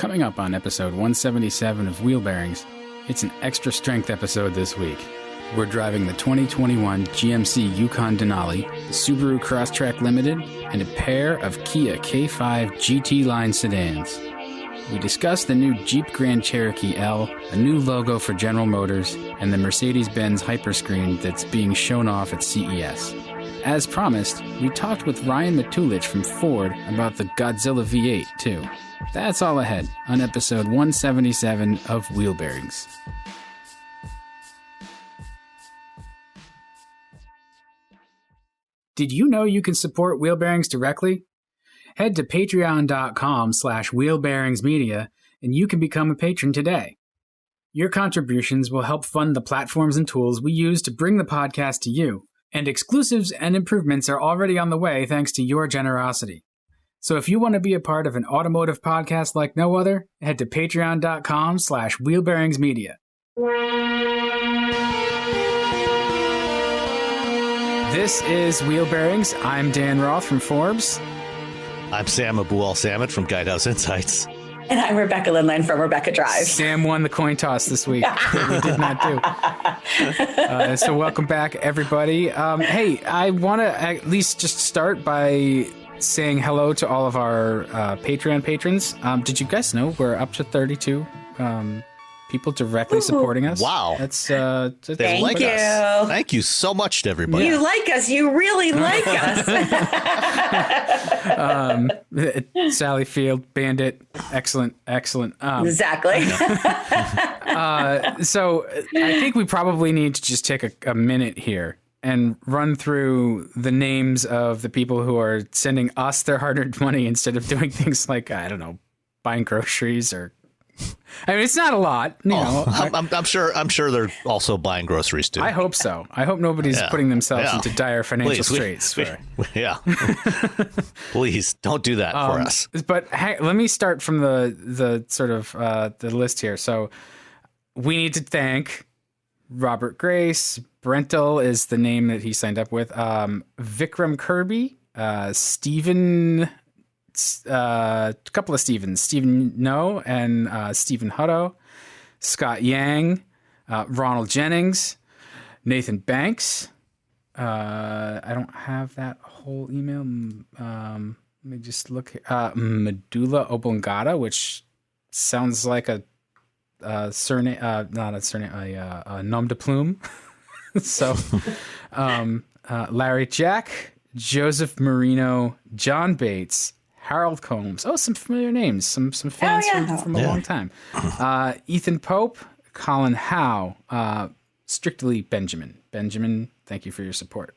Coming up on episode 177 of Wheel Bearings, it's an extra strength episode this week. We're driving the 2021 GMC Yukon Denali, the Subaru Crosstrek Limited, and a pair of Kia K5 GT line sedans. We discuss the new Jeep Grand Cherokee L, a new logo for General Motors, and the Mercedes-Benz Hyperscreen that's being shown off at CES. As promised, we talked with Ryan Matulich from Ford about the Godzilla V8, too. That's all ahead on episode 177 of Wheel Bearings. Did you know you can support Wheel Bearings directly? Head to patreon.com/wheelbearingsmedia and you can become a patron today. Your contributions will help fund the platforms and tools we use to bring the podcast to you, and exclusives and improvements are already on the way thanks to your generosity. So if you want to be a part of an automotive podcast like no other, head to patreon.com/wheelbearingsmedia. This is Wheel Bearings. I'm Dan Roth from Forbes. I'm Sam Abu-Al-Samad from Guidehouse Insights. And I'm Rebecca Lindland from Rebecca Drive. Sam won the coin toss this week. We did not do. So welcome back, everybody. Hey, I want to at least just start by saying hello to all of our Patreon patrons. Did you guys know we're up to 32 people directly supporting us? Wow. That's Thank you. Thank you so much to everybody. You like us. You really like us. Sally Field, Bandit. Excellent. Exactly. So I think we probably need to just take a minute here and run through the names of the people who are sending us their hard-earned money instead of doing things like, I don't know, buying groceries or... I mean, it's not a lot, you know. I'm sure they're also buying groceries too. I hope so. I hope nobody's putting themselves into dire financial straits. Please don't do that for us. But hey, let me start from the sort of the list here. So we need to thank Robert Grace. Brentel is the name that he signed up with. Vikram Kirby, Stephen. A couple of Stevens, Stephen No and Stephen Hutto, Scott Yang, Ronald Jennings, Nathan Banks. I don't have that whole email. Let me just look. Medulla Oblongata, which sounds like a surname, not a surname, a nom de plume. So, Larry Jack, Joseph Marino, John Bates, Harold Combs. Oh, some familiar names. Some fans from a long time. Ethan Pope, Colin Howe, Strictly Benjamin. Benjamin, thank you for your support.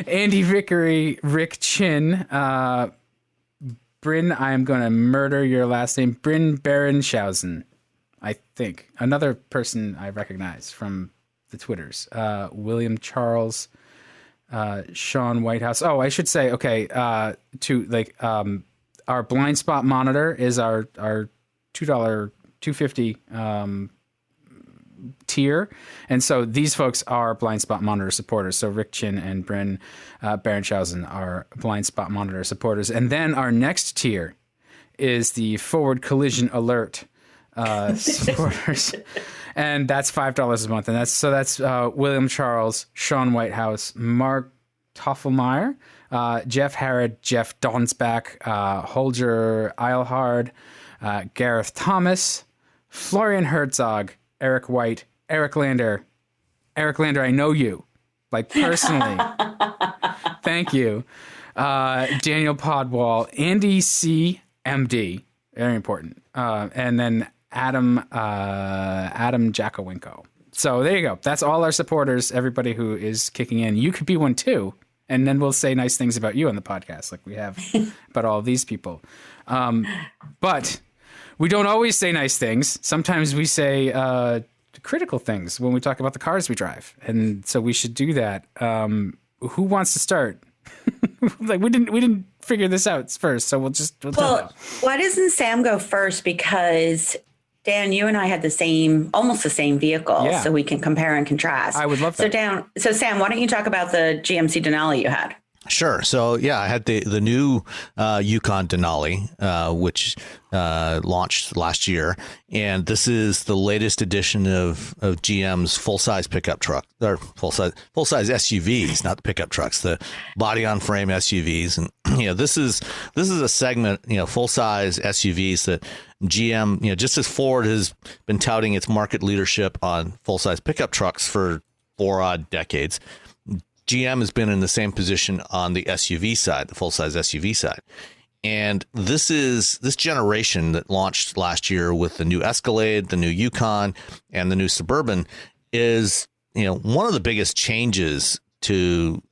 Andy Vickery, Rick Chin, Bryn, I am going to murder your last name, Bryn Berenshausen, I think. Another person I recognize from the Twitters. William Charles, Sean Whitehouse. Oh, I should say, okay, our blind spot monitor is our $2, $2.50 tier. And so these folks are blind spot monitor supporters. So Rick Chin and Bryn Berenshausen are blind spot monitor supporters. And then our next tier is the forward collision alert supporters. And that's $5 a month. And that's William Charles, Sean Whitehouse, Mark Toffelmeyer, Jeff Harrod, Jeff Donsbach, Holger Eilhard, Gareth Thomas, Florian Herzog, Eric White, Eric Lander. Eric Lander, I know you, like personally. Thank you. Daniel Podwall, Andy C. MD, very important. And then Adam Jacowinko. So there you go. That's all our supporters, everybody who is kicking in. You could be one too, and then we'll say nice things about you on the podcast like we have about all of these people. But we don't always say nice things. Sometimes we say critical things when we talk about the cars we drive, and so we should do that. Who wants to start? Like we didn't figure this out first, so we'll well, why doesn't Sam go first? Because Dan, you and I had almost the same vehicle, so we can compare and contrast. I would love that. So Sam, why don't you talk about the GMC Denali you had? Sure. So, yeah, I had the new Yukon Denali, which launched last year. And this is the latest edition of GM's full-size pickup truck, or full-size SUVs, not the pickup trucks, the body-on-frame SUVs. And, this is a segment, full-size SUVs that GM, just as Ford has been touting its market leadership on full-size pickup trucks for 4 odd decades, GM has been in the same position on the SUV side, the full-size SUV side. And this generation that launched last year with the new Escalade, the new Yukon, and the new Suburban is, one of the biggest changes to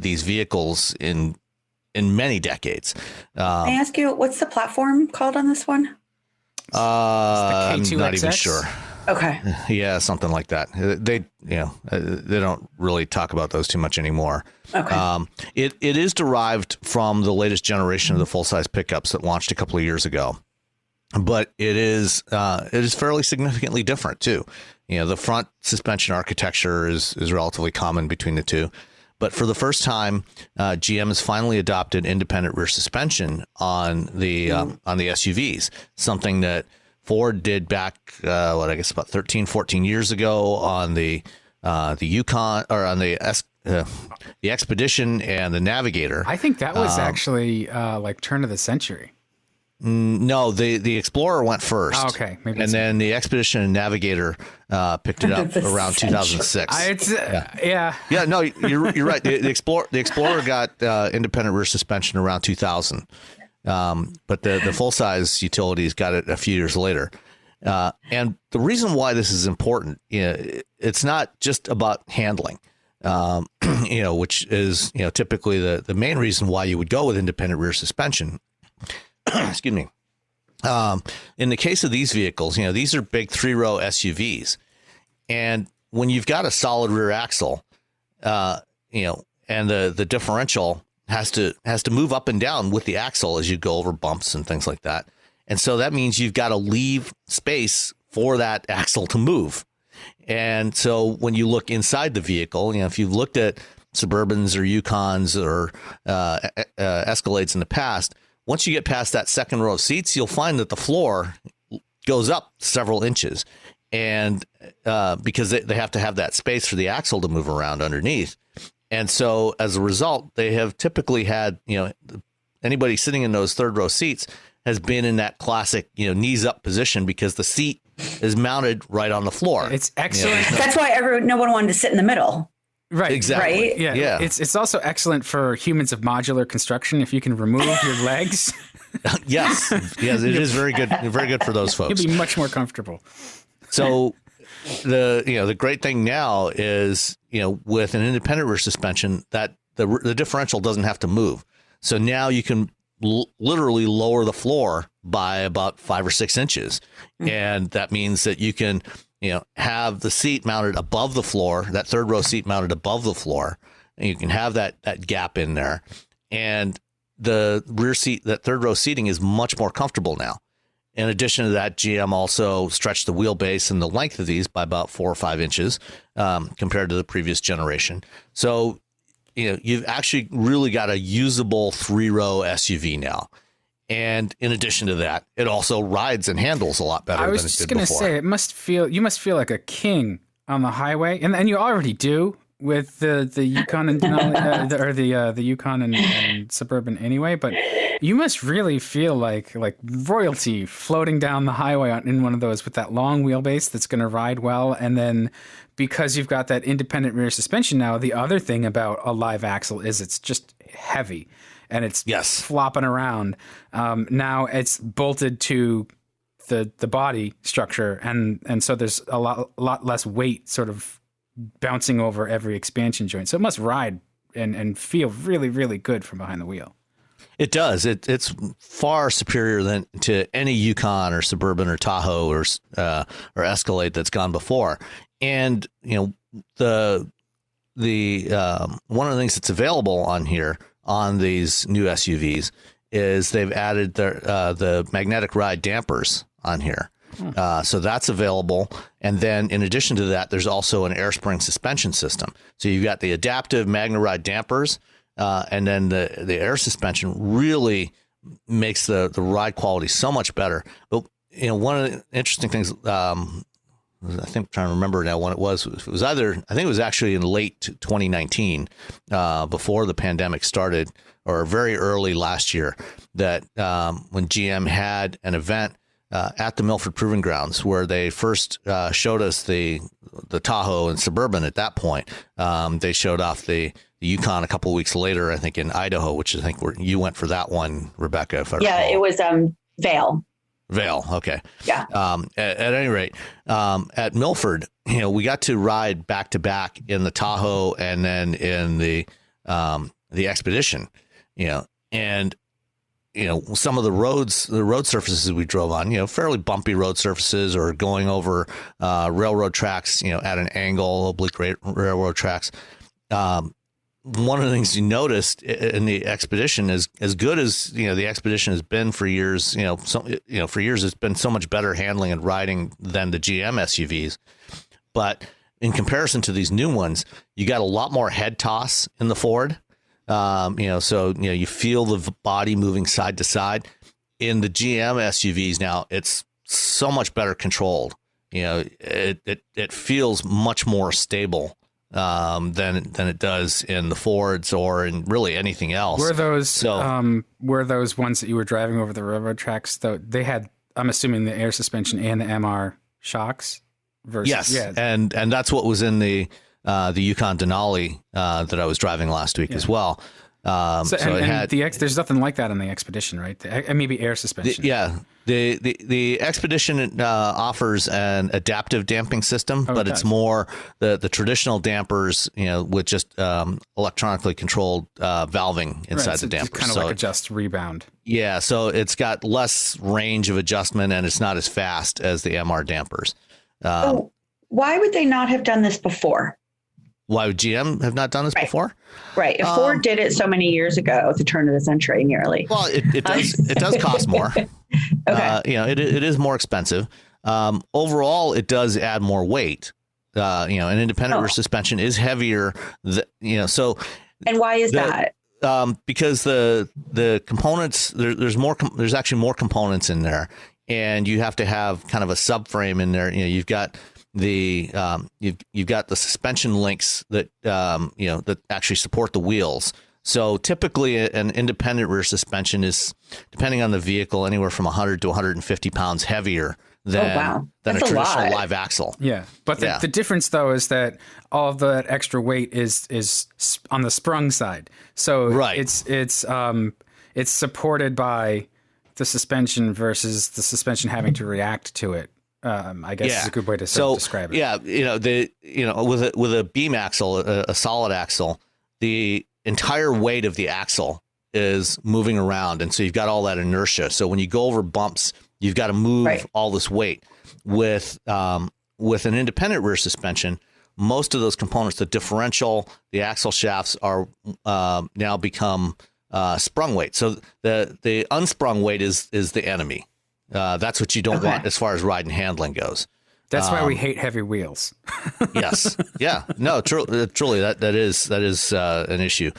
these vehicles in many decades. Can I ask you, what's the platform called on this one? I'm not even sure. Okay. Yeah, something like that. They don't really talk about those too much anymore. Okay. It is derived from the latest generation of the full-size pickups that launched a couple of years ago, but it is fairly significantly different too. The front suspension architecture is relatively common between the two, but for the first time, GM has finally adopted independent rear suspension on the SUVs, something that Ford did back, I guess about 13, 14 years ago on the Yukon, or on the Expedition and the Navigator. I think that was actually like turn of the century. No, the Explorer went first. Oh, okay. Maybe and then the Expedition and Navigator picked it up around 2006. Yeah. Yeah, no, you're right. The Explorer got independent rear suspension around 2000. But the full-size utilities got it a few years later. And the reason why this is important, it's not just about handling, which is, typically the main reason why you would go with independent rear suspension. Excuse me. In the case of these vehicles, these are big 3-row SUVs. And when you've got a solid rear axle, and the differential has to move up and down with the axle as you go over bumps and things like that. And so that means you've got to leave space for that axle to move. And so when you look inside the vehicle, if you've looked at Suburbans or Yukons or Escalades in the past, once you get past that second row of seats, you'll find that the floor goes up several inches. And because they have to have that space for the axle to move around underneath. And so as a result, they have typically had, anybody sitting in those third row seats has been in that classic, knees up position because the seat is mounted right on the floor. It's excellent. That's why no one wanted to sit in the middle. Right. Exactly. Right? Yeah. It's also excellent for humans of modular construction if you can remove your legs. Yes, it is very good. Very good for those folks. You'll be much more comfortable. So the great thing now is, with an independent rear suspension, that the differential doesn't have to move. So now you can literally lower the floor by about 5 or 6 inches. And that means that you can, have the seat mounted above the floor, that third row seat mounted above the floor, and you can have that gap in there. And the rear seat, that third row seating is much more comfortable now. In addition to that, GM also stretched the wheelbase and the length of these by about 4 or 5 inches compared to the previous generation. So, you've actually really got a usable 3-row SUV now. And in addition to that, it also rides and handles a lot better than it did before. I was just going to say, you must feel like a king on the highway, and you already do with the Yukon and Denali, the Yukon and Suburban anyway. But you must really feel like royalty floating down the highway in one of those with that long wheelbase that's going to ride well, and then because you've got that independent rear suspension now, the other thing about a live axle is it's just heavy. And it's flopping around. Now it's bolted to the body structure, and so there's a lot less weight sort of bouncing over every expansion joint. So it must ride and feel really, really good from behind the wheel. It does. It's far superior to any Yukon or Suburban or Tahoe or Escalade that's gone before. And the one of the things that's available on here, on these new SUVs, is they've added the magnetic ride dampers on here. So that's available. And then in addition to that, there's also an air spring suspension system. So you've got the adaptive MagneRide dampers and then the air suspension really makes the ride quality so much better. But one of the interesting things, I think I'm trying to remember now when it was either, I think it was actually in late 2019, before the pandemic started, or very early last year, that when GM had an event at the Milford Proving Grounds where they first showed us the Tahoe and Suburban. At that point, they showed off the Yukon a couple of weeks later, I think in Idaho, which I think where you went for that one, Rebecca. If I recall. It was Vail. Vale. Okay. Yeah. At any rate, at Milford, we got to ride back to back in the Tahoe and then in the Expedition, and some of the road surfaces we drove on, fairly bumpy road surfaces or going over railroad tracks, at an angle, oblique railroad tracks. One of the things you noticed in the Expedition is, as good as the Expedition has been for years, for years it's been so much better handling and riding than the GM SUVs. But in comparison to these new ones, you got a lot more head toss in the Ford. So you feel the body moving side to side. In the GM SUVs now, it's so much better controlled. It feels much more stable than it does in the Fords or in really anything else. Were those ones that you were driving over the railroad tracks, though? They had, I'm assuming, the air suspension and the MR shocks. Yes, and that's what was in the Yukon Denali that I was driving last week as well. There's nothing like that in the Expedition, right? Maybe air suspension. The Expedition offers an adaptive damping system, but it's more the traditional dampers, with just electronically controlled valving inside the damper. Kind of like adjust rebound. Yeah, so it's got less range of adjustment and it's not as fast as the MR dampers. Why would they not have done this before? Why would GM have not done this before? Right. If Ford did it so many years ago, at the turn of the century, nearly. Well, it does cost more. Okay. It is more expensive. Overall, it does add more weight. An independent rear suspension is heavier. So. And why is that? Because the components there's actually more components in there, and you have to have kind of a subframe in there. You've got you've got the suspension links that that actually support the wheels. So typically an independent rear suspension is, depending on the vehicle, anywhere from 100 to 150 pounds heavier than a traditional live axle. Yeah. But the difference, though, is that all of that extra weight is on the sprung side. So it's supported by the suspension versus the suspension having to react to it. I guess is a good way to describe it. Yeah, with a beam axle, a solid axle, the entire weight of the axle is moving around, and so you've got all that inertia. So when you go over bumps, you've got to move all this weight. With an independent rear suspension, most of those components, the differential, the axle shafts, are now become sprung weight. So the unsprung weight is the enemy. That's what you don't want as far as ride and handling goes. That's why we hate heavy wheels. Yes. Yeah. No, truly that is an issue.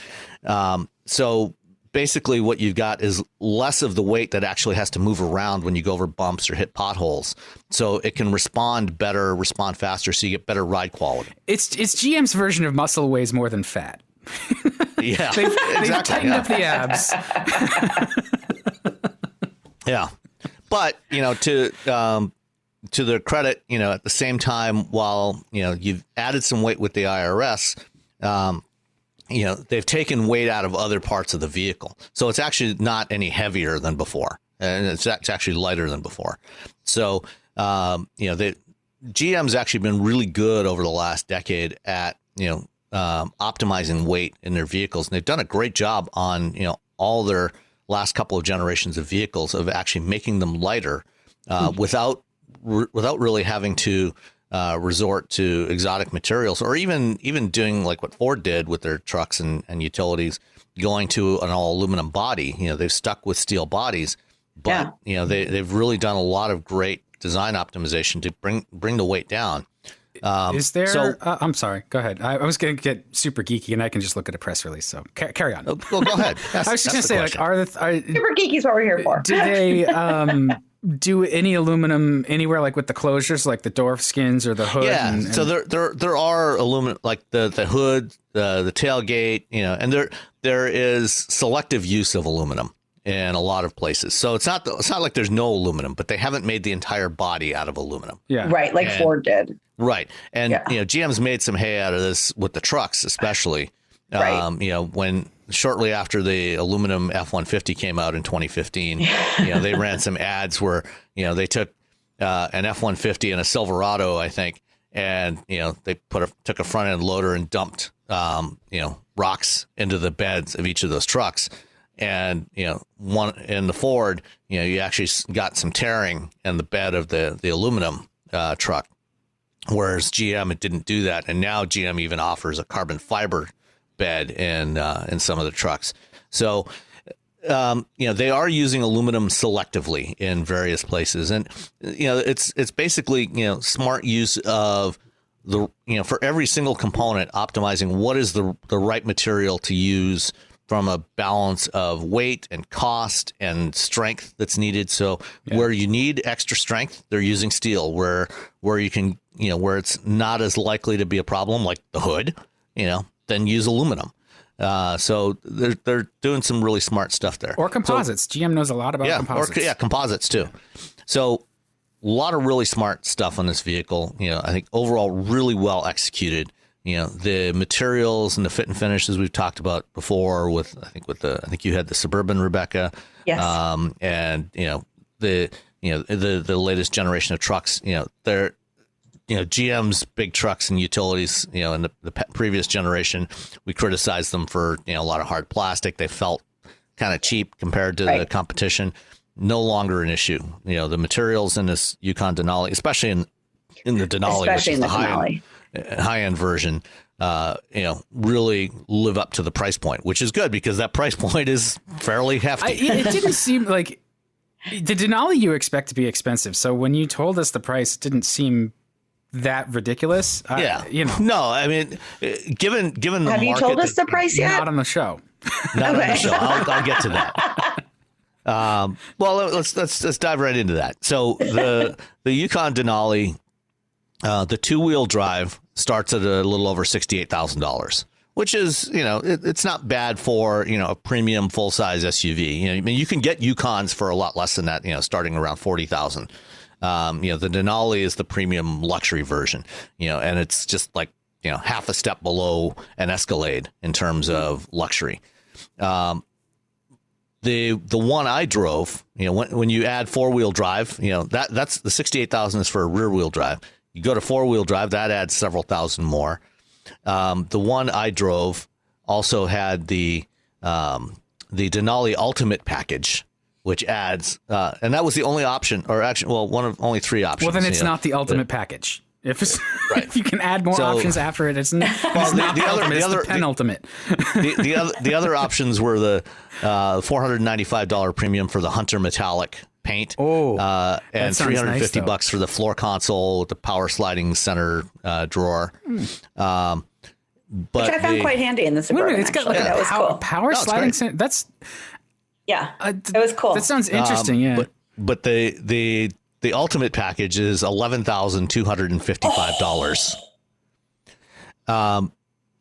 So basically what you've got is less of the weight that actually has to move around when you go over bumps or hit potholes. So it can respond faster, so you get better ride quality. It's GM's version of muscle weighs more than fat. Yeah. They've tightened up the abs. Yeah. But, to their credit, at the same time, while, you've added some weight with the IRS, they've taken weight out of other parts of the vehicle. So it's actually not any heavier than before. And it's actually lighter than before. So, GM's actually been really good over the last decade at, optimizing weight in their vehicles. And they've done a great job on, all their last couple of generations of vehicles of actually making them lighter without really having to resort to exotic materials, or even doing like what Ford did with their trucks and utilities, going to an all aluminum body. They've stuck with steel bodies, but they've really done a lot of great design optimization to bring the weight down. Is there? I'm sorry. Go ahead. I was going to get super geeky, and I can just look at a press release. So carry on. Well, go ahead. I was just going to say, like, super geeky is what we're here for. Do they do any aluminum anywhere, like with the closures, like the door skins or the hood? Yeah. So there are aluminum, like the hood, the tailgate, and there is selective use of aluminum in a lot of places. So it's not like there's no aluminum, but they haven't made the entire body out of aluminum. Yeah. Right. Like Ford did. Right. And, GM's made some hay out of this with the trucks, especially, right. When shortly after the aluminum F-150 came out in 2015, they ran some ads where, they took an F-150 and a Silverado, I think, and, they took a front end loader and dumped, rocks into the beds of each of those trucks. And, one in the Ford, you actually got some tearing in the bed of the aluminum truck, whereas GM, it didn't do that. And now GM even offers a carbon fiber bed in some of the trucks. So, they are using aluminum selectively in various places. And, it's basically, smart use of the, for every single component, optimizing what is the right material to use from a balance of weight and cost and strength that's needed. So where you need extra strength, they're using steel. Where you can, where it's not as likely to be a problem, like the hood, then use aluminum. So they're doing some really smart stuff there. Or composites. So, GM knows a lot about composites. Composites too. So a lot of really smart stuff on this vehicle. I think overall really well executed. The materials and the fit and finish, as we've talked about before I think you had the Suburban, Rebecca. Yes. And the latest generation of trucks, they're, GM's big trucks and utilities, in the previous generation, we criticized them for, a lot of hard plastic. They felt kind of cheap compared to the competition. No longer an issue. The materials in this Yukon Denali, especially in the Denali, especially which is the high-end version, really live up to the price point, which is good because that price point is fairly hefty. It didn't seem like the Denali you expect to be expensive. So when you told us the price, it didn't seem that ridiculous. No, I mean, given the market. Have you told us the price yet? Not on the show. Not on the show. I'll get to that. Well, let's dive right into that. So the Yukon Denali, the two-wheel drive starts at a little over $68,000, which is, it's not bad for, a premium full-size SUV. I mean, you can get Yukons for a lot less than that, starting around $40,000. The Denali is the premium luxury version, and it's just like, half a step below an Escalade in terms of luxury. The one I drove, when you add four-wheel drive, that's the $68,000 is for a rear-wheel drive. You go to four-wheel drive, that adds several thousand more. The one I drove also had the Denali Ultimate package, which adds, and that was the only option, or actually, one of only three options. Well, then it's not the Ultimate package. If you can add more options after it, it's not the penultimate. The other options were the $495 premium for the Hunter Metallic paint. And $350 bucks for the floor console with the power sliding center drawer. But which I found quite handy in the Suburban. It's got like a power sliding center. That's it was cool. That sounds interesting. But the Ultimate package is $11,255.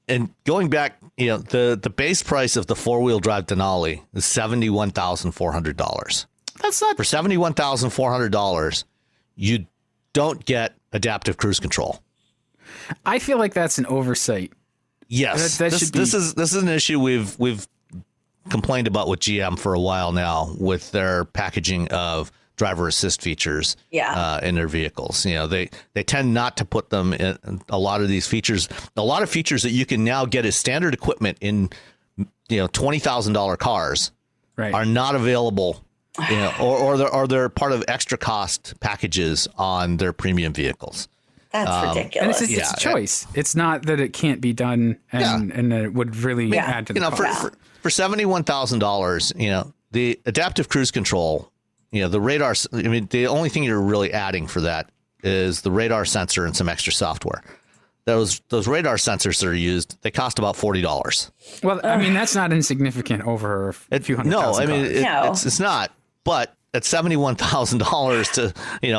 And going back, the base price of the four-wheel drive Denali is $71,400. That's not for $71,400. You don't get adaptive cruise control. I feel like that's an oversight. Yes, this is an issue we've complained about with GM for a while now with their packaging of driver assist features in their vehicles. They tend not to put them in a lot of these features. A lot of features that you can now get as standard equipment in $20,000 cars are not available, or they're part of extra cost packages on their premium vehicles. That's ridiculous. And it's a choice. It's not that it can't be done and it would really add to the cost. For $71,000, the adaptive cruise control, the radar, I mean, the only thing you're really adding for that is the radar sensor and some extra software. Those radar sensors that are used, they cost about $40. Well, I mean, that's not insignificant over a few hundred thousand cars. It's not. But at $71,000 to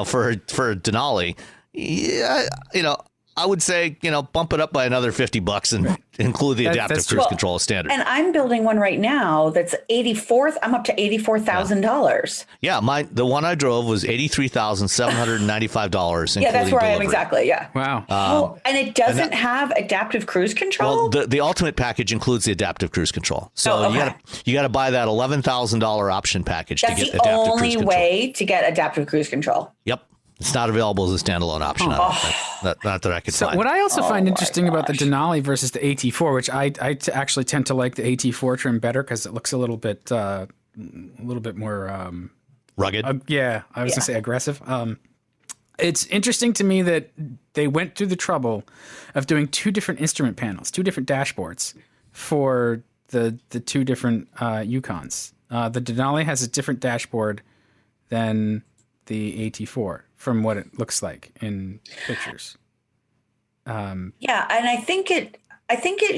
for a Denali, yeah, I would say bump it up by another $50 and include the adaptive cruise control as standard. And I'm building one right now that's I'm up to $84,000. Yeah, the one I drove was $83,795. Yeah, that's where I am exactly. Yeah. Wow. And it doesn't have adaptive cruise control. Well, the ultimate package includes the adaptive cruise control. So you got to buy that $11,000 option package to get adaptive cruise control. That's the only way to get adaptive cruise control. Yep. It's not available as a standalone option. Not that I could find. What I also find interesting about the Denali versus the AT4, which I actually tend to like the AT4 trim better because it looks a little bit more rugged. I was going to say aggressive. It's interesting to me that they went through the trouble of doing two different instrument panels, two different dashboards for the two different Yukons. The Denali has a different dashboard than the AT4 from what it looks like in pictures. And I think it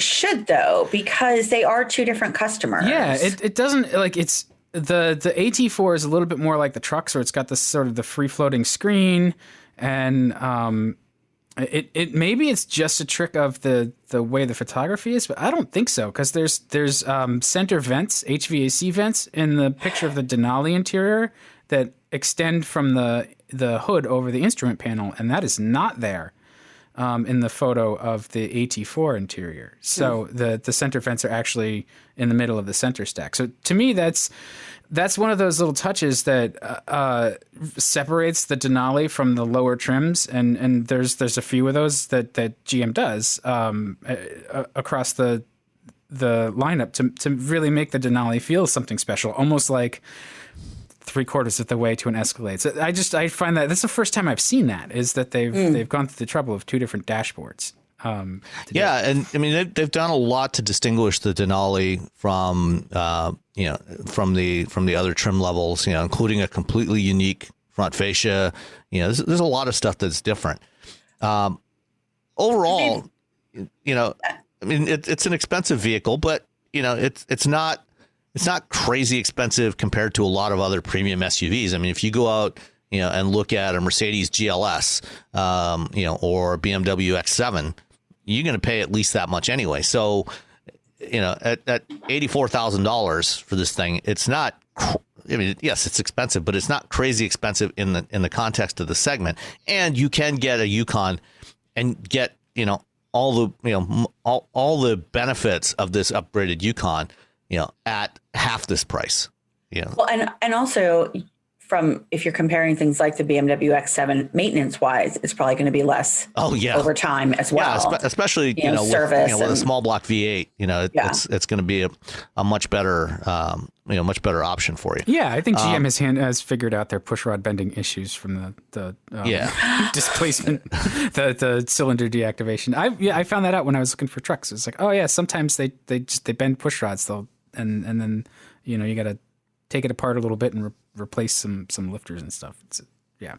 should though, because they are two different customers. Yeah, it doesn't it's the AT4 is a little bit more like the truck, so it's got this sort of the free floating screen, and it maybe it's just a trick of the way the photography is, but I don't think so, because there's center vents, HVAC vents in the picture of the Denali interior that extend from the hood over the instrument panel, and that is not there in the photo of the AT4 interior. So the center vents are actually in the middle of the center stack. So to me, that's one of those little touches that separates the Denali from the lower trims, and there's a few of those that GM does across the lineup to really make the Denali feel something special, almost like 3/4 of the way to an Escalade. So I find that that's the first time I've seen that, is that they've gone through the trouble of two different dashboards. And I mean they've done a lot to distinguish the Denali from from the other trim levels, including a completely unique front fascia. There's a lot of stuff that's different. Overall, it's an expensive vehicle, but it's not crazy expensive compared to a lot of other premium SUVs. I mean, if you go out, and look at a Mercedes GLS, or BMW X7, you're going to pay at least that much anyway. So, at $84,000 for this thing, it's not. I mean, yes, it's expensive, but it's not crazy expensive in the context of the segment. And you can get a Yukon and get all the benefits of this upgraded Yukon, at half this price. Well, and also if you're comparing things like the BMW X7, maintenance wise, it's probably going to be less over time as well. Yeah, especially, service with a small block V8, it's going to be a much better, much better option for you. Yeah, I think GM has figured out their pushrod bending issues from the displacement, the cylinder deactivation. I found that out when I was looking for trucks. It's like, oh yeah, sometimes they bend pushrods, and then you got to take it apart a little bit and replace some lifters and stuff. Yeah,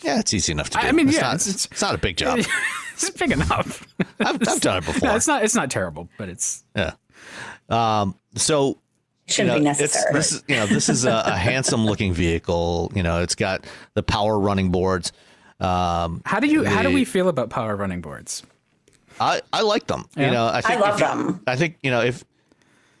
it's easy enough to do. I mean, it's not a big job. It's big enough. I've done it before. No, it's not terrible, but it's so shouldn't be necessary. This is a handsome looking vehicle. It's got the power running boards. How do we feel about power running boards? I like them. Yeah. I love them. I think if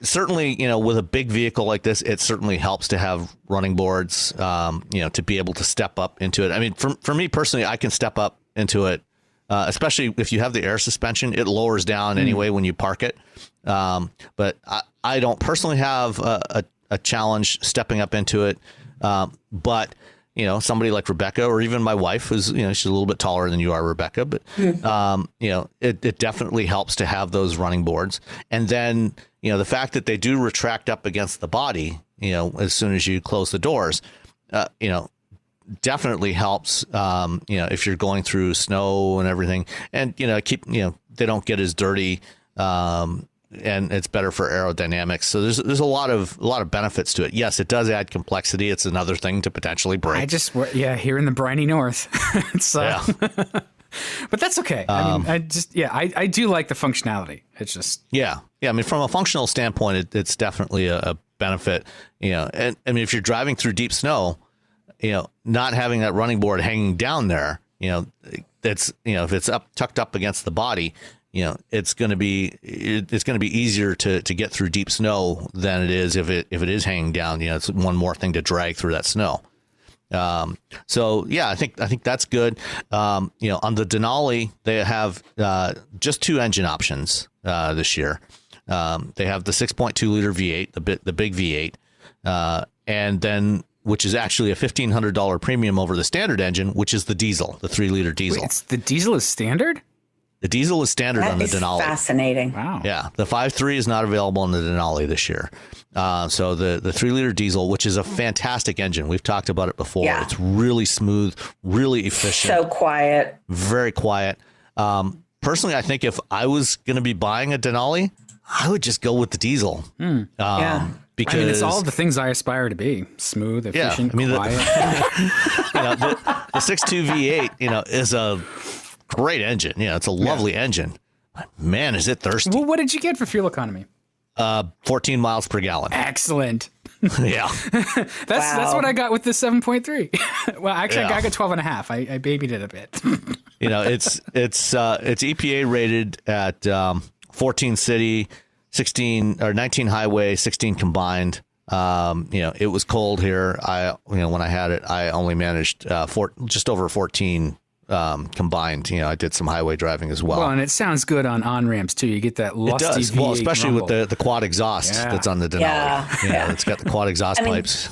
certainly, with a big vehicle like this, it certainly helps to have running boards, to be able to step up into it. I mean, for me personally, I can step up into it, especially if you have the air suspension. It lowers down anyway when you park it. But I don't personally have a challenge stepping up into it. But somebody like Rebecca, or even my wife, who's she's a little bit taller than you are, Rebecca, but it definitely helps to have those running boards. And then the fact that they do retract up against the body, as soon as you close the doors, definitely helps. If you're going through snow and everything, and they don't get as dirty. and it's better for aerodynamics. So there's a lot of benefits to it. Yes, it does add complexity. It's another thing to potentially break. Here in the briny north. So, but that's okay. I mean, I do like the functionality. It's just I mean, from a functional standpoint, it's definitely a benefit. And I mean, if you're driving through deep snow, not having that running board hanging down there, that's if it's tucked up against the body, it's going to be easier to get through deep snow than it is if it is hanging down. It's one more thing to drag through that snow. So I think that's good. On the Denali, they have just 2 engine options this year. They have the 6.2 liter V8, the big V8, and then which is actually a $1,500 premium over the standard engine, which is the diesel, the 3 liter diesel. Wait, the diesel is standard? The diesel is standard on the Denali. Fascinating. Wow. Yeah. The 5.3 is not available on the Denali this year. So the 3 liter diesel, which is a fantastic engine. We've talked about it before. Yeah. It's really smooth, really efficient. So quiet. Very quiet. Personally, I think if I was going to be buying a Denali, I would just go with the diesel. Because it's all the things I aspire to be: smooth, efficient, quiet. The 6.2 V8, is a great engine. It's a lovely engine. But man, is it thirsty. Well, what did you get for fuel economy? 14 miles per gallon. Excellent. Yeah. That's what I got with the 7.3. Well, actually, I got 12 and a half. I babied it a bit. It's EPA rated at 14 city, 16 or 19 highway, 16 combined. It was cold here. When I had it, I only managed just over 14 combined. I did some highway driving as well. Well, and it sounds good on ramps too. You get that lusty V8 V8 well, especially rumble. with the quad exhaust that's on the Denali. It's got the quad exhaust pipes.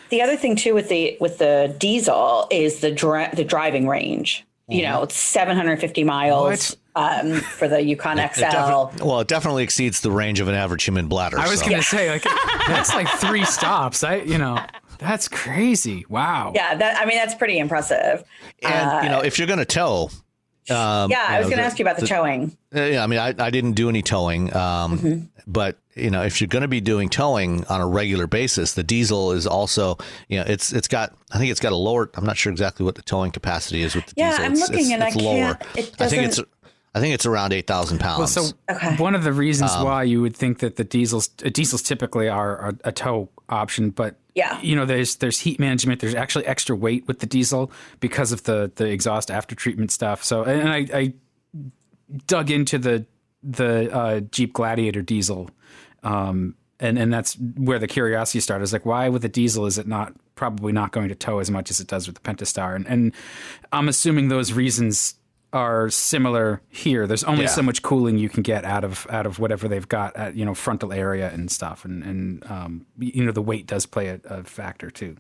The other thing too with the diesel is the driving range. It's 750 miles for the Yukon XL. It definitely exceeds the range of an average human bladder. I was going to say, that's like 3 stops. That's crazy. Wow. Yeah, that's pretty impressive. And if you're going to tow, I was going to ask you about the towing. I didn't do any towing, but if you're going to be doing towing on a regular basis, the diesel is also, it's got a lower. I'm not sure exactly what the towing capacity is with the diesel. I'm looking and it's lower. I think it's around 8,000 pounds. Well, so one of the reasons why you would think that the diesels typically are a tow option, but there's heat management. There's actually extra weight with the diesel because of the exhaust after treatment stuff. So, and I dug into the Jeep Gladiator diesel, and that's where the curiosity started. It's like, why with the diesel is it probably not going to tow as much as it does with the Pentastar? And I'm assuming those reasons are similar here. There's only so much cooling you can get out of whatever they've got at frontal area and stuff, and the weight does play a factor too.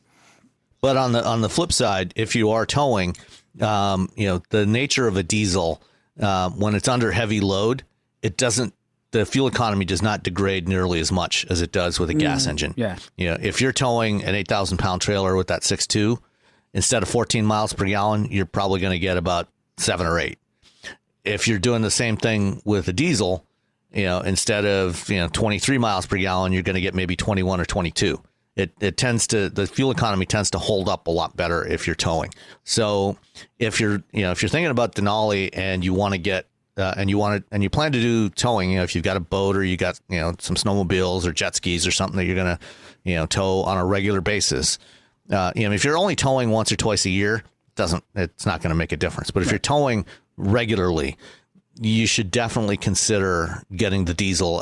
But on the flip side, if you are towing, the nature of a diesel, when it's under heavy load, the fuel economy does not degrade nearly as much as it does with a gas engine. Yeah. If you're towing an 8,000 pound trailer with that 6.2, instead of 14 miles per gallon, you're probably going to get about 7 or 8. If you're doing the same thing with a diesel, instead of 23 miles per gallon, you're going to get maybe 21 or 22. The fuel economy tends to hold up a lot better if you're towing. So if you're thinking about Denali and you want to get and you plan to do towing, if you've got a boat or you got some snowmobiles or jet skis or something that you're going to tow on a regular basis, if you're only towing once or twice a year, it's not going to make a difference. But if you're towing regularly, you should definitely consider getting the diesel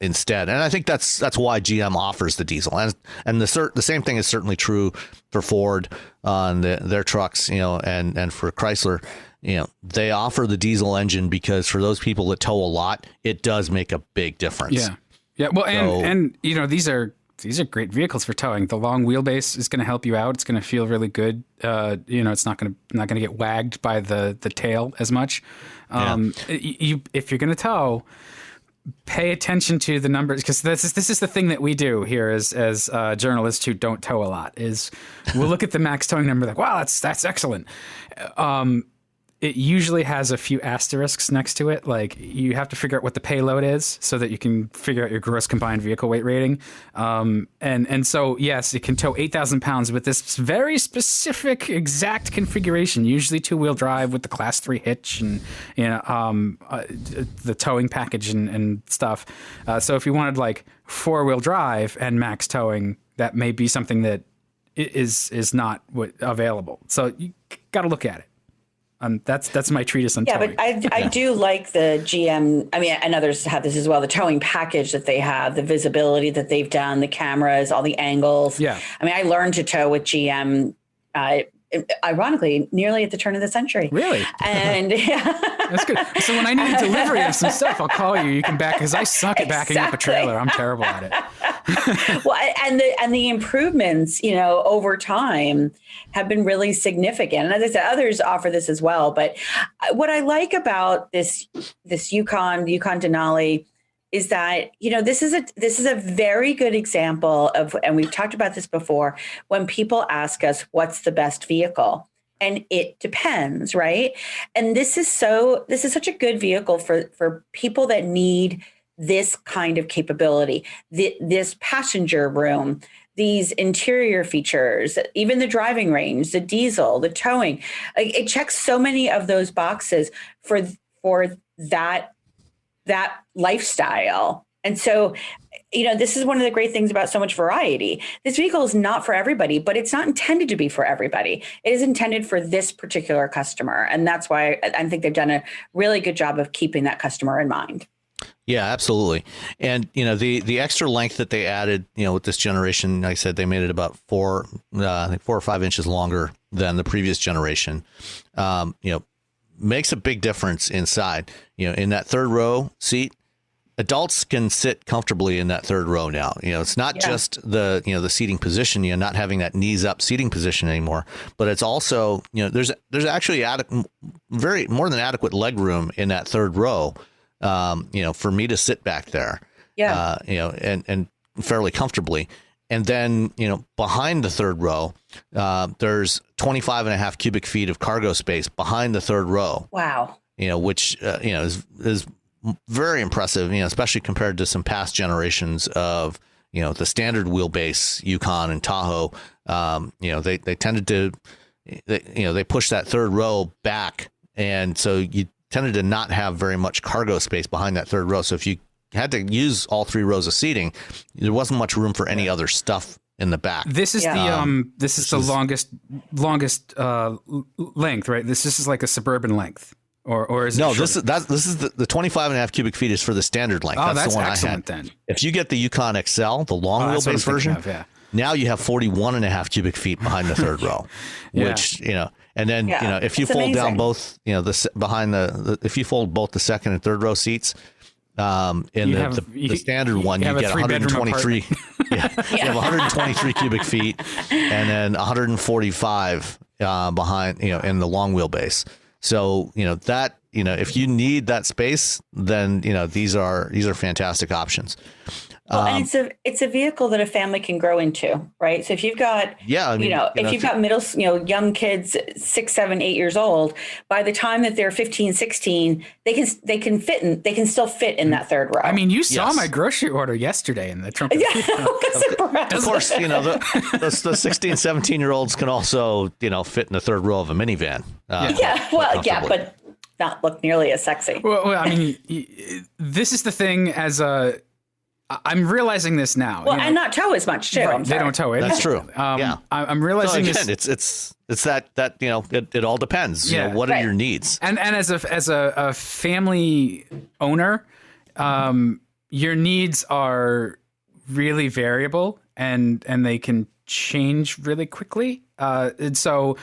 instead. And I think that's why GM offers the diesel. And the same thing is certainly true for Ford on their trucks, and for Chrysler. They offer the diesel engine because for those people that tow a lot, it does make a big difference. Yeah. Well, and these are great vehicles for towing. The long wheelbase is going to help you out. It's going to feel really good. It's not going to get wagged by the tail as much. If you're going to tow, pay attention to the numbers, because this is the thing that we do here as journalists who don't tow a lot. Is we'll look at the max towing number like, wow, that's excellent. it usually has a few asterisks next to it. Like you have to figure out what the payload is so that you can figure out your gross combined vehicle weight rating. And so, yes, it can tow 8,000 pounds with this very specific exact configuration, usually 2-wheel drive with the Class 3 hitch and, the towing package and stuff. So if you wanted like 4-wheel drive and max towing, that may be something that is not available. So you got to look at it. That's my treatise on towing. Yeah, but I do like the GM. I mean, and others have this as well. The towing package that they have, the visibility that they've done, the cameras, all the angles. Yeah. I mean, I learned to tow with GM. Ironically, nearly at the turn of the century. Really? And that's good. So when I need a delivery of some stuff, I'll call you. You can back because I suck at backing up a trailer. I'm terrible at it. Well, and the improvements, over time have been really significant. And as I said, others offer this as well. But what I like about this Yukon Denali is that, this is a very good example of, and we've talked about this before, when people ask us, what's the best vehicle? And it depends, right? And this is such a good vehicle for people that need this kind of capability, this passenger room, these interior features, even the driving range, the diesel, the towing. It checks so many of those boxes for that lifestyle. And so, this is one of the great things about so much variety. This vehicle is not for everybody, but it's not intended to be for everybody. It is intended for this particular customer. And that's why I think they've done a really good job of keeping that customer in mind. Yeah, absolutely. And, the extra length that they added, with this generation, like I said, they made it about 4 or 5 inches longer than the previous generation, makes a big difference inside. In that third row seat, adults can sit comfortably in that third row now. It's not just the seating position, not having that knees up seating position anymore, but it's also, there's actually more than adequate leg room in that third row, for me to sit back there, and fairly comfortably. And then, behind the third row, there's 25.5 cubic feet of cargo space behind the third row. Wow. Which, is very impressive, especially compared to some past generations of, the standard wheelbase Yukon and Tahoe. They tended to, they pushed that third row back. And so you tended to not have very much cargo space behind that third row. So if you had to use all 3 rows of seating, there wasn't much room for any other stuff in the back. This is the longest length, right? This is like a suburban length. Or is it? No, this is the 25.5 cubic feet is for the standard length. Oh, that's the one excellent I had. then. If you get the Yukon XL, the long wheelbase version, now you have 41.5 cubic feet behind the third row, which, and then, if you fold down both, if you fold both the second and third row seats, in the standard one, you get 123. You have 123 cubic feet and then 145 behind, in the long wheelbase. So, that, if you need that space, then, these are fantastic options. Well, and it's a vehicle that a family can grow into, right? So if you've got, if you've got young kids, 6, 7, 8 years old, by the time that they're 15, 16, they can still fit in that third row. I mean, you saw my grocery order yesterday in the trunk of the car. Of course, the 16, 17-year-olds can also, fit in the third row of a minivan. But not look nearly as sexy. Well, I mean, this is the thing I'm realizing this now. Well, and not tow as much too. Right, they don't tow it. That's true. I'm realizing so again, it's that it all depends. What are your needs? And as a family owner, your needs are really variable and they can change really quickly. And so,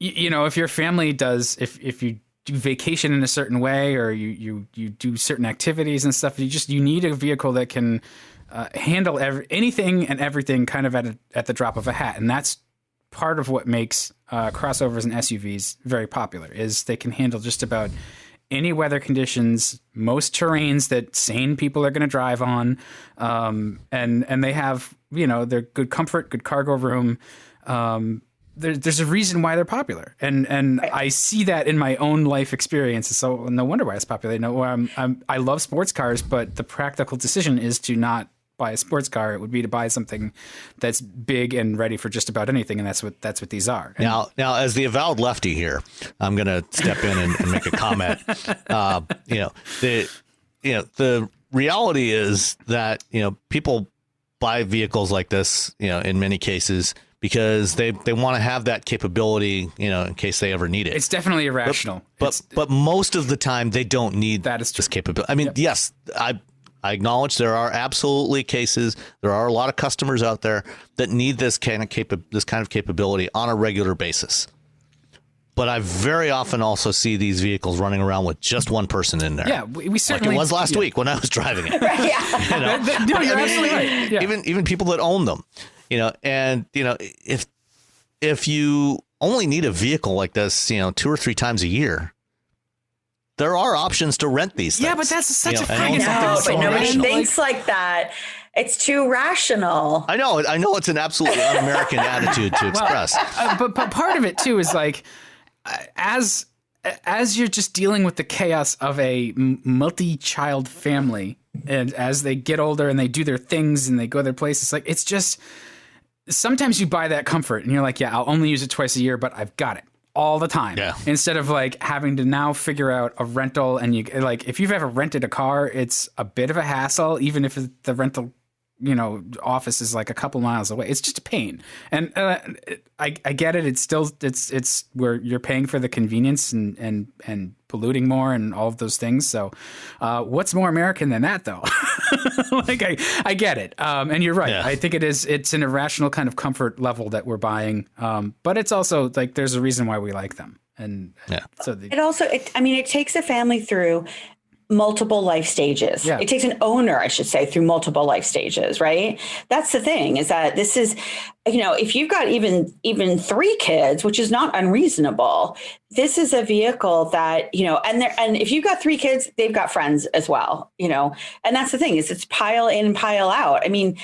if your family does, if you do vacation in a certain way or you do certain activities and stuff, you need a vehicle that can handle anything and everything kind of at the drop of a hat. And that's part of what makes crossovers and SUVs very popular, is they can handle just about any weather conditions, most terrains that sane people are going to drive on. And they have, they're good comfort, good cargo room. there's a reason why they're popular, and I see that in my own life experience. So no wonder why it's popular. I love sports cars, but the practical decision is to not buy a sports car. It would be to buy something that's big and ready for just about anything, and that's what these are. And now, as the avowed lefty here, I'm going to step in and make a comment. The reality is that people buy vehicles like this, in many cases, because they want to have that capability, in case they ever need it. It's definitely irrational. But most of the time they don't need that is this capability. I mean, yes, I acknowledge there are absolutely cases. There are a lot of customers out there that need this kind of capability on a regular basis. But I very often also see these vehicles running around with just one person in there. Yeah, we certainly. Like it was last week when I was driving it. Yeah. No, you're absolutely right. Yeah. Even people that own them, if you only need a vehicle like this, 2 or 3 times a year, there are options to rent these things. Yeah, but that's such a I know, but nobody thinks like that. It's too rational. I know it's an absolutely un-American attitude to express. But part of it too is like, as you're just dealing with the chaos of a multi-child family, and as they get older and they do their things and they go their places, like it's just sometimes you buy that comfort and you're like, yeah, I'll only use it twice a year, but I've got it all the time. Yeah. Instead of like having to now figure out a rental, and you like if you've ever rented a car, it's a bit of a hassle, even if the rental office is like a couple miles away. It's just a pain. And I get it. It's still, it's where you're paying for the convenience and polluting more and all of those things. So what's more American than that though? Like I get it. And you're right. Yeah. I think it's an irrational kind of comfort level that we're buying. But it's also like, there's a reason why we like them. And so it takes a family through multiple life stages. Yeah. It takes an owner, I should say, through multiple life stages, right? That's the thing, is that this is, if you've got even 3 kids, which is not unreasonable, this is a vehicle that, and if you've got 3 kids, they've got friends as well, and that's the thing, is it's pile in, pile out. I mean,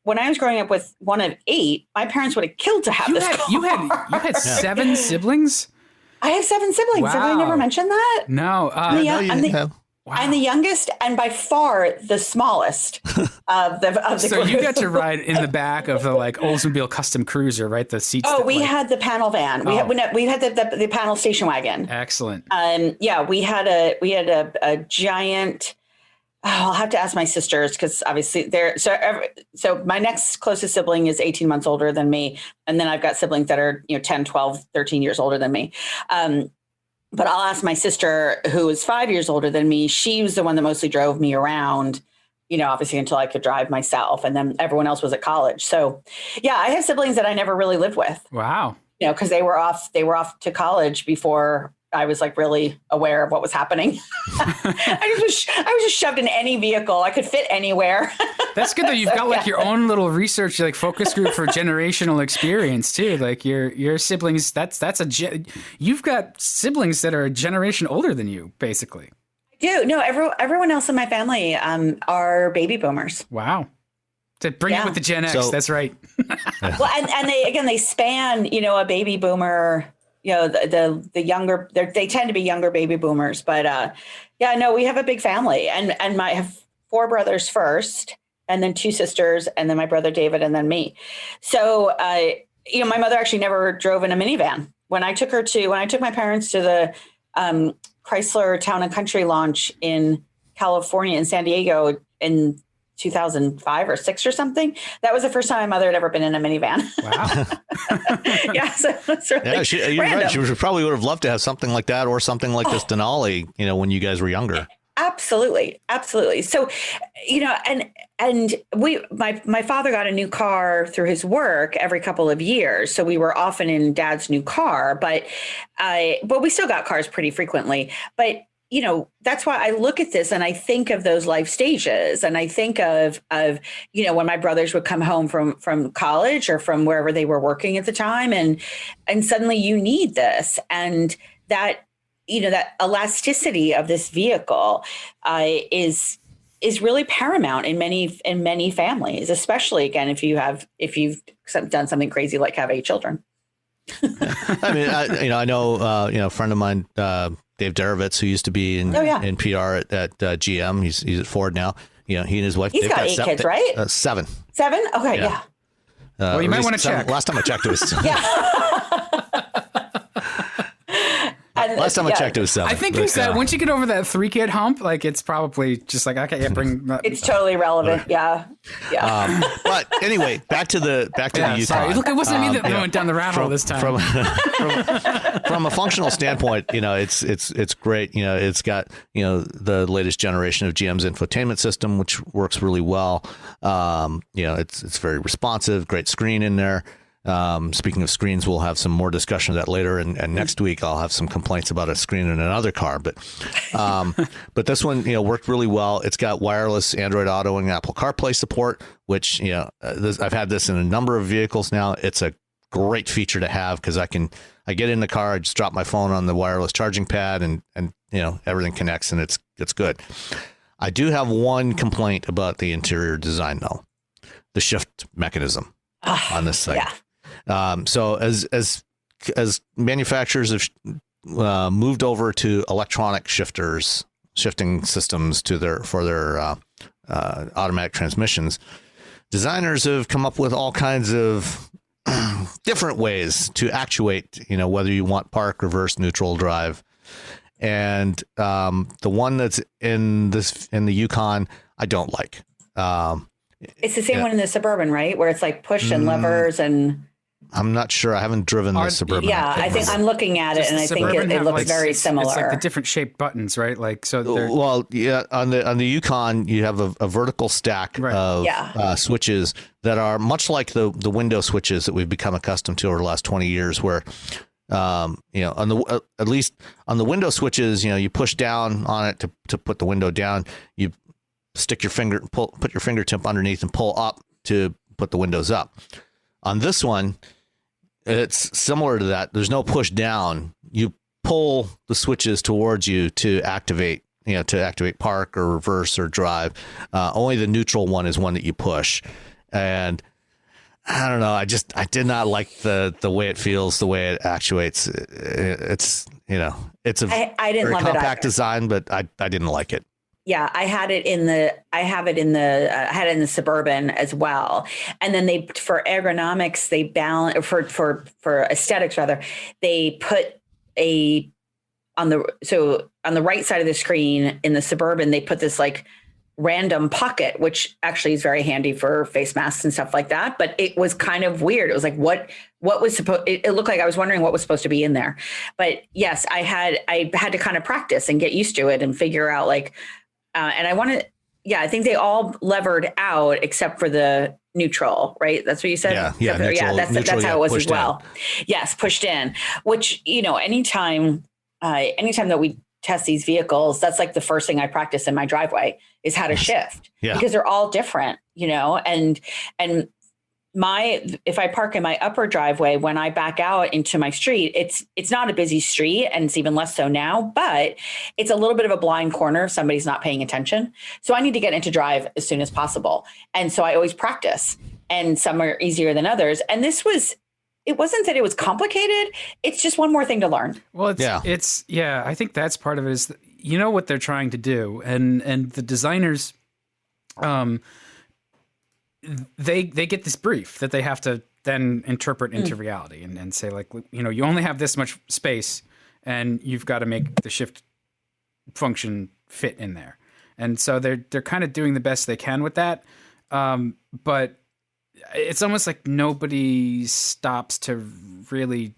when I was growing up with one of 8, my parents would have killed to have this car. You had 7 siblings? I have 7 siblings. Wow. Have I never mentioned that? No. Wow. I'm the youngest and by far the smallest of the So group. You got to ride in the back of the like Oldsmobile Custom Cruiser, right? The seats. Oh, we had the panel van. We had the panel station wagon. Excellent. We had a giant. Oh, I'll have to ask my sisters because obviously they're so my next closest sibling is 18 months older than me. And then I've got siblings that are, 10, 12, 13 years older than me. But I'll ask my sister, who is 5 years older than me. She was the one that mostly drove me around, obviously until I could drive myself. And then everyone else was at college. So, yeah, I have siblings that I never really lived with. Wow. Because they were off to college before I was like really aware of what was happening. I was just shoved in any vehicle. I could fit anywhere. That's good though. You've got like your own little research, like focus group for generational experience too. Like your siblings, you've got siblings that are a generation older than you, basically. I do. No, everyone else in my family are baby boomers. Wow. To bring it with the Gen X. That's right. Well, and they span, a baby boomer, the younger, they tend to be younger baby boomers, but we have a big family and I have 4 brothers first and then 2 sisters and then my brother David and then me. So, my mother actually never drove in a minivan. When I took my parents to the Chrysler Town and Country launch in California, in San Diego in 2005 or 6 or something. That was the first time my mother had ever been in a minivan. Wow. Yeah. So it's really you're right. She probably would have loved to have something like that or something like this Denali, when you guys were younger. Absolutely. Absolutely. So, and my father got a new car through his work every couple of years. So we were often in Dad's new car, but we still got cars pretty frequently. But that's why I look at this and I think of those life stages. And I think of, when my brothers would come home from college or from wherever they were working at the time. And suddenly you need this. And that, that elasticity of this vehicle is really paramount in many families, especially again, if you've done something crazy like have 8 children. I mean, I know, a friend of mine, Dave Darovitz, who used to be in PR at GM. He's at Ford now. He and his wife. He's got 8 kids, right? 7. 7? Okay, yeah. Well, you might want to check. Last time I checked, it was Last time I checked, it was 7. I think it's that once you get over that 3-kid hump, like it's probably just like, okay, bring. It's totally relevant. Yeah. But anyway, back to the Yukon. Sorry. Look, it wasn't me that went down the rabbit hole this time. From a functional standpoint, it's great. It's got the latest generation of GM's infotainment system, which works really well. It's very responsive. Great screen in there. Speaking of screens, we'll have some more discussion of that later, and next week I'll have some complaints about a screen in another car. But this one, worked really well. It's got wireless Android Auto and Apple CarPlay support, which I've had this in a number of vehicles now. It's a great feature to have because I get in the car, I just drop my phone on the wireless charging pad, and everything connects, and it's good. I do have one complaint about the interior design though, the shift mechanism on this thing. Yeah. So as manufacturers have moved over to electronic shifting systems for their automatic transmissions, designers have come up with all kinds of different ways to actuate, whether you want park, reverse, neutral, drive. And the one that's in the Yukon, I don't like. It's the same one in the Suburban, right? Where it's like push and levers and... I'm not sure. I haven't driven the Suburban. Yeah, I think I'm looking at it, and I think it looks very similar. It's like the different shaped buttons, right? Like so. Well, yeah. On the Yukon, you have a vertical stack of switches that are much like the window switches that we've become accustomed to over the last 20 years. Where, on at least on the window switches, you push down on it to put the window down. You stick your finger, put your fingertip underneath, and pull up to put the windows up. On this one, it's similar to that. There's no push down. You pull the switches towards you to activate park or reverse or drive. Only the neutral one is one that you push. And I don't know. I did not like the way it feels, the way it actuates. It's a very compact design, but I didn't like it. Yeah, I had it in the Suburban as well. And then for ergonomics, they balance for aesthetics rather, they put on the right side of the screen in the Suburban, they put this like random pocket, which actually is very handy for face masks and stuff like that. But it was kind of weird. It was like, what was supposed, it looked like I was wondering what was supposed to be in there. But yes, I had to kind of practice and get used to it and figure out like, and I think they all levered out except for the neutral, right? That's what you said? Yeah. That's how it was as well. Yes, pushed in, which, anytime that we test these vehicles, that's like the first thing I practice in my driveway is how to shift because they're all different, and if I park in my upper driveway, when I back out into my street, it's not a busy street, and it's even less so now, but it's a little bit of a blind corner if somebody's not paying attention. So I need to get into drive as soon as possible. And so I always practice, and some are easier than others. And it wasn't that it was complicated. It's just one more thing to learn. Well, I think that's part of it is, what they're trying to do. And the designers, they get this brief that they have to then interpret into reality and say like, you only have this much space and you've got to make the shift function fit in there. And so they're kind of doing the best they can with that. But it's almost like nobody stops to really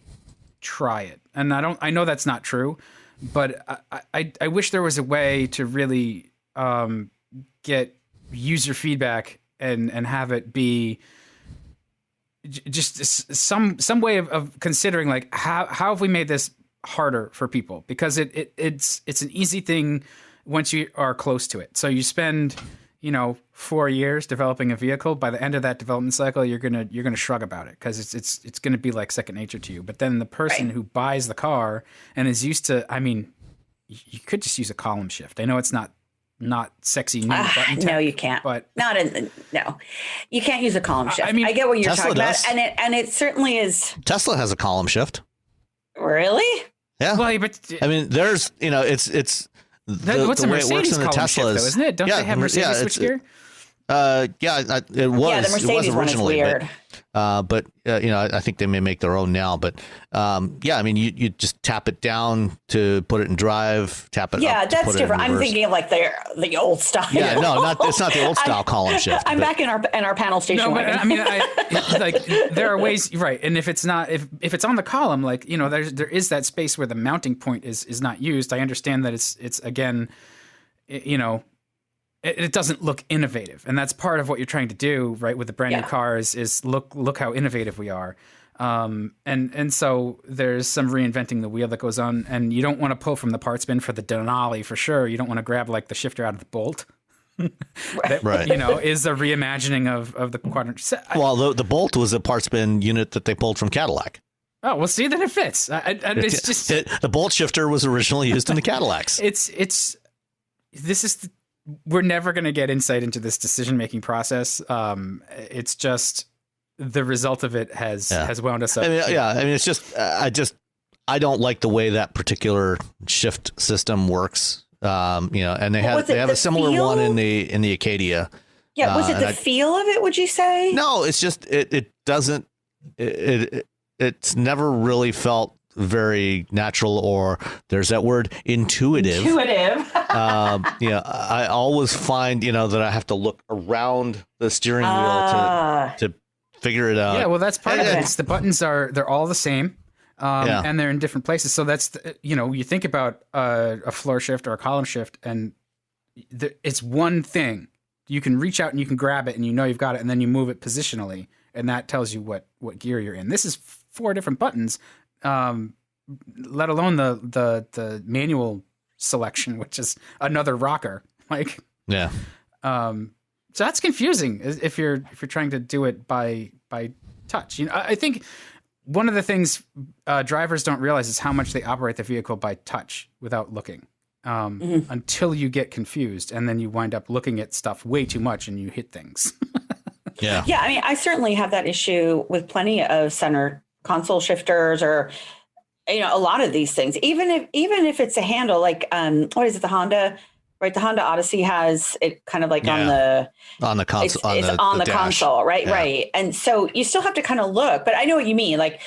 try it. And I know that's not true, but I wish there was a way to really get user feedback and have it be just some way of considering like how have we made this harder for people, because it's an easy thing once you are close to it. So you spend 4 years developing a vehicle. By the end of that development cycle, you're gonna shrug about it because it's gonna be like second nature to you. But then the person who buys the car and is used to, you could just use a column shift. I know it's not not sexy new button tech. No, you can't. But no, you can't use a column shift. I mean, I get what you're Tesla talking does. about, and it certainly is. Tesla has a column shift. Really? Yeah. Well, but I mean, there's, it's what's the a way it works Mercedes in the column shift, Tesla though, isn't it? Don't they have Mercedes switchgear? It was. Yeah, the Mercedes it was one is originally, weird. but I think they may make their own now. But I mean, you just tap it down to put it in drive. Tap it. Yeah, up to that's put different. It in I'm reverse. thinking of like the old style. Yeah, no, it's not the old style column shift. I'm back in our panel station. No, but wagon. I mean, like there are ways, right? And if it's not, if it's on the column, like there is that space where the mounting point is not used. I understand that it's again, it doesn't look innovative, and that's part of what you're trying to do, right? With the brand new car is look how innovative we are. And so there's some reinventing the wheel that goes on, and you don't want to pull from the parts bin for the Denali for sure. You don't want to grab like the shifter out of the Bolt. That, Right. Is a reimagining of the quadrant. Well, the Bolt was a parts bin unit that they pulled from Cadillac. Oh, well, see, then it fits. It's just The Bolt shifter was originally used in the Cadillacs. We're never going to get insight into this decision-making process. It's just the result of it has wound us up. I mean, it's just, I don't like the way that particular shift system works. And they have a similar one in the Acadia. Yeah. Was it the feel of it, would you say? No, it's just, it doesn't, it's never really felt very natural, or there's that word intuitive. I always find that I have to look around the steering wheel to figure it out. Yeah, well, that's part of it. It's the buttons they're all the same, and they're in different places. So that's you think about a floor shift or a column shift, and it's one thing. You can reach out and you can grab it, and you've got it, and then you move it positionally, and that tells you what gear you're in. This is 4 different buttons. Let alone the manual selection, which is another rocker. So that's confusing if you're trying to do it by touch. I think one of the things drivers don't realize is how much they operate the vehicle by touch without looking, until you get confused, and then you wind up looking at stuff way too much and you hit things. Yeah. I mean, I certainly have that issue with plenty of center console shifters, or a lot of these things. Even if it's a handle, like what is it, the Honda? Right, the Honda Odyssey has it kind of like on the console. It's on the console, right? Yeah. Right. And so you still have to kind of look, but I know what you mean. Like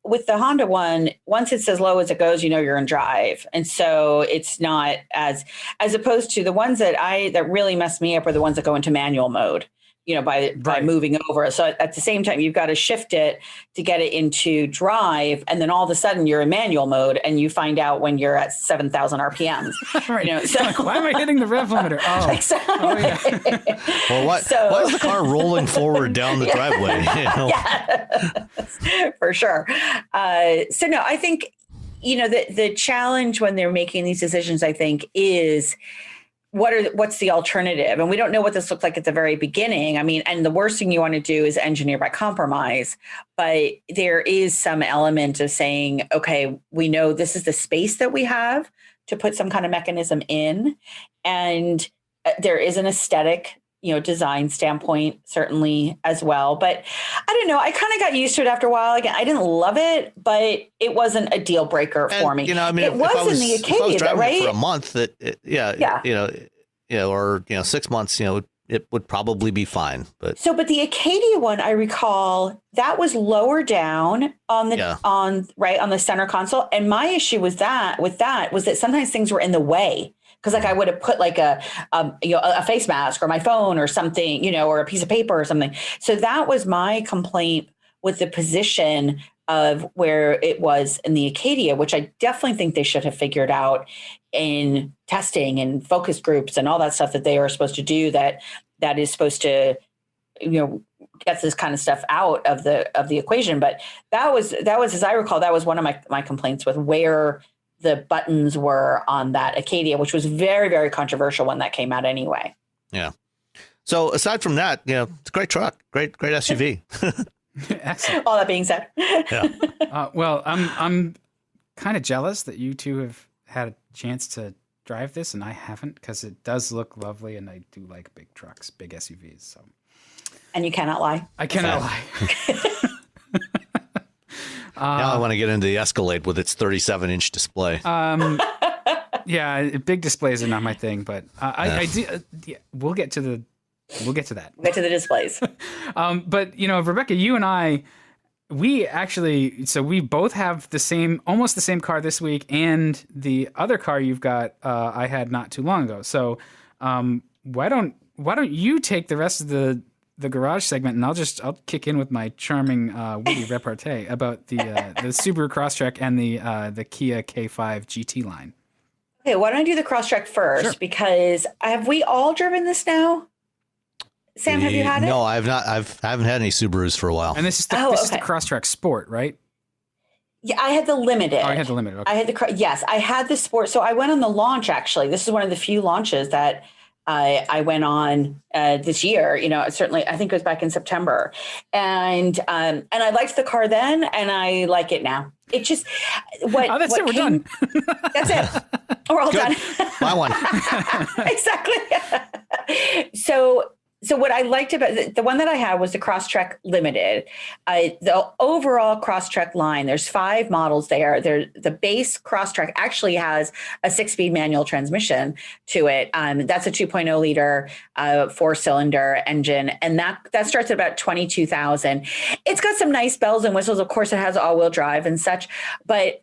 with the Honda one, once it's as low as it goes, you're in drive, and so it's not as opposed to the ones that really mess me up are the ones that go into manual mode. By moving over. So at the same time, you've got to shift it to get it into drive. And then all of a sudden you're in manual mode, and you find out when you're at 7,000 RPMs. Right. So why am I hitting the rev limiter? Oh, exactly. Oh yeah. Well, why is the car rolling forward down the driveway? Yeah, for sure. So no, I think, the challenge when they're making these decisions, I think, is what's the alternative? And we don't know what this looked like at the very beginning. I mean, and the worst thing you want to do is engineer by compromise, but there is some element of saying, okay, we know this is the space that we have to put some kind of mechanism in. And there is an aesthetic, design standpoint certainly as well. But I don't know, I kind of got used to it after a while. Again, I didn't love it, but it wasn't a deal breaker for me. It was in the Acadia, if I was driving right? it for a month, or 6 months, it would probably be fine. But the Acadia one, I recall that was lower down on the center console, and my issue was that sometimes things were in the way. Because I would have put like a face mask or my phone or something, or a piece of paper or something. So that was my complaint with the position of where it was in the Acadia, which I definitely think they should have figured out in testing and focus groups and all that stuff that they are supposed to do. That is supposed to, get this kind of stuff out of the equation. But that was, as I recall, that was one of my complaints with where the buttons were on that Acadia, which was very, very controversial when that came out anyway. Yeah. So aside from that, it's a great truck, great SUV. Excellent. All that being said. Yeah. Well, I'm kind of jealous that you two have had a chance to drive this, and I haven't because it does look lovely, and I do like big trucks, big SUVs. So, and you cannot lie. I cannot lie. Now I want to get into the Escalade with its 37-inch display. Yeah, big displays are not my thing, but I do. We'll get to that. We'll get to the displays. But Rebecca, you and I, we both have almost the same car this week, and the other car you've got, I had not too long ago. So, why don't you take the rest of the garage segment, and I'll kick in with my charming witty repartee about the Subaru Crosstrek and the Kia K5 GT line. Okay, why don't I do the Crosstrek first? Sure. Because have we all driven this now? Sam, have you had it? No, I have not. I haven't had any Subarus for a while. And this is the Crosstrek Sport, right? Yeah, I had the Limited. Oh, I had the Limited. Okay. I had the Sport. So I went on the launch. Actually, this is one of the few launches that I went on this year. Certainly, I think it was back in September, and I liked the car then, and I like it now. It just that's it. We're done. That's it. We're all done. Buy one. Exactly. So what I liked about the one that I had was the Crosstrek Limited. The overall Crosstrek line, there's 5 models there. The base Crosstrek actually has a 6-speed manual transmission to it. That's a 2.0 liter 4-cylinder engine, and that starts at about $22,000. It's got some nice bells and whistles. Of course, it has all-wheel drive and such, but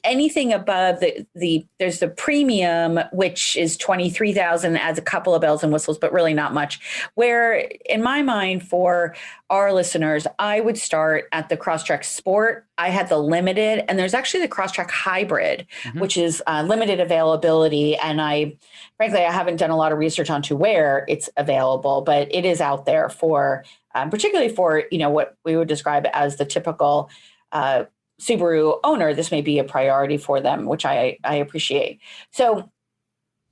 anything above there's the premium, which is $23,000, adds a couple of bells and whistles, but really not much. Where in my mind, for our listeners, I would start at the Crosstrek Sport. I had the Limited, and there's actually the Crosstrek Hybrid, which is limited availability. And I haven't done a lot of research onto where it's available, but it is out there for, particularly for, what we would describe as the typical Subaru owner. This may be a priority for them, which I appreciate. So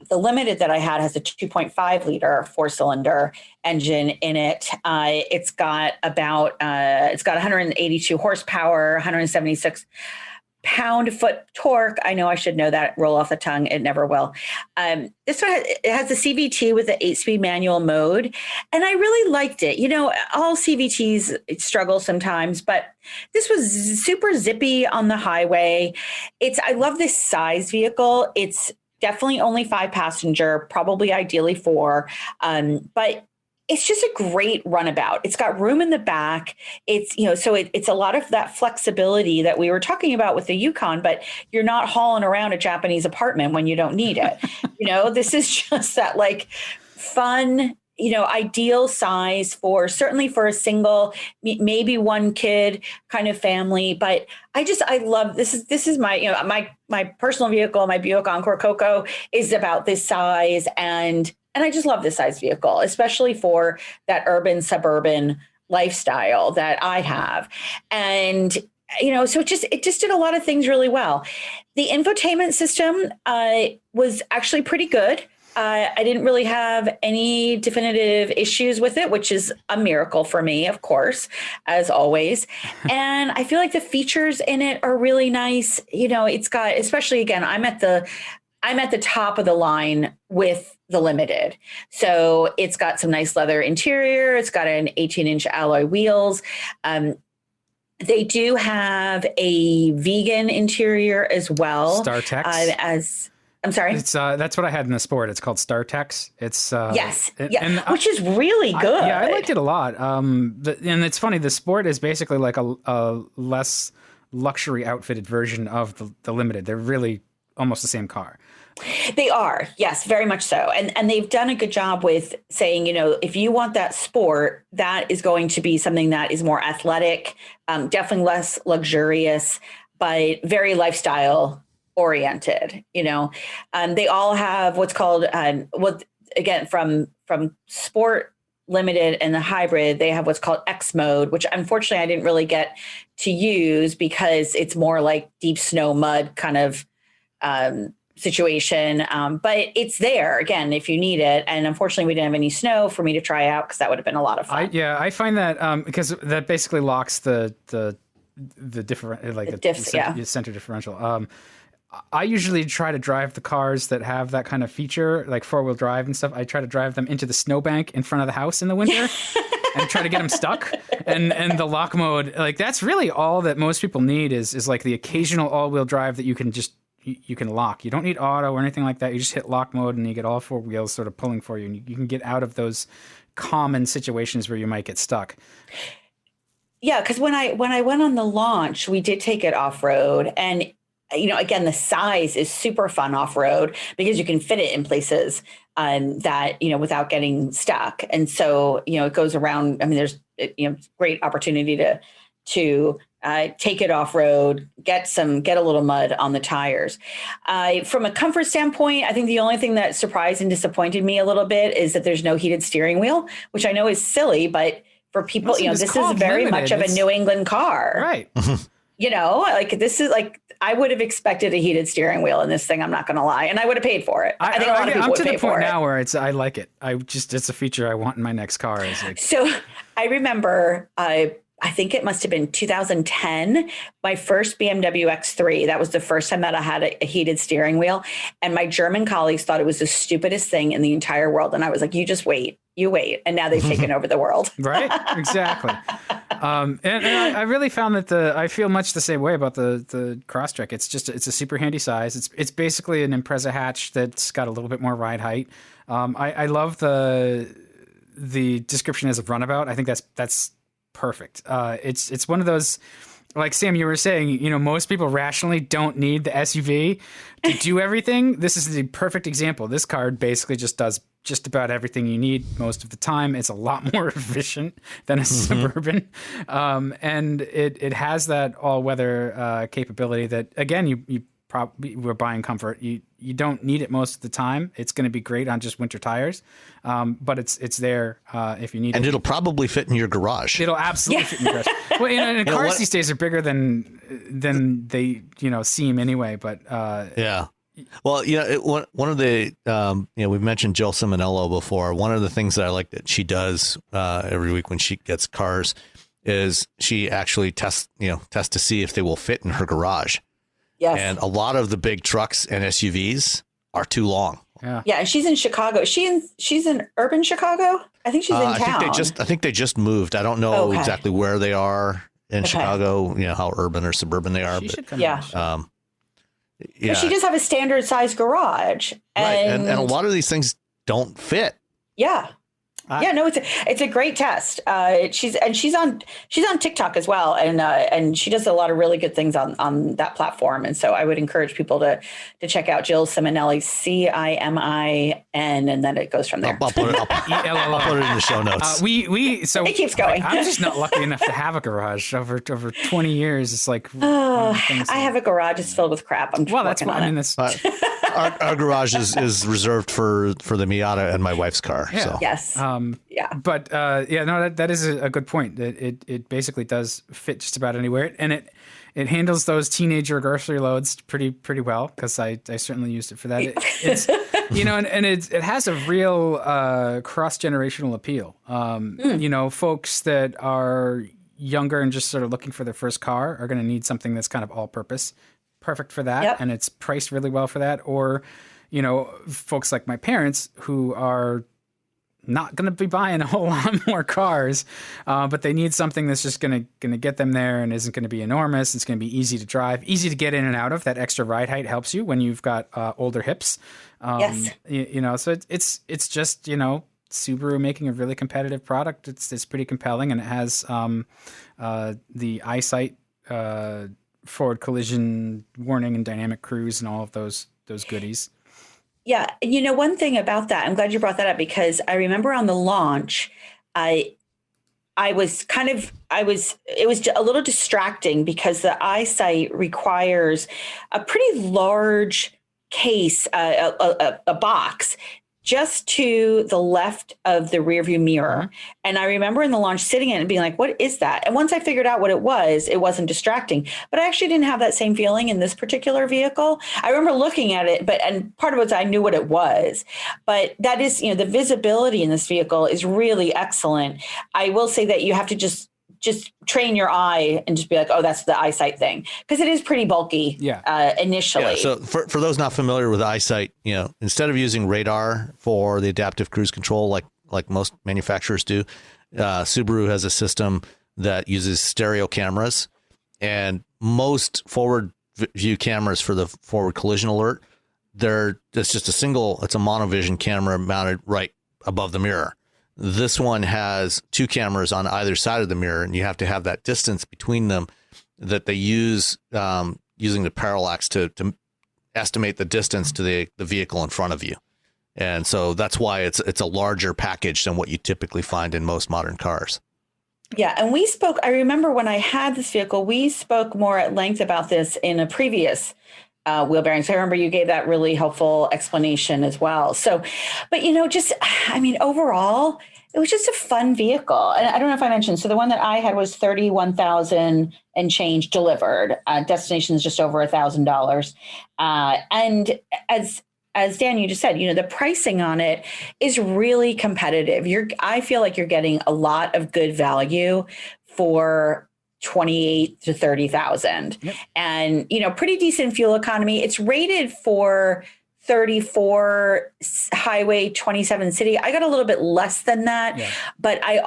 the Limited that I had has a 2.5 liter 4-cylinder engine in it. It's got 182 horsepower, 176 pound-foot torque. I know I should know that, roll off the tongue. It never will. This one has a CVT with the 8-speed manual mode, and I really liked it. All CVTs struggle sometimes, but this was super zippy on the highway. I love this size vehicle. It's definitely only 5-passenger, probably ideally 4, but it's just a great runabout. It's got room in the back. It's, so it's a lot of that flexibility that we were talking about with the Yukon, but you're not hauling around a Japanese apartment when you don't need it. This is just that fun, ideal size certainly for a single, maybe one kid kind of family. But I love this is my, my personal vehicle, my Buick Encore Coco is about this size. And I just love this size vehicle, especially for that urban suburban lifestyle that I have. And, so it just did a lot of things really well. The infotainment system was actually pretty good. I didn't really have any definitive issues with it, which is a miracle for me, of course, as always. And I feel like the features in it are really nice. It's got, especially again, I'm at the top of the line with the Limited. So it's got some nice leather interior. It's got an 18-inch alloy wheels. They do have a vegan interior as well. StarTex. I'm sorry. It's that's what I had in the Sport. It's called StarTex. It's yes, which is really good. I liked it a lot. And it's funny. The Sport is basically like a less luxury outfitted version of the Limited. They're really almost the same car. They are, yes, very much so. And they've done a good job with saying, if you want that Sport, that is going to be something that is more athletic, definitely less luxurious, but very lifestyle oriented. They all have what's called, again, from Sport, Limited, and the Hybrid, they have what's called X mode, which unfortunately I didn't really get to use because it's more like deep snow, mud kind of situation. But it's there again, if you need it. And unfortunately we didn't have any snow for me to try out, because that would have been a lot of fun. I find that because that basically locks the different, like the diffs, the center differential. I usually try to drive the cars that have that kind of feature, like 4-wheel drive and stuff. I try to drive them into the snowbank in front of the house in the winter and try to get them stuck. And the lock mode, like that's really all that most people need is like the occasional all-wheel drive that you can lock. You don't need auto or anything like that. You just hit lock mode and you get all 4 wheels sort of pulling for you, and you can get out of those common situations where you might get stuck. Yeah, because when I went on the launch, we did take it off road, and again, the size is super fun off road because you can fit it in places that without getting stuck, and so it goes around. I mean, there's great opportunity to take it off road, get a little mud on the tires. From a comfort standpoint, I think the only thing that surprised and disappointed me a little bit is that there's no heated steering wheel, which I know is silly, but for people, this is very much of a New England car, right? Like this is like, I would have expected a heated steering wheel in this thing. I'm not going to lie. And I would have paid for it. I think a lot of people would pay for it. I'm to the point now where I like it. It's a feature I want in my next car. So I remember, I think it must have been 2010, my first BMW X3. That was the first time that I had a heated steering wheel. And my German colleagues thought it was the stupidest thing in the entire world. And I was like, you just wait. You wait. And now they've taken over the world. Right. Exactly. And I really found that I feel much the same way about the Crosstrek. It's a super handy size. It's basically an Impreza hatch that's got a little bit more ride height. I love the description as a runabout. I think that's perfect. It's one of those, like Sam, you were saying, most people rationally don't need the SUV to do everything. This is the perfect example. This car basically just does just about everything you need most of the time. It's a lot more efficient than a Suburban. And it has that all-weather capability that, again, you probably were buying comfort. You don't need it most of the time. It's going to be great on just winter tires, but it's there if you need it. And it'll probably fit in your garage. It'll absolutely fit in your garage. Well, and cars these days are bigger than they seem anyway. But yeah. Well, one of the we've mentioned Jill Simonello before. One of the things that I like that she does every week when she gets cars is she actually tests to see if they will fit in her garage. Yes. And a lot of the big trucks and SUVs are too long. Yeah. And she's in Chicago. She's in urban Chicago. I think she's in town. I think they just moved. I don't know exactly where they are in Chicago. How urban or suburban they are. She should come yeah. But she does have a standard size garage, and a lot of these things don't fit. Yeah. No, it's a great test. She's on TikTok as well, and she does a lot of really good things on that platform. And so I would encourage people to check out Jill Simonelli, Cimin, and then it goes from there. I'll put it in the show notes. So it keeps going. I'm just not lucky enough to have a garage over 20 years. It's like I have a garage. It's filled with crap. That's what I mean. This. Our garage is reserved for the Miata and my wife's car. Yeah. So. Yes. But that is a good point. It basically does fit just about anywhere, and it handles those teenager grocery loads pretty well, because I certainly used it for that. It's and it has a real cross-generational appeal. Folks that are younger and just sort of looking for their first car are going to need something that's kind of all-purpose. Perfect for that. Yep. And it's priced really well for that. Or, folks like my parents who are not going to be buying a whole lot more cars, but they need something that's just going to get them there and isn't going to be enormous. It's going to be easy to drive, easy to get in and out of. That extra ride height helps you when you've got older hips. Yes. So it's just, Subaru making a really competitive product. It's pretty compelling, and it has the eyesight forward collision warning and dynamic cruise and all of those goodies. Yeah. One thing about that, I'm glad you brought that up, because I remember on the launch, it was a little distracting because the eyesight requires a pretty large case, a box just to the left of the rearview mirror. And I remember in the launch sitting in it and being like, what is that? And once I figured out what it wasn't distracting, but I actually didn't have that same feeling in this particular vehicle. I remember looking at it, and part of it was I knew what it was, but that is, the visibility in this vehicle is really excellent. I will say that you have to just just train your eye and just be like, oh, that's the eyesight thing. Because it is pretty bulky initially. Yeah, so for those not familiar with eyesight, instead of using radar for the adaptive cruise control like most manufacturers do, Subaru has a system that uses stereo cameras, and most forward view cameras for the forward collision alert, it's just it's a monovision camera mounted right above the mirror. This one has two cameras on either side of the mirror, and you have to have that distance between them that they use using the parallax to estimate the distance to the vehicle in front of you. And so that's why it's a larger package than what you typically find in most modern cars. Yeah. And I remember when I had this vehicle, we spoke more at length about this in a previous wheel bearings. I remember you gave that really helpful explanation as well. So, but overall, it was just a fun vehicle. And I don't know if I mentioned, so the one that I had was 31,000 and change delivered. Destination is just over $1,000. And as Dan, you just said, the pricing on it is really competitive. I feel like you're getting a lot of good value for 28 to 30,000. Yep. And, pretty decent fuel economy. It's rated for 34 highway, 27 city. I got a little bit less than that, but I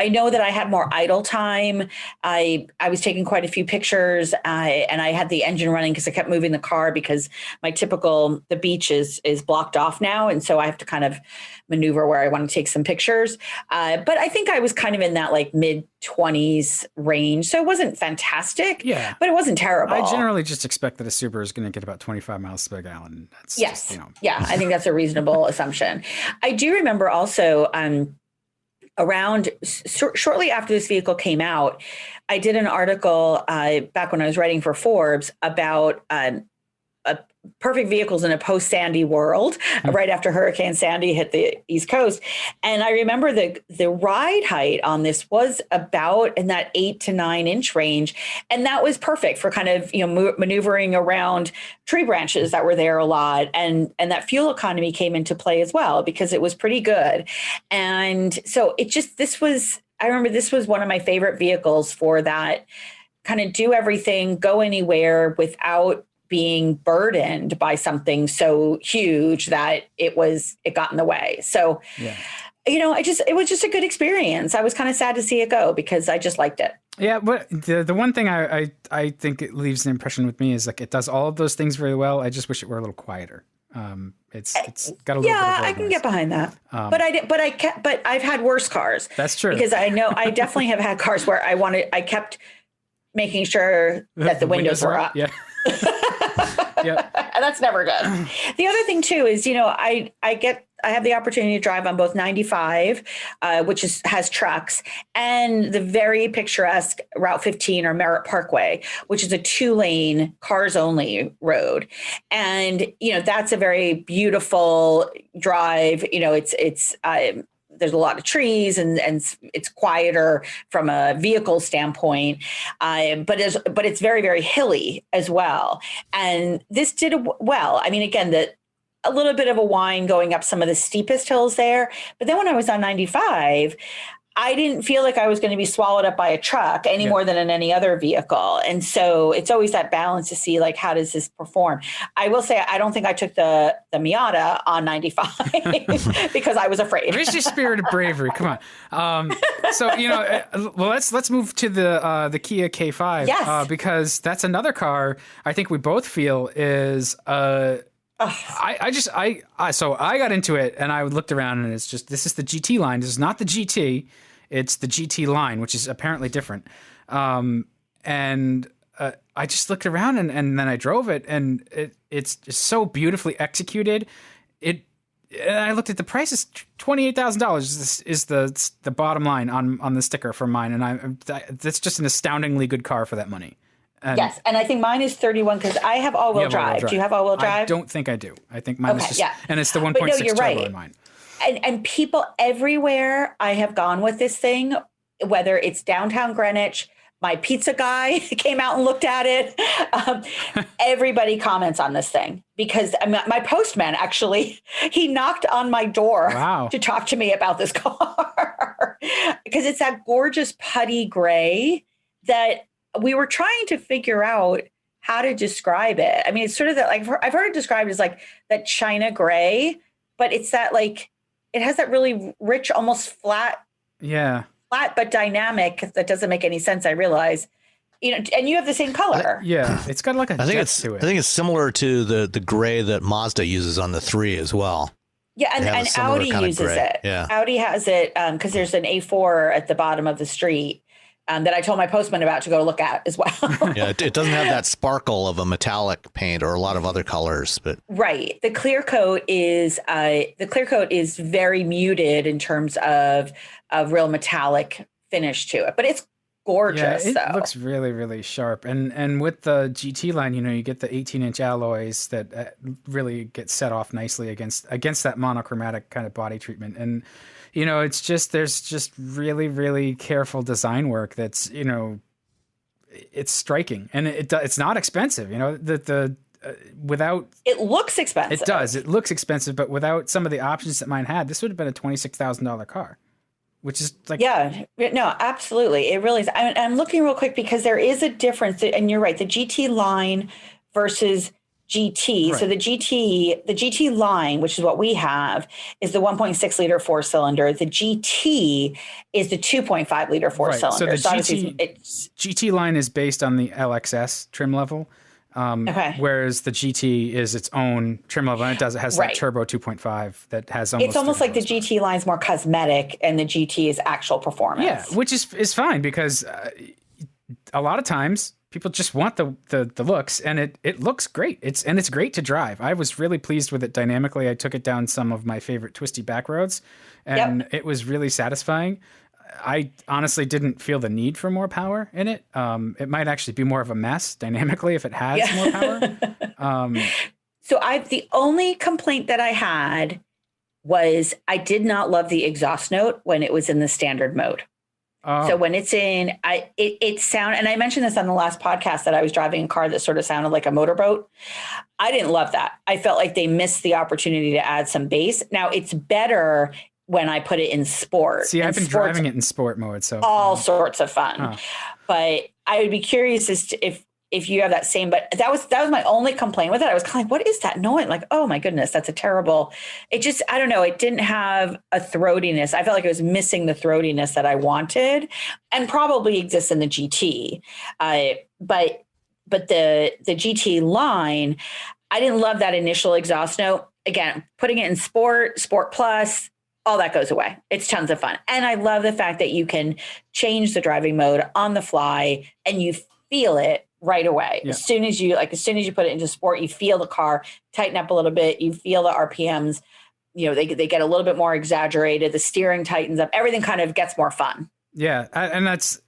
know that I had more idle time. I was taking quite a few pictures and I had the engine running because I kept moving the car because the beach is blocked off now. And so I have to kind of maneuver where I want to take some pictures. But I think I was kind of in that like mid 20s range. So it wasn't fantastic, but it wasn't terrible. I generally just expect that a Subaru is going to get about 25 miles per gallon. That's just, Yeah, I think that's a reasonable assumption. I do remember also around shortly after this vehicle came out, I did an article back when I was writing for Forbes about perfect vehicles in a post-Sandy world, right after Hurricane Sandy hit the East Coast. And I remember the ride height on this was about in that 8 to 9 inch range. And that was perfect for kind of, maneuvering around tree branches that were there a lot. And that fuel economy came into play as well, because it was pretty good. And so I remember this was one of my favorite vehicles for that kind of do everything, go anywhere without being burdened by something so huge that it got in the way. So, it was just a good experience. I was kind of sad to see it go because I just liked it. Yeah, but the one thing I think it leaves an impression with me is like it does all of those things very well. I just wish it were a little quieter. It's got a little bit of I can get behind that. But I've had worse cars. That's true. Because I know I definitely have had cars where I kept making sure that the windows were up. Yeah. Yep. That's never good. The other thing too is, I have the opportunity to drive on both 95, which has trucks, and the very picturesque Route 15 or Merritt Parkway, which is a 2-lane cars only road. And, that's a very beautiful drive. There's a lot of trees and it's quieter from a vehicle standpoint, but it's very, very hilly as well. And this did well. I mean, again, a little bit of a whine going up some of the steepest hills there. But then when I was on 95, I didn't feel like I was going to be swallowed up by a truck any more than in any other vehicle. And so it's always that balance to see, like, how does this perform? I will say, I don't think I took the Miata on 95 because I was afraid. Where's your spirit of bravery? Come on. Let's move to the Kia K5. Yes. Because that's another car I think we both feel is So I got into it and I looked around and this is the GT line. This is not the GT. It's the GT line, which is apparently different. I just looked around and then I drove it and it's just so beautifully executed. And I looked at the price. It's $28,000 is the bottom line on the sticker for mine. And that's just an astoundingly good car for that money. Yes, and I think mine is 31 because I have all-wheel drive. Do you have all-wheel drive? I don't think I do. I think mine is just, and it's the 1.6 you're turbo right. in mine. And people everywhere I have gone with this thing, whether it's downtown Greenwich, my pizza guy came out and looked at it. Everybody comments on this thing because my postman actually, he knocked on my door to talk to me about this car. because it's that gorgeous putty gray that we were trying to figure out how to describe it. I mean, it's sort of that, like, I've heard it described as like that China gray, but it's that, like, it has that really rich, almost flat, but dynamic that doesn't make any sense. I realize, and you have the same color. It's got like a depth to it. I think it's similar to the gray that Mazda uses on the 3 as well. Yeah, and Audi uses it. Yeah. Audi has it because there's an A4 at the bottom of the street that I told my postman about to go look at as well. Yeah, it doesn't have that sparkle of a metallic paint or a lot of other colors, but right. The clear coat is very muted in terms of real metallic finish to it, but it's gorgeous. Yeah, it looks really, really sharp. And with the GT line, you get the 18-inch alloys that really get set off nicely against that monochromatic kind of body treatment. And it's just, there's just really, really careful design work that's, it's striking, and it's not expensive. Without it looks expensive. It does. It looks expensive, but without some of the options that mine had, this would have been a $26,000 car. Which is like, yeah, no, absolutely. It really is. I'm looking real quick because there is a difference, and you're right. The GT line versus GT. Right. So the GT line, which is what we have, is the 1.6 liter 4-cylinder. The GT is the 2.5 liter 4-cylinder. So the GT line is based on the LXS trim level. Whereas the GT is its own trim level, and it has that turbo 2.5 that has it's almost like the GT line is more cosmetic and the GT is actual performance. Yeah, which is fine because a lot of times people just want the looks, and it looks great. It's great to drive. I was really pleased with it dynamically. I took it down some of my favorite twisty back roads, and it was really satisfying. I honestly didn't feel the need for more power in it. It might actually be more of a mess dynamically if it has more power. So the only complaint that I had was I did not love the exhaust note when it was in the standard mode. Oh. So when it's in, it sound, and I mentioned this on the last podcast that I was driving a car that sort of sounded like a motorboat. I didn't love that. I felt like they missed the opportunity to add some bass. Now it's better when I put it in sport. See, I've been driving it in sport mode, so all sorts of fun. But I would be curious as to if you have that same. But that was my only complaint with it. I was kind of like, what is that noise? Like, oh my goodness, that's a terrible. It just, I don't know. It didn't have a throatiness. I felt like it was missing the throatiness that I wanted, and probably exists in the GT. But the GT line, I didn't love that initial exhaust note. Again, putting it in Sport Plus, all that goes away. It's tons of fun. And I love the fact that you can change the driving mode on the fly and you feel it right away. Yeah. As soon as you put it into Sport, you feel the car tighten up a little bit. You feel the RPMs, they get a little bit more exaggerated. The steering tightens up. Everything kind of gets more fun. Yeah. And that's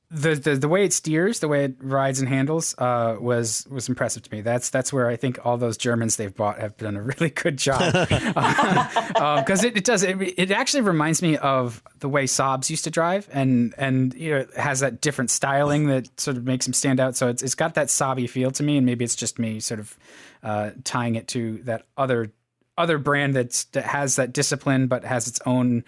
the way it steers, the way it rides and handles, was impressive to me. That's where I think all those Germans they've bought have done a really good job. Because it actually reminds me of the way Saabs used to drive, and it has that different styling that sort of makes them stand out. So it's got that Saab-y feel to me, and maybe it's just me sort of tying it to that other brand that has that discipline but has its own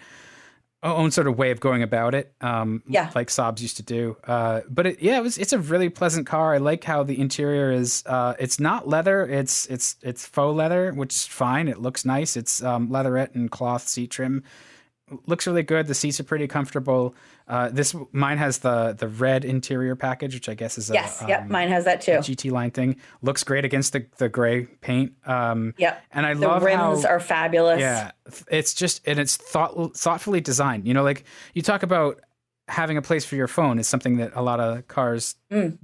sort of way of going about it, like Saabs used to do. But it's a really pleasant car. I like how the interior is. It's not leather. It's faux leather, which is fine. It looks nice. It's leatherette and cloth seat trim. Looks really good. The seats are pretty comfortable. Mine has the red interior package, which I guess is mine has that too. GT line thing. Looks great against the gray paint. And I love the rims are fabulous. Yeah, it's just, and it's thoughtfully designed. Like you talk about having a place for your phone is something that a lot of cars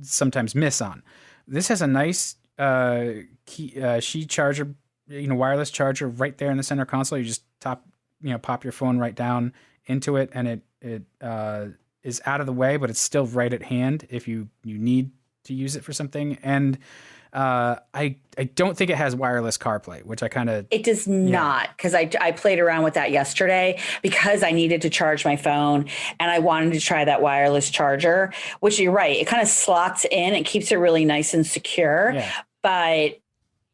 sometimes miss on. This has a nice Qi charger, wireless charger right there in the center console. You just pop your phone right down into it, and it is out of the way, but it's still right at hand if you need to use it for something. And I don't think it has wireless CarPlay, which I kind of... It does not, because I played around with that yesterday because I needed to charge my phone, and I wanted to try that wireless charger, which you're right. It kind of slots in. It keeps it really nice and secure, but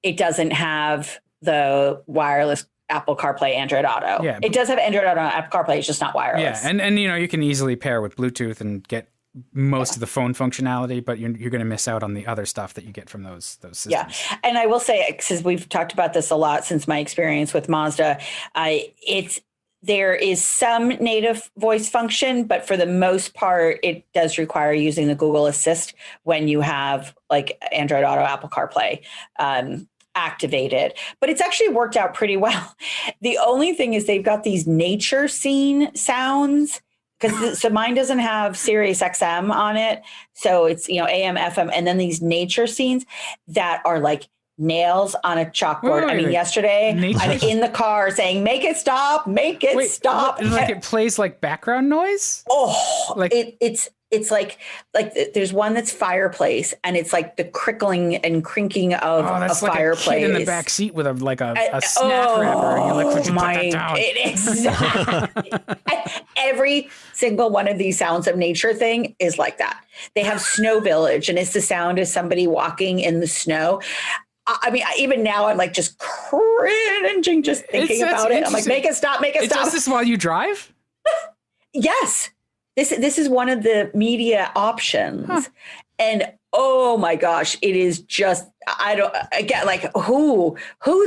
it doesn't have the wireless Apple CarPlay, Android Auto. Yeah. It does have Android Auto and Apple CarPlay. It's just not wireless. Yeah, and you can easily pair with Bluetooth and get most of the phone functionality, but you're going to miss out on the other stuff that you get from those systems. Yeah, and I will say, because we've talked about this a lot since my experience with Mazda, there is some native voice function, but for the most part, it does require using the Google Assist when you have like Android Auto, Apple CarPlay activated. But it's actually worked out pretty well. The only thing is they've got these nature scene sounds. So mine doesn't have Sirius XM on it. So it's, AM, FM, and then these nature scenes that are like nails on a chalkboard. Wait. Yesterday I'm in the car saying, make it stop, stop. Like it plays like background noise? Oh, like it's like there's one that's fireplace, and it's like the crickling and crinking of a fireplace. Like a kid in the back seat with a snack wrapper. And you're like, would you put that down? It is. Every single one of these sounds of nature thing is like that. They have Snow Village, and it's the sound of somebody walking in the snow. I mean, even now I'm like just cringing just thinking about it. I'm like, make it stop, make it stop. Does this while you drive? Yes. This is one of the media options. And oh my gosh, it is just, who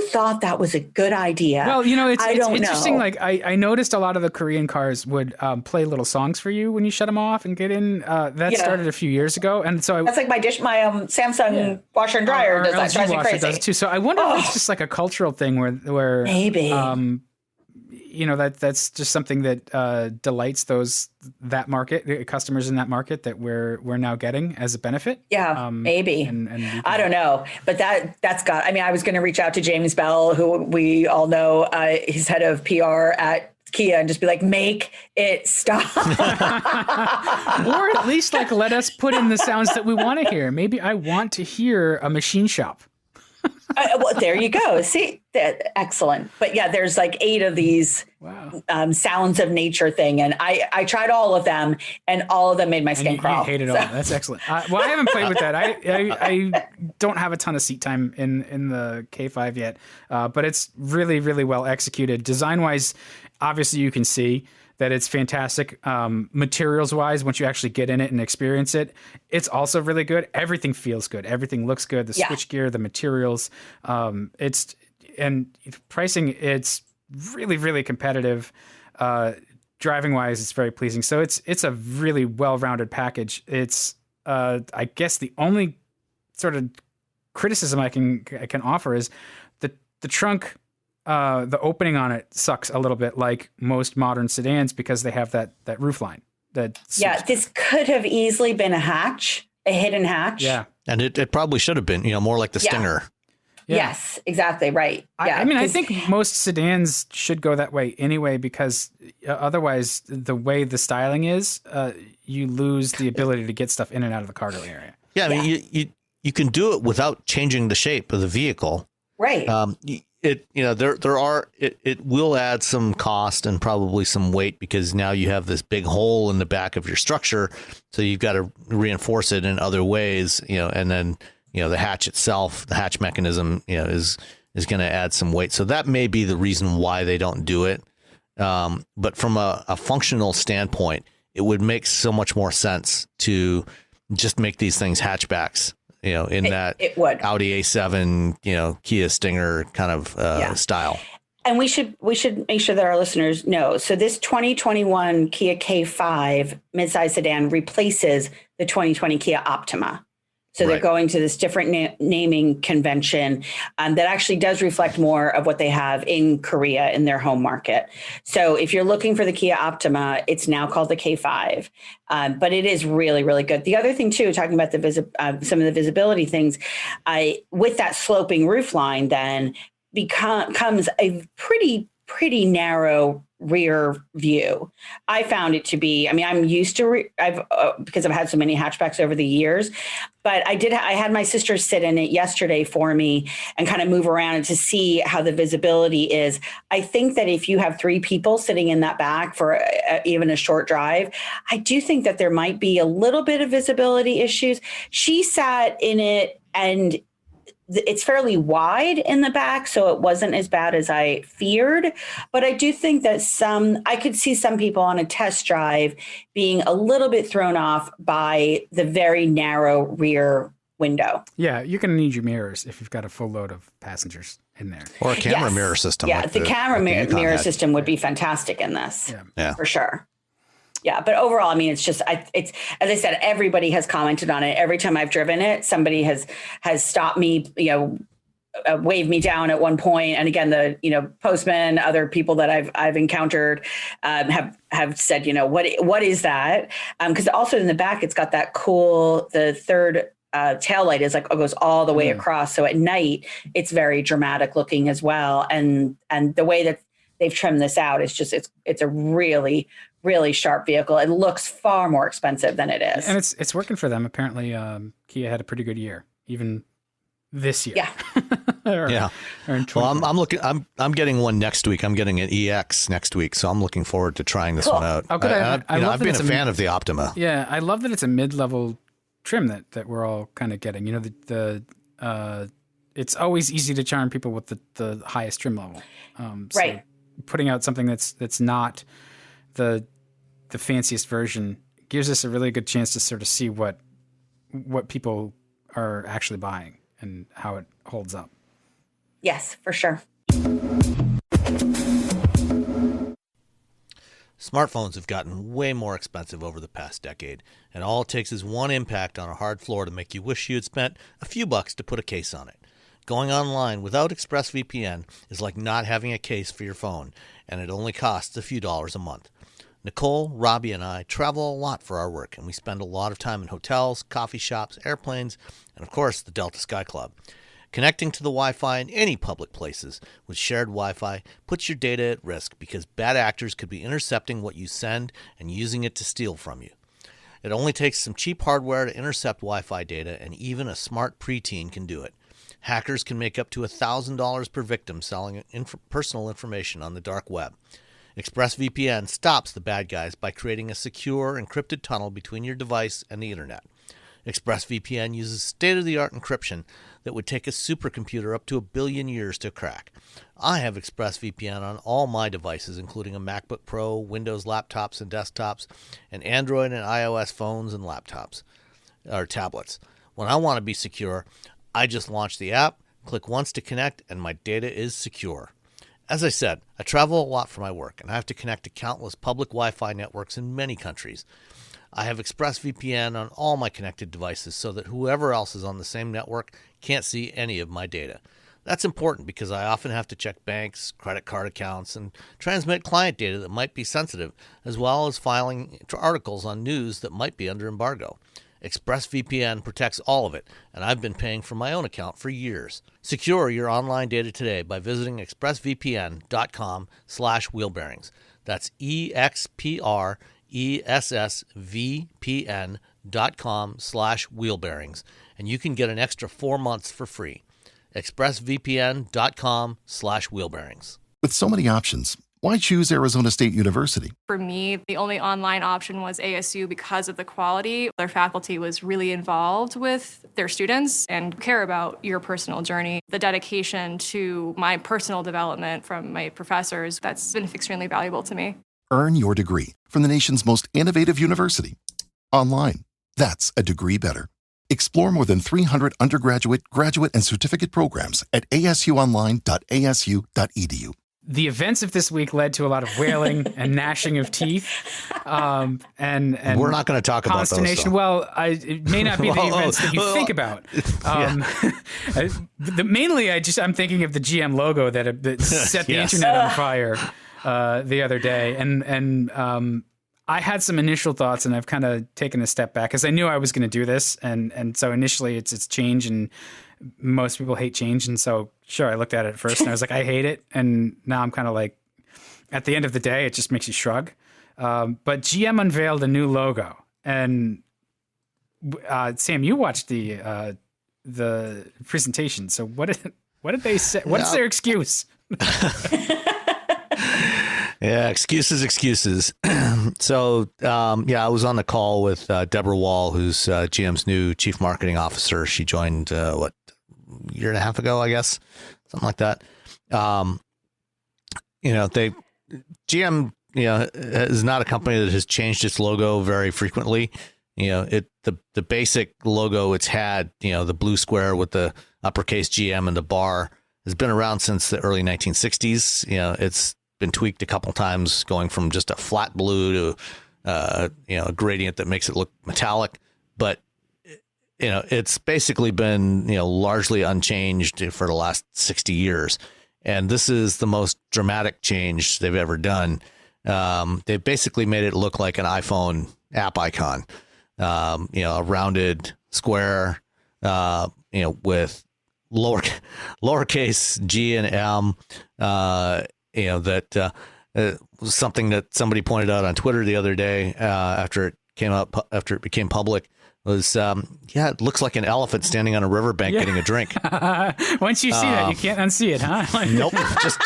thought that was a good idea? Well, it's interesting. Like I noticed a lot of the Korean cars would play little songs for you when you shut them off and get in. That started a few years ago. And so that's like my Samsung washer and dryer does that. Drives me crazy. Does it too. So I wonder if it's just like a cultural thing where maybe, that's just something that delights that market, customers in that market that we're now getting as a benefit. Yeah, maybe. And I don't know, but that's got. I mean, I was going to reach out to James Bell, who we all know, he's head of PR at Kia, and just be like, make it stop. Or at least let us put in the sounds that we want to hear. Maybe I want to hear a machine shop. Well, there you go. See, excellent. But yeah, there's like 8 of these sounds of nature thing. And I tried all of them, and all of them made my skin crawl. You hated all. That's excellent. Well, I haven't played with that. I don't have a ton of seat time in the K5 yet, but it's really, really well executed. Design-wise, obviously you can see that it's fantastic. Materials-wise, once you actually get in it and experience it, it's also really good. Everything feels good. Everything looks good. The switchgear, the materials, and pricing, it's really, really competitive. Driving-wise, it's very pleasing. So it's a really well-rounded package. It's I guess the only sort of criticism I can offer is the trunk. The opening on it sucks a little bit, like most modern sedans, because they have that roof line. This could have easily been a hidden hatch. Yeah, and it probably should have been, more like the Stinger. Yeah. Yes, exactly right. Yeah, I think most sedans should go that way anyway, because otherwise, the way the styling is, you lose the ability to get stuff in and out of the cargo area. Yeah, I mean, you can do it without changing the shape of the vehicle. Right. It will add some cost and probably some weight, because now you have this big hole in the back of your structure, so you've got to reinforce it in other ways, and then the hatch itself, the hatch mechanism, is going to add some weight. So that may be the reason why they don't do it. But from a functional standpoint, it would make so much more sense to just make these things hatchbacks. It would. Audi A7, Kia Stinger kind of style. And we should make sure that our listeners know. So this 2021 Kia K5 midsize sedan replaces the 2020 Kia Optima. So they're going to this different naming convention that actually does reflect more of what they have in Korea in their home market. So if you're looking for the Kia Optima, it's now called the K5, but it is really, really good. The other thing too, talking about some of the visibility things, with that sloping roof line, then comes a pretty narrow rear view. I found it to be, I'm used to, because I've had so many hatchbacks over the years, but I had my sister sit in it yesterday for me and kind of move around and to see how the visibility is. I think that if you have 3 people sitting in that back for even a short drive, I do think that there might be a little bit of visibility issues. She sat in it, and it's fairly wide in the back, so it wasn't as bad as I feared. But I do think that I could see some people on a test drive being a little bit thrown off by the very narrow rear window. Yeah, you're going to need your mirrors if you've got a full load of passengers in there. Or a camera mirror system. Yeah, the camera mirror system would be fantastic in this. Yeah. For sure. Yeah, but overall, I mean, it's just, it's as I said, everybody has commented on it. Every time I've driven it, somebody has stopped me, waved me down at one point. And again, the postman, other people that I've encountered have said, what is that? Because also in the back, it's got that cool, the third tail light is goes all the way across. So at night, it's very dramatic looking as well. And the way that they've trimmed this out is just it's a really, really sharp vehicle. It looks far more expensive than it is. And it's working for them. Apparently, Kia had a pretty good year, even this year. Yeah. Well, I'm getting one next week. I'm getting an EX next week. So I'm looking forward to trying this one out. Oh, good. I've been a fan of the Optima. Yeah. I love that it's a mid-level trim that we're all kind of getting. It's always easy to charm people with the highest trim level. Right. So putting out something that's not the fanciest version gives us a really good chance to sort of see what people are actually buying and how it holds up. Yes, for sure. Smartphones have gotten way more expensive over the past decade, and all it takes is one impact on a hard floor to make you wish you had spent a few bucks to put a case on it. Going online without ExpressVPN is like not having a case for your phone, and it only costs a few dollars a month. Nicole, Robbie, and I travel a lot for our work, and we spend a lot of time in hotels, coffee shops, airplanes, and of course the Delta Sky Club. Connecting to the Wi-Fi in any public places with shared Wi-Fi puts your data at risk because bad actors could be intercepting what you send and using it to steal from you. It only takes some cheap hardware to intercept Wi-Fi data, and even a smart preteen can do it. Hackers can make up to $1,000 per victim selling personal information on the dark web. ExpressVPN stops the bad guys by creating a secure, encrypted tunnel between your device and the internet. ExpressVPN uses state-of-the-art encryption that would take a supercomputer up to 1 billion years to crack. I have ExpressVPN on all my devices, including a MacBook Pro, Windows laptops and desktops, and Android and iOS phones and laptops, or tablets. When I want to be secure, I just launch the app, click once to connect, and my data is secure. As I said, I travel a lot for my work, and I have to connect to countless public Wi-Fi networks in many countries. I have ExpressVPN on all my connected devices so that whoever else is on the same network can't see any of my data. That's important because I often have to check banks, credit card accounts, and transmit client data that might be sensitive, as well as filing articles on news that might be under embargo. ExpressVPN protects all of it, and I've been paying for my own account for years. Secure your online data today by visiting expressvpn.com/wheelbearings. That's expressvpn.com/wheelbearings, and you can get an extra 4 months for free. expressvpn.com/wheelbearings. With so many options, why choose Arizona State University? For me, the only online option was ASU because of the quality. Their faculty was really involved with their students and care about your personal journey. The dedication to my personal development from my professors, that's been extremely valuable to me. Earn your degree from the nation's most innovative university. Online. That's a degree better. Explore more than 300 undergraduate, graduate, and certificate programs at asuonline.asu.edu. The events of this week led to a lot of wailing and gnashing of teeth, and we're not going to talk about those. Well, it may not be the events that you think about. Mainly, I'm thinking of the GM logo that set the internet on fire the other day, and I had some initial thoughts, and I've kind of taken a step back because I knew I was going to do this, and so initially it's change, and most people hate change, and so sure, I looked at it first and I was like, I hate it, and now I'm kind of like, at the end of the day, it just makes you shrug. But GM unveiled a new logo, and Sam, you watched the presentation. So what did they say? What's their excuse? Yeah, excuses. So, I was on the call with Deborah Wall, who's GM's new chief marketing officer. She joined, year and a half ago, I guess, something like that. GM, is not a company that has changed its logo very frequently. The basic logo it's had, the blue square with the uppercase GM and the bar, has been around since the early 1960s. It's been tweaked a couple times, going from just a flat blue to a gradient that makes it look metallic. But it's basically been largely unchanged for the last 60 years. And this is the most dramatic change they've ever done. They basically made it look like an iPhone app icon, a rounded square, with lowercase G and M, that was something that somebody pointed out on Twitter the other day, after it became public. Was it looks like an elephant standing on a riverbank getting a drink. Once you see that, you can't unsee it, huh? Nope,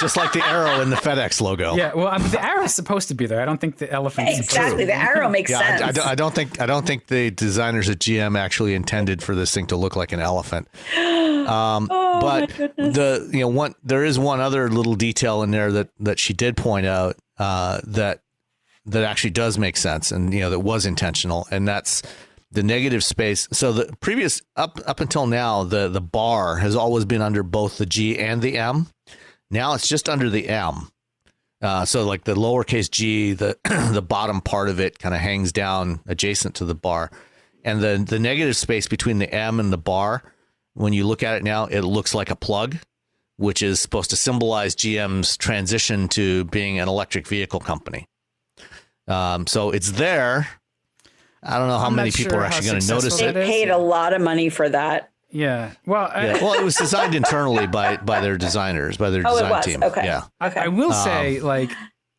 just like the arrow in the FedEx logo. Yeah, well, the arrow is supposed to be there. I don't think the elephant is exactly. The arrow makes sense. I don't think the designers at GM actually intended for this thing to look like an elephant. But there is one other little detail in there that she did point out that actually does make sense, and that was intentional, and that's the negative space. So the previous up until now, the bar has always been under both the G and the M. Now it's just under the M. So like the lowercase G, the bottom part of it kind of hangs down adjacent to the bar, and the negative space between the M and the bar, when you look at it now, it looks like a plug, which is supposed to symbolize GM's transition to being an electric vehicle company. So it's there. I don't know how many people are actually going to notice it. They paid a lot of money for that. Yeah. Well, it was designed internally by their designers, by their design team. Okay. Yeah. Okay. I will say,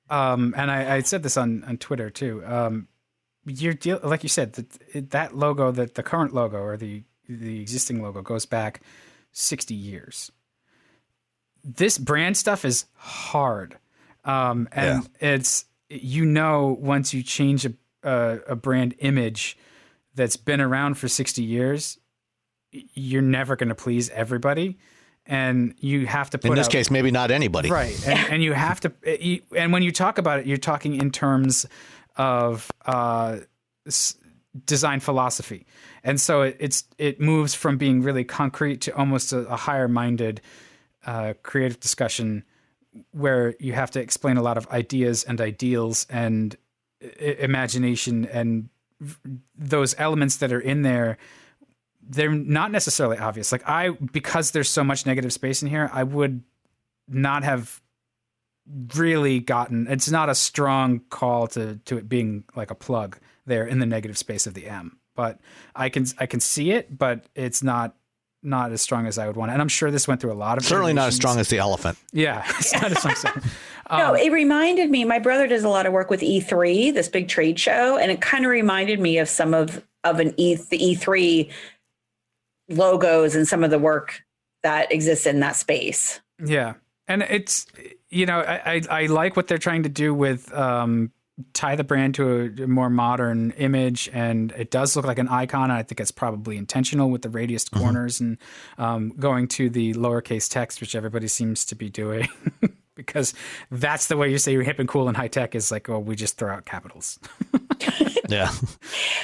and I said this on Twitter too. Like you said, that logo, the current logo or the existing logo goes back 60 years. This brand stuff is hard, and it's once you change a brand image that's been around for 60 years, you're never going to please everybody, and you have to put in this case maybe not anybody, right? And you have to, and when you talk about it, you're talking in terms of design philosophy, and so it moves from being really concrete to almost a higher minded creative discussion, where you have to explain a lot of ideas and ideals and imagination, and those elements that are in there, they're not necessarily obvious. Like because there's so much negative space in here, I would not have really gotten, it's not a strong call to it being like a plug there in the negative space of the M, but I can see it, but it's not as strong as I would want. And I'm sure this went through a lot of certainly not as strong as the elephant. Yeah, it's not as strong. No, it reminded me, my brother does a lot of work with E3, this big trade show, and it kind of reminded me of some of the E3 logos and some of the work that exists in that space. Yeah. And it's, I like what they're trying to do with tie the brand to a more modern image, and it does look like an icon. And I think it's probably intentional with the radius corners and going to the lowercase text, which everybody seems to be doing. Because that's the way you say you're hip and cool and high tech, is like, oh, we just throw out capitals. Yeah.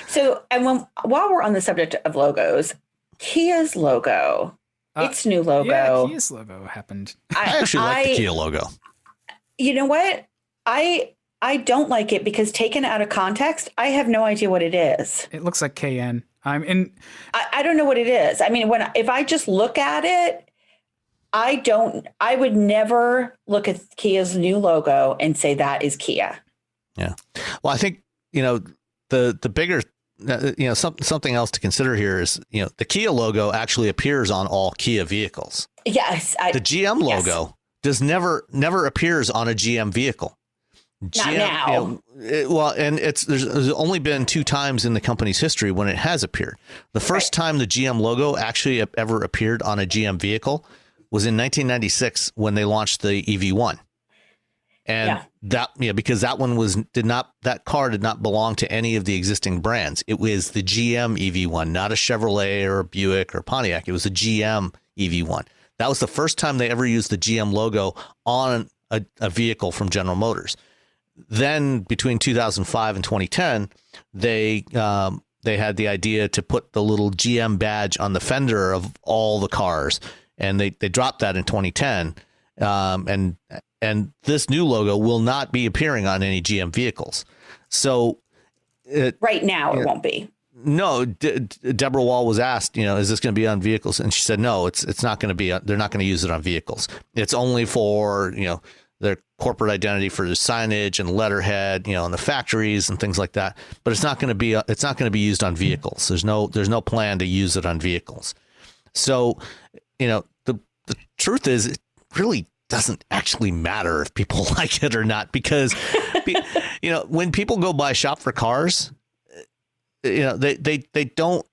So, and while we're on the subject of logos, Kia's logo, its new logo. Yeah, Kia's logo happened. I actually like the Kia logo. You know what? I don't like it because taken out of context, I have no idea what it is. It looks like KN. I don't know what it is. I mean, if I just look at it, I would never look at Kia's new logo and say that is Kia. Yeah. Well, I think, the bigger, something else to consider here is, the Kia logo actually appears on all Kia vehicles. Yes. The GM logo never appears on a GM vehicle. Not now. There's only been 2 times in the company's history when it has appeared. The first time the GM logo actually ever appeared on a GM vehicle was in 1996 when they launched the EV1. And because that one that car did not belong to any of the existing brands. It was the GM EV1, not a Chevrolet or a Buick or Pontiac. It was a GM EV1. That was the first time they ever used the GM logo on a vehicle from General Motors. Then between 2005 and 2010, they had the idea to put the little GM badge on the fender of all the cars, and they dropped that in 2010. And this new logo will not be appearing on any GM vehicles. So right now it won't be. No, Deborah Wall was asked, is this going to be on vehicles? And she said, no, it's not going to be. They're not going to use it on vehicles. It's only for, their corporate identity, for the signage and letterhead, in the factories and things like that. But it's not going to be used on vehicles. There's no plan to use it on vehicles. So, the truth is, it really doesn't actually matter if people like it or not, because, when people go buy shop for cars, they don't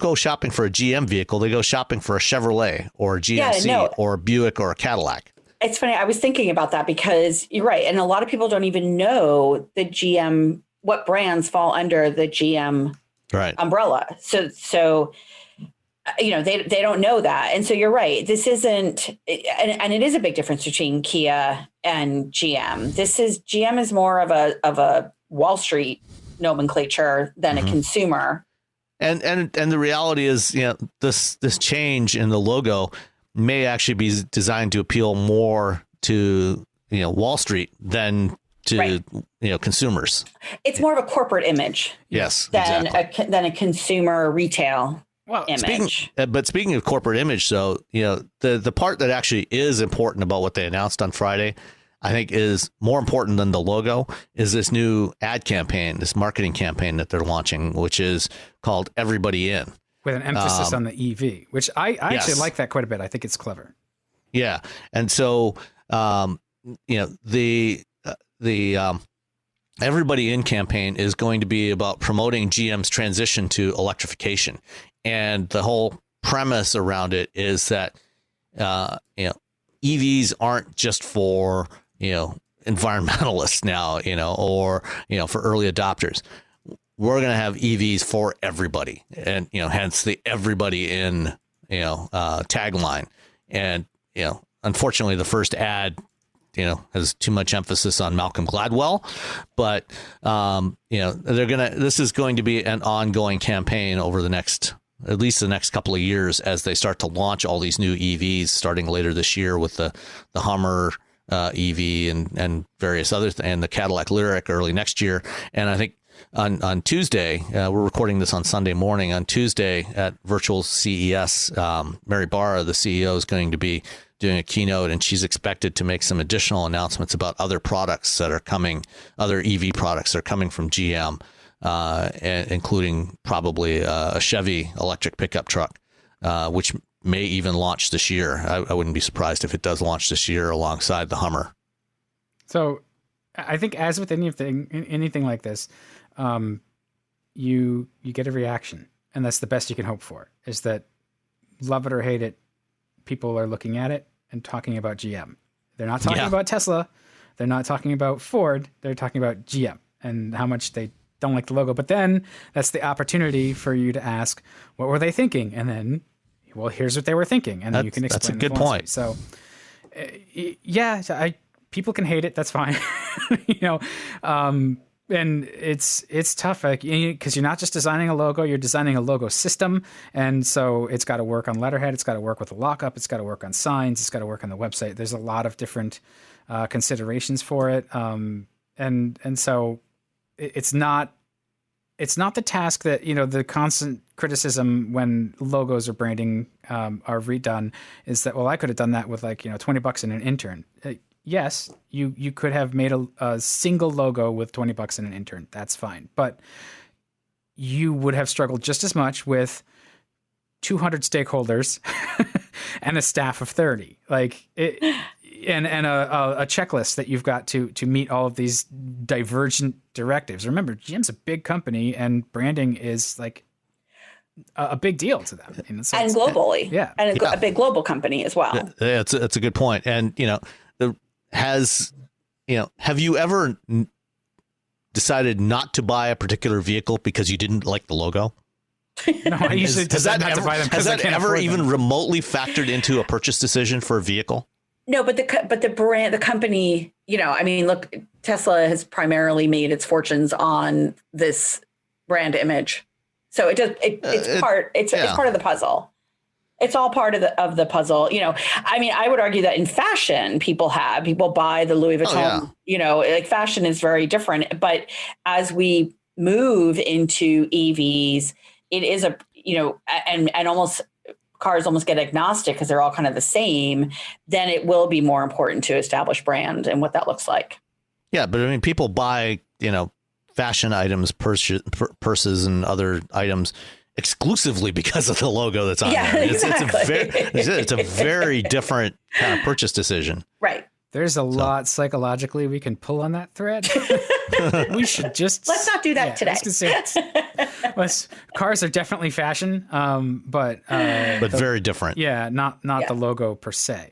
go shopping for a GM vehicle. They go shopping for a Chevrolet or a GMC or a Buick or a Cadillac. It's funny. I was thinking about that because you're right. And a lot of people don't even know the GM, what brands fall under the GM umbrella. So, they don't know that. And so you're right. This isn't, and it is a big difference between Kia and GM. GM is more of a Wall Street nomenclature than a consumer. And the reality is, this change in the logo may actually be designed to appeal more to, Wall Street than to, consumers. It's more of a corporate image. Yes, than exactly. than a consumer retail image. Speaking of corporate image, though, the part that actually is important about what they announced on Friday, I think is more important than the logo, is this new ad campaign, this marketing campaign that they're launching, which is called Everybody In. With an emphasis on the EV, which I actually like that quite a bit. I think it's clever. Yeah. And so, the Everybody In campaign is going to be about promoting GM's transition to electrification. And the whole premise around it is that, EVs aren't just for, environmentalists now, or, for early adopters. We're going to have EVs for everybody. And, hence the Everybody In, tagline. And, unfortunately, the first ad, has too much emphasis on Malcolm Gladwell. But, this is going to be an ongoing campaign over at least the next couple of years, as they start to launch all these new EVs starting later this year with the Hummer EV and various other and the Cadillac Lyriq early next year. And I think on Tuesday, we're recording this on Sunday morning. On Tuesday at virtual CES, Mary Barra, the CEO, is going to be doing a keynote, and she's expected to make some additional announcements about other products that are coming, other EV products that are coming from GM. Including probably a Chevy electric pickup truck, which may even launch this year. I wouldn't be surprised if it does launch this year alongside the Hummer. So I think, as with anything like this, you get a reaction, and that's the best you can hope for, is that, love it or hate it, people are looking at it and talking about GM. They're not talking about Tesla. They're not talking about Ford. They're talking about GM and how much they don't like the logo. But then that's the opportunity for you to ask, what were they thinking? And then, well, here's what they were thinking. And then you can explain. That's a good point. So people can hate it. That's fine. And it's tough, because you're not just designing a logo, you're designing a logo system. And so it's got to work on letterhead. It's got to work with the lockup. It's got to work on signs. It's got to work on the website. There's a lot of different considerations for it. And so it's not the task that, the constant criticism when logos or branding are redone is that, well, I could have done that with $20 and an intern. Yes, you could have made a single logo with $20 and an intern. That's fine. But you would have struggled just as much with 200 stakeholders and a staff of 30. And a checklist that you've got to meet all of these divergent directives. Remember, GM's a big company, and branding is a big deal to them. And globally. Yeah. And a big global company as well. Yeah, it's a good point. And, have you ever decided not to buy a particular vehicle because you didn't like the logo? No, I usually decide not to buy them has because I that can't ever afford even them. remotely factored into a purchase decision for a vehicle? No, but the brand, the company, I mean, look, Tesla has primarily made its fortunes on this brand image. So it's part of the puzzle. It's all part of the puzzle. I mean, I would argue that in fashion, people buy the Louis Vuitton, like fashion is very different. But as we move into EVs, it is and almost cars almost get agnostic because they're all kind of the same, then it will be more important to establish brand and what that looks like. Yeah, but I mean, people buy, fashion items, purses and other items exclusively because of the logo that's on there. It's a very different kind of purchase decision. Right. There's a lot psychologically we can pull on that thread. We should just... Let's not do that today. Cars are definitely fashion, but very different. Yeah, not the logo per se.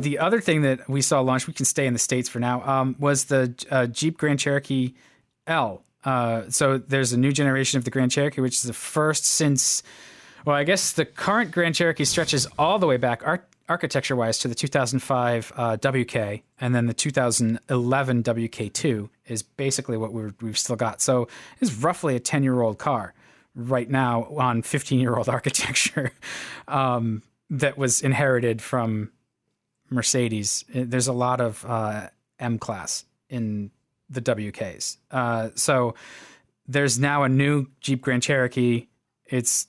The other thing that we saw launch, we can stay in the States for now, was the Jeep Grand Cherokee L. So there's a new generation of the Grand Cherokee, which is the first since... Well, I guess the current Grand Cherokee stretches all the way back architecture-wise to the 2005 WK, and then the 2011 WK2 is basically what we've still got. So it's roughly a 10-year-old car right now on 15-year-old architecture that was inherited from Mercedes. There's a lot of M-Class in the WKs. So there's now a new Jeep Grand Cherokee. It's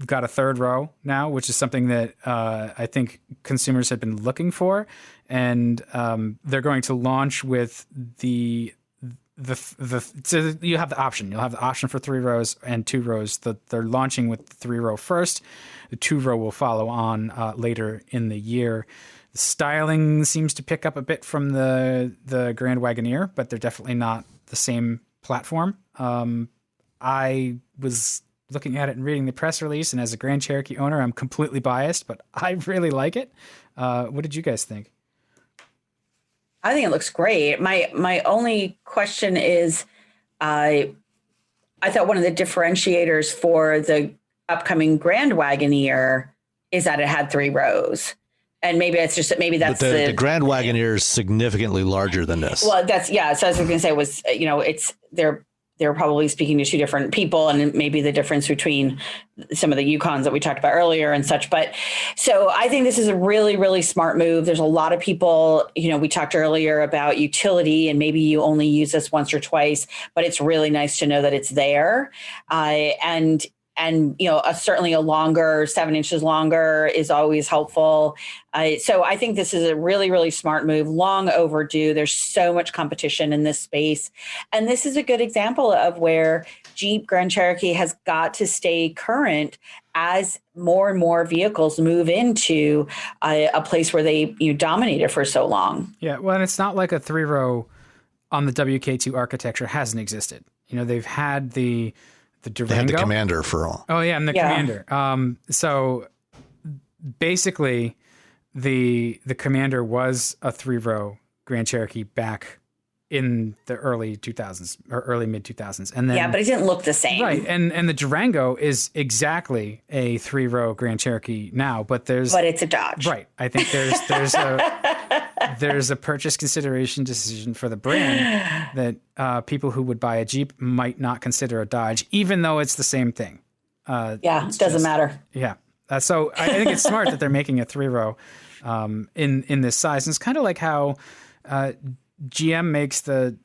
got a third row now, which is something that I think consumers have been looking for, and they're going to launch with so you have the option. You'll have the option for 3 rows and 2 rows. They're launching with the 3-row first. The 2-row will follow on later in the year. The styling seems to pick up a bit from the Grand Wagoneer, but they're definitely not the same platform. I was looking at it and reading the press release, and as a Grand Cherokee owner, I'm completely biased, but I really like it. What did you guys think? I think it looks great. My only question is, I thought one of the differentiators for the upcoming Grand Wagoneer is that it had 3 rows. And maybe that's the Grand Wagoneer is significantly larger than this. Well, so I was going to say was, they're probably speaking to 2 different people, and maybe the difference between some of the Yukons that we talked about earlier and such. But so I think this is a really, really smart move. There's a lot of people, we talked earlier about utility, and maybe you only use this once or twice, but it's really nice to know that it's there. And certainly a longer 7 inches longer is always helpful. So I think this is a really, really smart move, long overdue. There's so much competition in this space. And this is a good example of where Jeep Grand Cherokee has got to stay current as more and more vehicles move into a place where they dominated for so long. Yeah, well, and it's not like a 3-row on the WK2 architecture hasn't existed. They've had the Durango. They had the Commander for all. Oh yeah, and the Commander. So basically, the Commander was a 3-row Grand Cherokee back in the early 2000s or early mid 2000s, and then but it didn't look the same, right? And the Durango is exactly a 3-row Grand Cherokee now, but it's a Dodge, right? I think there's a purchase consideration decision for the brand that people who would buy a Jeep might not consider a Dodge, even though it's the same thing. It doesn't matter. Yeah. So I think it's smart that they're making a 3-row in this size. And it's kind of like how GM makes the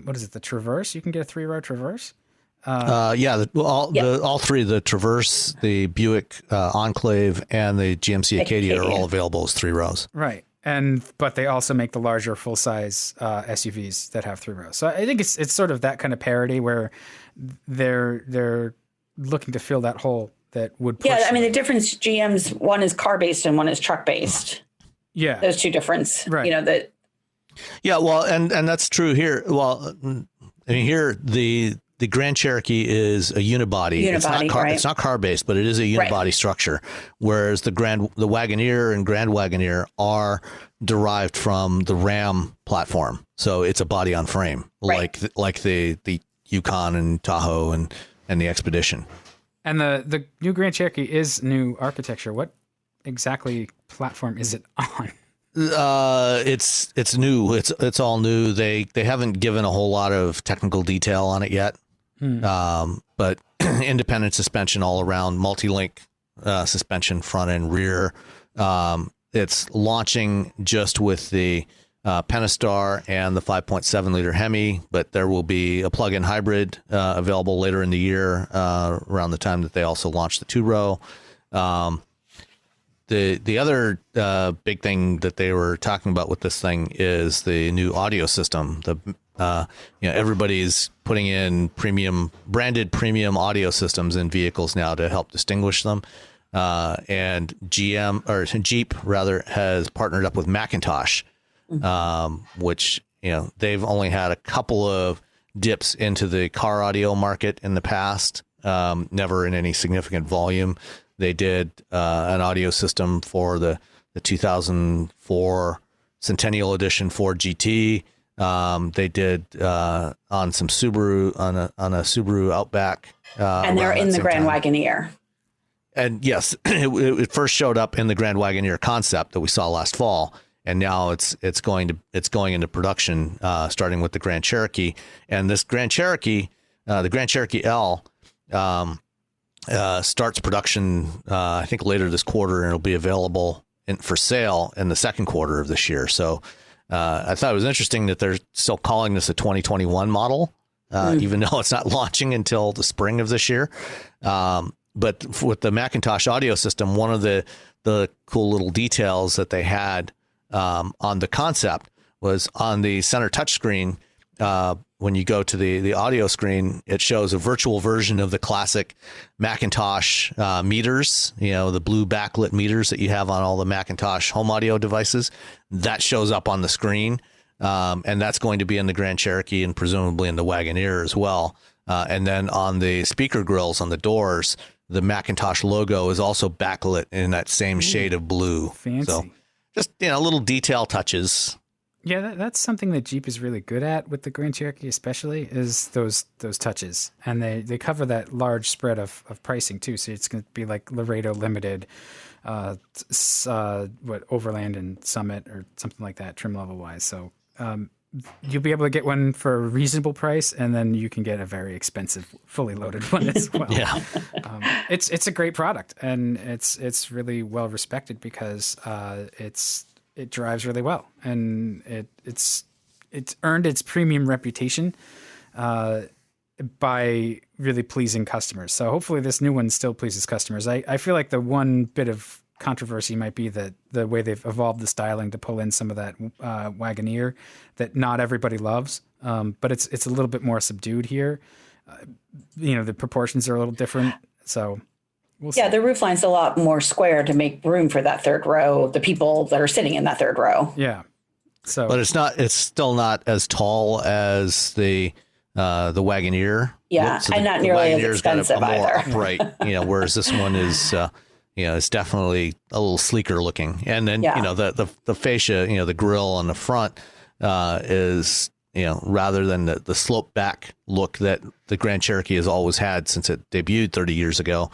what is it, the Traverse? You can get a 3-row Traverse. All 3, the Traverse, the Buick Enclave, and the GMC Acadia are all available as 3 rows. Right. But they also make the larger full-size SUVs that have 3 rows. So I think it's sort of that kind of parity where they're looking to fill that hole that would push. Yeah, I mean, the difference, GM's one is car-based and one is truck-based. Yeah. Those 2 difference, right. Yeah, well, and that's true here. Well, I mean, here the Grand Cherokee is a unibody. It's not car-based, but it is a unibody structure. Whereas the Wagoneer and Grand Wagoneer are derived from the Ram platform, so it's a body on frame, like the Yukon and Tahoe and the Expedition. And the new Grand Cherokee is new architecture. What exactly platform is it on? It's new. It's all new. They haven't given a whole lot of technical detail on it yet. But independent suspension all around, multi-link suspension front and rear. It's launching just with the Pentastar and the 5.7 liter Hemi, but there will be a plug-in hybrid available later in the year, around the time that they also launch the 2-row. The other big thing that they were talking about with this thing is the new audio system. Everybody's putting in branded premium audio systems in vehicles now to help distinguish them. And Jeep has partnered up with Macintosh, which, they've only had a couple of dips into the car audio market in the past, never in any significant volume. They did an audio system for the 2004 Centennial Edition Ford GT. They did on some Subaru on a Subaru Outback, and they're in the Grand Wagoneer. And yes, it first showed up in the Grand Wagoneer concept that we saw last fall, and now it's going into production, starting with the Grand Cherokee. And this Grand Cherokee, the Grand Cherokee L, starts production I think later this quarter, and it'll be available for sale in the second quarter of this year. So I thought it was interesting that they're still calling this a 2021 model, even though it's not launching until the spring of this year. But with the Macintosh audio system, one of the cool little details that they had on the concept was on the center touchscreen. When you go to the audio screen, it shows a virtual version of the classic Macintosh meters, the blue backlit meters that you have on all the Macintosh home audio devices. That shows up on the screen, and that's going to be in the Grand Cherokee and presumably in the Wagoneer as well. And then on the speaker grills on the doors, the Macintosh logo is also backlit in that same shade of blue. Fancy. So just, little detail touches. Yeah, that's something that Jeep is really good at with the Grand Cherokee, especially, is those touches. And they cover that large spread of pricing too. So it's going to be like Laredo Limited, Overland and Summit or something like that, trim level wise. So you'll be able to get one for a reasonable price, and then you can get a very expensive, fully loaded one as well. Yeah, it's a great product, and it's really well respected because it drives really well, and it's earned its premium reputation by really pleasing customers. So hopefully this new one still pleases customers. I feel like the one bit of controversy might be that the way they've evolved the styling to pull in some of that Wagoneer that not everybody loves, but it's a little bit more subdued here. The proportions are a little different, so we'll see. Yeah, the roofline's a lot more square to make room for that third row, the people that are sitting in that third row. Yeah. So, but it's still not as tall as the Wagoneer. Yeah, so and not nearly as expensive got a more either. upright, whereas this one is it's definitely a little sleeker looking. And then, the fascia, the grill on the front is, rather than the slope back look that the Grand Cherokee has always had since it debuted 30 years ago,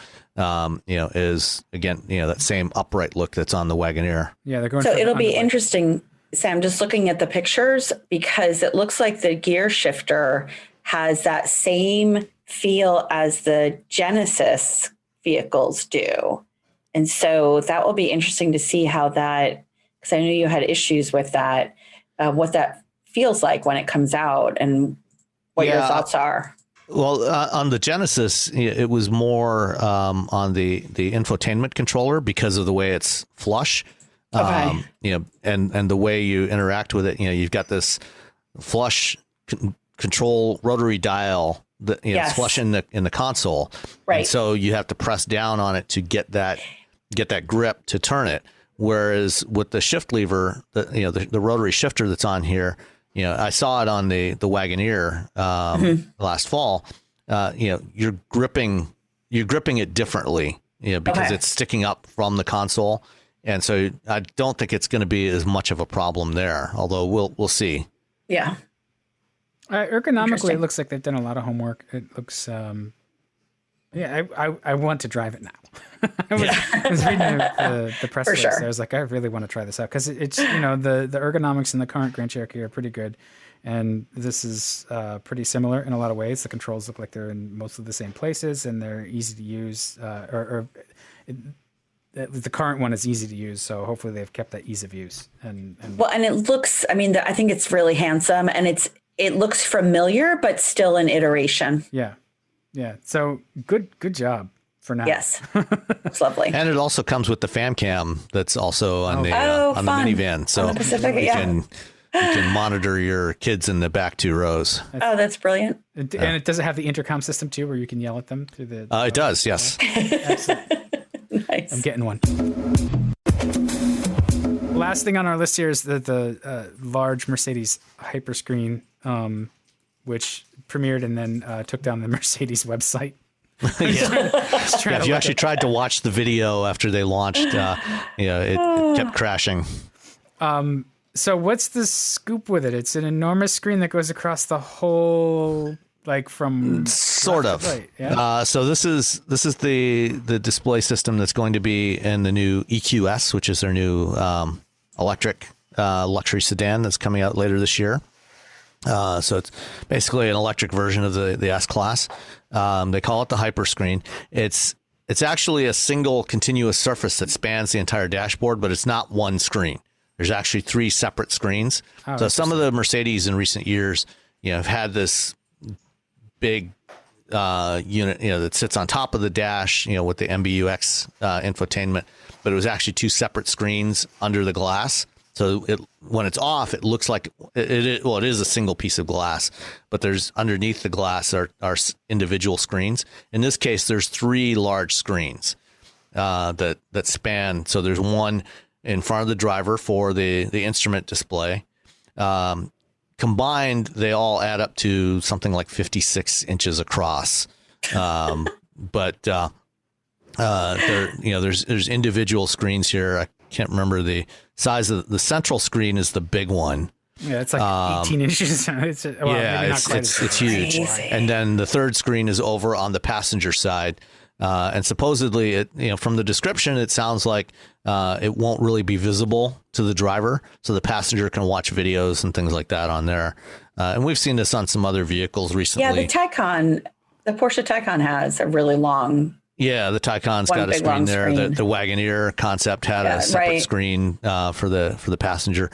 is again, that same upright look that's on the Wagoneer. Yeah, they're going. So it'll be interesting, Sam, just looking at the pictures, because it looks like the gear shifter has that same feel as the Genesis vehicles do. And so that will be interesting to see how that, because I know you had issues with that, what that feels like when it comes out and what your thoughts are. Well, on the Genesis, it was more on the infotainment controller because of the way it's flush. Okay. And the way you interact with it, you've got this flush control rotary dial that it's flush in the console. Right. And so you have to press down on it to get that grip to turn it. Whereas with the shift lever, the rotary shifter that's on here, I saw it on the Wagoneer last fall. You're gripping it differently, because it's sticking up from the console, and so I don't think it's going to be as much of a problem there. Although we'll see. Yeah. Ergonomically, it looks like they've done a lot of homework. It looks, I want to drive it now. I was reading the press release. Sure. I was like, I really want to try this out because it's, the ergonomics in the current Grand Cherokee are pretty good. And this is pretty similar in a lot of ways. The controls look like they're in mostly the same places and they're easy to use. The current one is easy to use, so hopefully they've kept that ease of use. And it looks. I mean, I think it's really handsome, and it looks familiar, but still an iteration. Yeah. So good job for now. Yes, it's lovely. And it also comes with the fan cam that's also on the minivan, so on the Pacifica, you can monitor your kids in the back 2 rows. That's brilliant. And it does have the intercom system too, where you can yell at them through the. It does, yes. Nice. I'm getting one. Last thing on our list here is the large Mercedes Hyperscreen, which premiered and then took down the Mercedes website. If you actually tried to watch the video after they launched, it kept crashing. So what's the scoop with it? It's an enormous screen that goes across the whole, like from sort of. Right, yeah? So this is the display system that's going to be in the new EQS, which is their new electric luxury sedan that's coming out later this year. So it's basically an electric version of the S-Class. They call it the Hyperscreen. It's actually a single continuous surface that spans the entire dashboard, but it's not one screen. There's actually 3 separate screens. So some of the Mercedes in recent years, have had this big unit, that sits on top of the dash, with the MBUX infotainment, but it was actually 2 separate screens under the glass. So when it's off, it looks like it is a single piece of glass, but there's underneath the glass are individual screens. In this case, there's 3 large screens that span. So there's one in front of the driver for the instrument display. Combined, they all add up to something like 56 inches across. But there's individual screens here. I can't remember the size of the central screen is the big one. Yeah, it's like 18 inches. It's huge. And then the third screen is over on the passenger side. And supposedly, from the description, it sounds like it won't really be visible to the driver, so the passenger can watch videos and things like that on there. And we've seen this on some other vehicles recently. Yeah, the Porsche Taycan has a really long. Yeah, the Taycan's got a screen there. The Wagoneer concept had a separate screen for the passenger.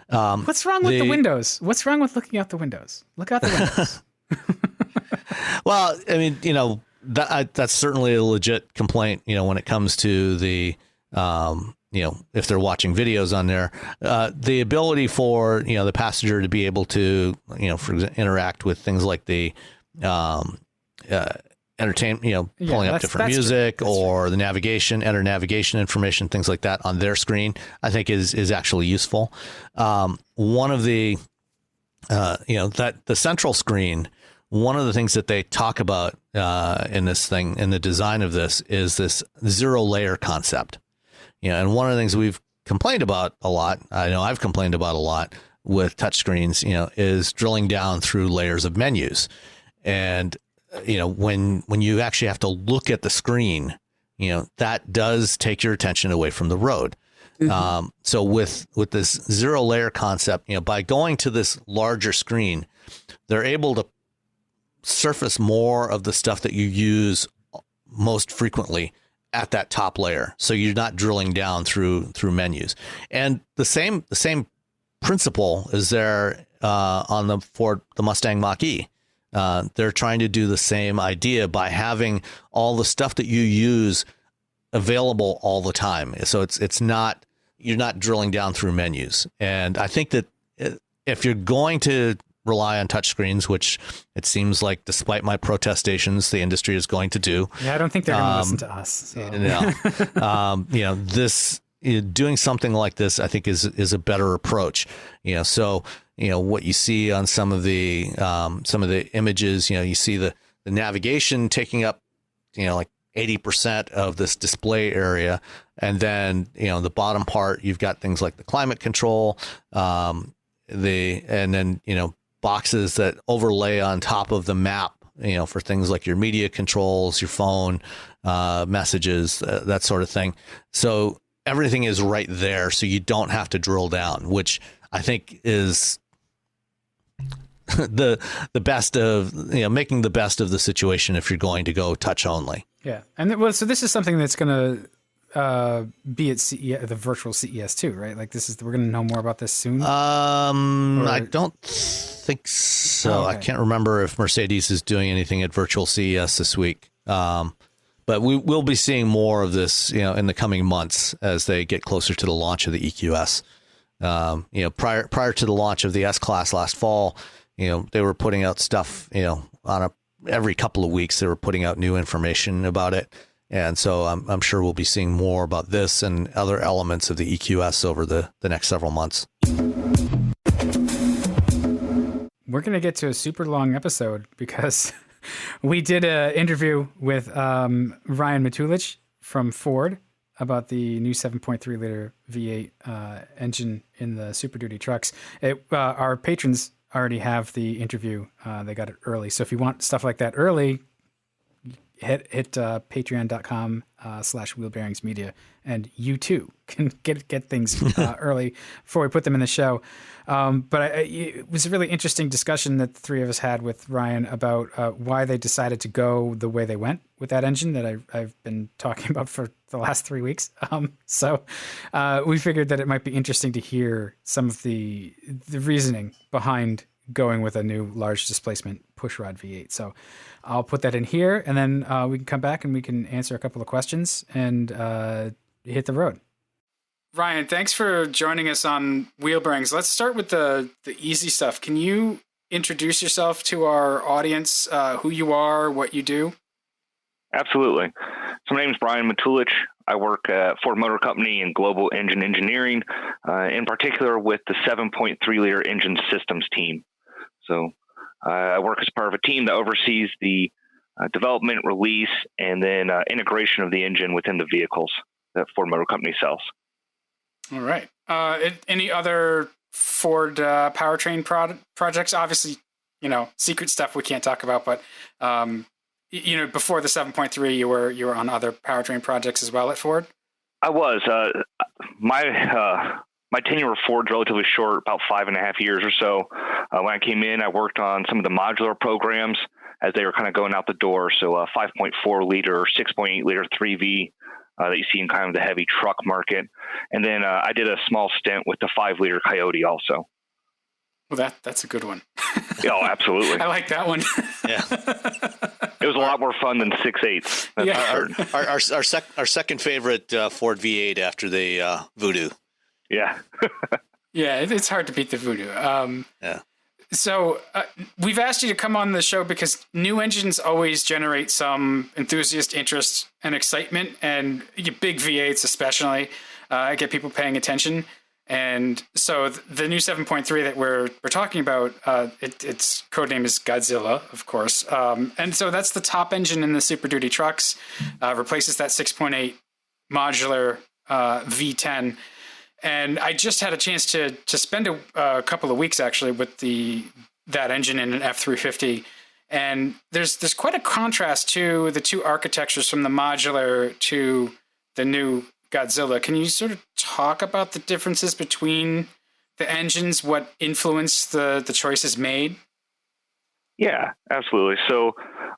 What's wrong with the windows? What's wrong with looking out the windows? Look out the windows. Well, I mean, that's certainly a legit complaint, when it comes to the, if they're watching videos on there, the ability for, the passenger to be able to, for example, interact with things like the, entertainment, pulling up different music or the enter navigation information, things like that on their screen, I think is actually useful. One of the, the central screen, one of the things that they talk about in the design of this is this 0 layer concept. And one of the things we've complained about a lot, I know I've complained about a lot with touchscreens, is drilling down through layers of menus. And, when you actually have to look at the screen, that does take your attention away from the road. Mm-hmm. So with this 0 layer concept, by going to this larger screen, they're able to surface more of the stuff that you use most frequently at that top layer. So you're not drilling down through menus. And the same principle is there on the Mustang Mach-E. They're trying to do the same idea by having all the stuff that you use available all the time. So you're not drilling down through menus. And I think that if you're going to rely on touchscreens, which it seems like, despite my protestations, the industry is going to do. Yeah, I don't think they're going to listen to us. So. No. Doing something like this, I think, is a better approach. So what you see on some of the images, you see the navigation taking up, like 80% of this display area, and then the bottom part, you've got things like the climate control, boxes that overlay on top of the map, for things like your media controls, your phone, messages, that sort of thing. So everything is right there. So you don't have to drill down, which I think is the best of, making the best of the situation if you're going to go touch only. Yeah. And so this is something that's going to be at the virtual CES too, right? Like we're going to know more about this soon. I don't think so. Oh, okay. I can't remember if Mercedes is doing anything at virtual CES this week. But we will be seeing more of this, in the coming months as they get closer to the launch of the EQS. Prior to the launch of the S-Class last fall, they were putting out stuff, on every couple of weeks. They were putting out new information about it. And so I'm sure we'll be seeing more about this and other elements of the EQS over the next several months. We're going to get to a super long episode because we did an interview with Ryan Matulich from Ford about the new 7.3 liter V8 engine in the Super Duty trucks. Our patrons already have the interview. They got it early. So if you want stuff like that early, hit patreon.com/wheelbearingsmedia, and you too can get things early before we put them in the show. But it was a really interesting discussion that the three of us had with Ryan about why they decided to go the way they went with that engine that I've been talking about for the last 3 weeks. So we figured that it might be interesting to hear some of the reasoning behind going with a new large displacement pushrod V8. So I'll put that in here, and then we can come back and we can answer a couple of questions and hit the road. Ryan, thanks for joining us on Wheel Bearings. Let's start with the easy stuff. Can you introduce yourself to our audience, who you are, what you do? Absolutely. So my name is Ryan Matulich. I work at Ford Motor Company in global engine engineering, in particular with the 7.3 liter engine systems team. So I work as part of a team that oversees the development, release, and then integration of the engine within the vehicles that Ford Motor Company sells. All right. Any other Ford powertrain projects? Obviously, secret stuff we can't talk about, but before the 7.3, you were on other powertrain projects as well at Ford? I was. My tenure with Ford's relatively short, about 5.5 years or so. When I came in, I worked on some of the modular programs as they were kind of going out the door. So 5.4 liter, 6.8 liter 3V that you see in kind of the heavy truck market. And then I did a small stint with the 5 liter Coyote also. Well, that's a good one. Oh, absolutely. I like that one. Yeah. It was a lot more fun than 6.8. Yeah. Our second favorite Ford V8 after the Voodoo. Yeah. Yeah, it's hard to beat the Voodoo. Yeah. So we've asked you to come on the show because new engines always generate some enthusiast interest and excitement, and big V8s especially get people paying attention. And so the new 7.3 that we're talking about, its codename is Godzilla, of course. And so that's the top engine in the Super Duty trucks, replaces that 6.8 modular V10. And I just had a chance to spend a couple of weeks actually with that engine in an F350. And there's quite a contrast to the two architectures from the modular to the new Godzilla. Can you sort of talk about the differences between the engines, what influenced the choices made? Yeah, absolutely. So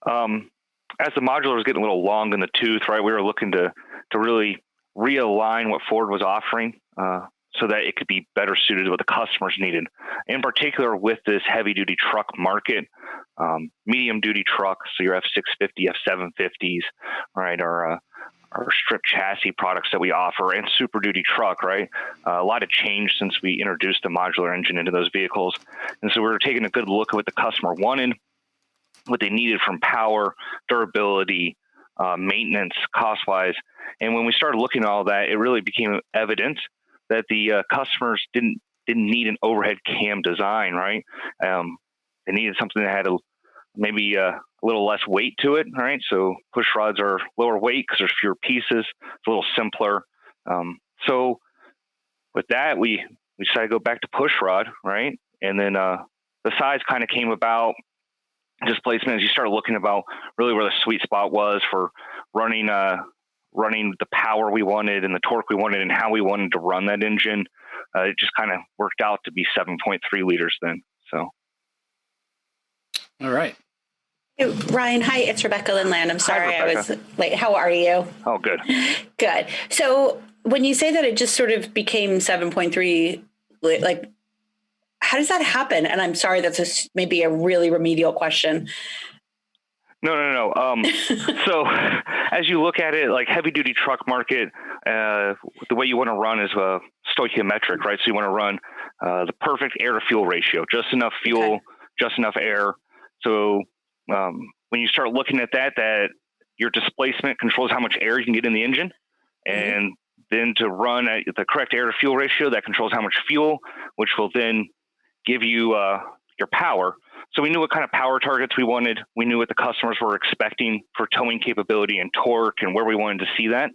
as the modular was getting a little long in the tooth, right, we were looking to really realign what Ford was offering so that it could be better suited to what the customers needed. In particular, with this heavy-duty truck market, medium-duty trucks, so your F650, F750s, right, our strip chassis products that we offer, and Super Duty truck, right? A lot of change since we introduced the modular engine into those vehicles. And so we were taking a good look at what the customer wanted, what they needed from power, durability, maintenance, cost-wise. And when we started looking at all that, it really became evident that the customers didn't need an overhead cam design, right? They needed something that had maybe a little less weight to it, right? So push rods are lower weight because there's fewer pieces. It's a little simpler. So with that, we decided to go back to push rod, right? And then the the size kind of came about, displacement, as you started looking about really where the sweet spot was for running the power we wanted and the torque we wanted and how we wanted to run that engine. It just kind of worked out to be 7.3 liters then. So. All right. Hey, Ryan, hi, it's Rebecca Lindland. I'm sorry Hi, I was late. How are you? Oh, good. Good. So when you say that it just sort of became 7.3, like, how does that happen? And I'm sorry, that's maybe a really remedial question. No. So as you look at it, like heavy duty truck market, the way you want to run is stoichiometric, right? So you want to run the perfect air to fuel ratio, just enough fuel, just enough air. So when you start looking at that your displacement controls how much air you can get in the engine, and then to run at the correct air to fuel ratio, that controls how much fuel, which will then give you your power. So we knew what kind of power targets we wanted. We knew what the customers were expecting for towing capability and torque and where we wanted to see that.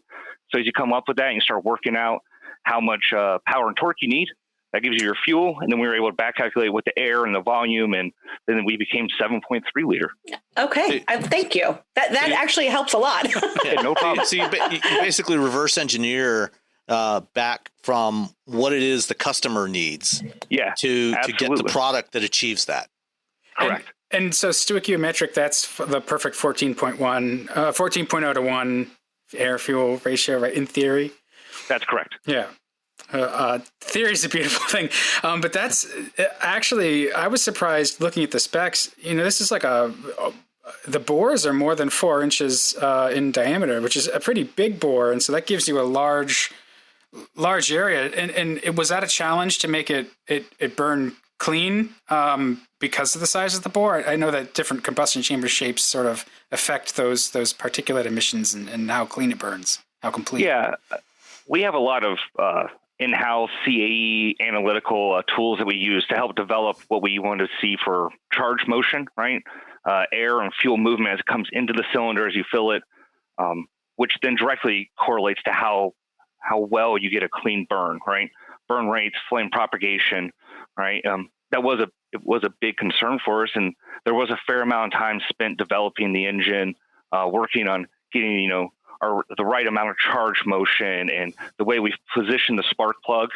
So as you come up with that and you start working out how much power and torque you need, that gives you your fuel. And then we were able to back calculate with the air and the volume. And then we became 7.3 liter. Okay. Thank you. That actually helps a lot. Yeah, no problem. So you basically reverse engineer back from what it is the customer needs to get the product that achieves that. Correct. And so stoichiometric, that's the perfect 14.0 to 1 air fuel ratio, right? In theory. That's correct. Yeah. Theory is a beautiful thing. But that's actually, I was surprised looking at the specs. This is like the bores are more than 4 inches in diameter, which is a pretty big bore. And so that gives you a large area. And was that a challenge to make it burn clean because of the size of the bore? I know that different combustion chamber shapes sort of affect those particulate emissions and how clean it burns, how complete. Yeah, we have a lot of in-house CAE analytical tools that we use to help develop what we want to see for charge motion, right? Air and fuel movement as it comes into the cylinder as you fill it, which then directly correlates to how well you get a clean burn, right? Burn rates, flame propagation, right? It was a big concern for us, and there was a fair amount of time spent developing the engine, working on getting the right amount of charge motion and the way we position the spark plug,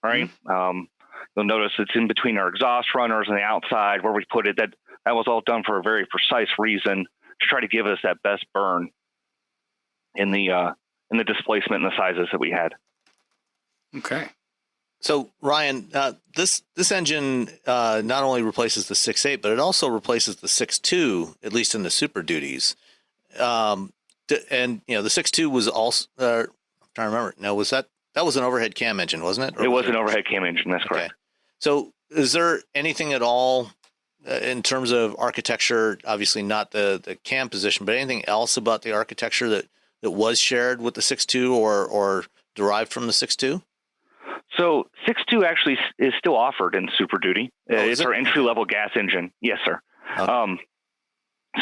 right? You'll notice it's in between our exhaust runners and the outside where we put it. That was all done for a very precise reason to try to give us that best burn in the displacement and the sizes that we had. Okay. So Ryan, this engine not only replaces the 6.8, but it also replaces the 6.2, at least in the Super Duties. And the 6.2 was also I'm trying to remember. Now, that was an overhead cam engine, wasn't it? It was an overhead cam engine. That's correct. So is there anything at all in terms of architecture, obviously not the cam position, but anything else about the architecture that was shared with the 6.2 or derived from the 6.2? So 6.2 actually is still offered in Super Duty. It's our entry-level gas engine. Yes, sir. Okay.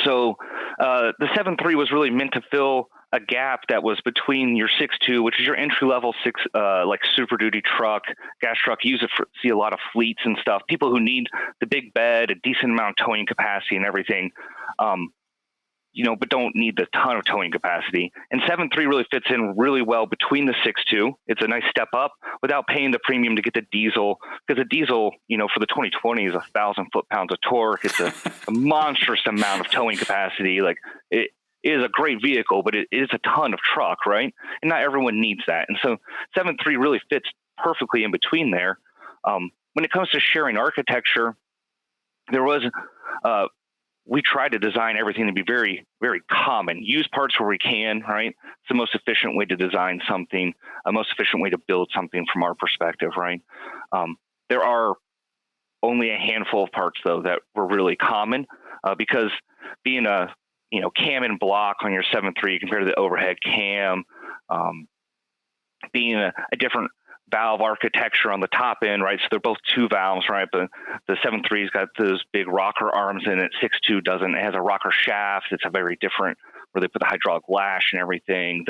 So the 7.3 was really meant to fill a gap that was between your 6.2, which is your entry-level like Super Duty truck, gas truck. You see a lot of fleets and stuff. People who need the big bed, a decent amount of towing capacity and everything, but don't need the ton of towing capacity. And 7.3 really fits in really well between the 6.2. It's a nice step up without paying the premium to get the diesel, because the diesel, for the 2020 is 1,000 foot-pounds of torque. It's a monstrous amount of towing capacity. Like, it is a great vehicle, but it is a ton of truck, right? And not everyone needs that. And so 7.3 really fits perfectly in between there. When it comes to sharing architecture, we try to design everything to be very, very common. Use parts where we can, right? It's the most efficient way to design something, a most efficient way to build something from our perspective, right? There are only a handful of parts, though, that were really common because being a cam and block on your 7.3 compared to the overhead cam, being a different valve architecture on the top end, right? So they're both 2 valves, right? But the 7.3's got those big rocker arms in it. 6.2 doesn't. It has a rocker shaft. It's a very different, where they put the hydraulic lash and everything.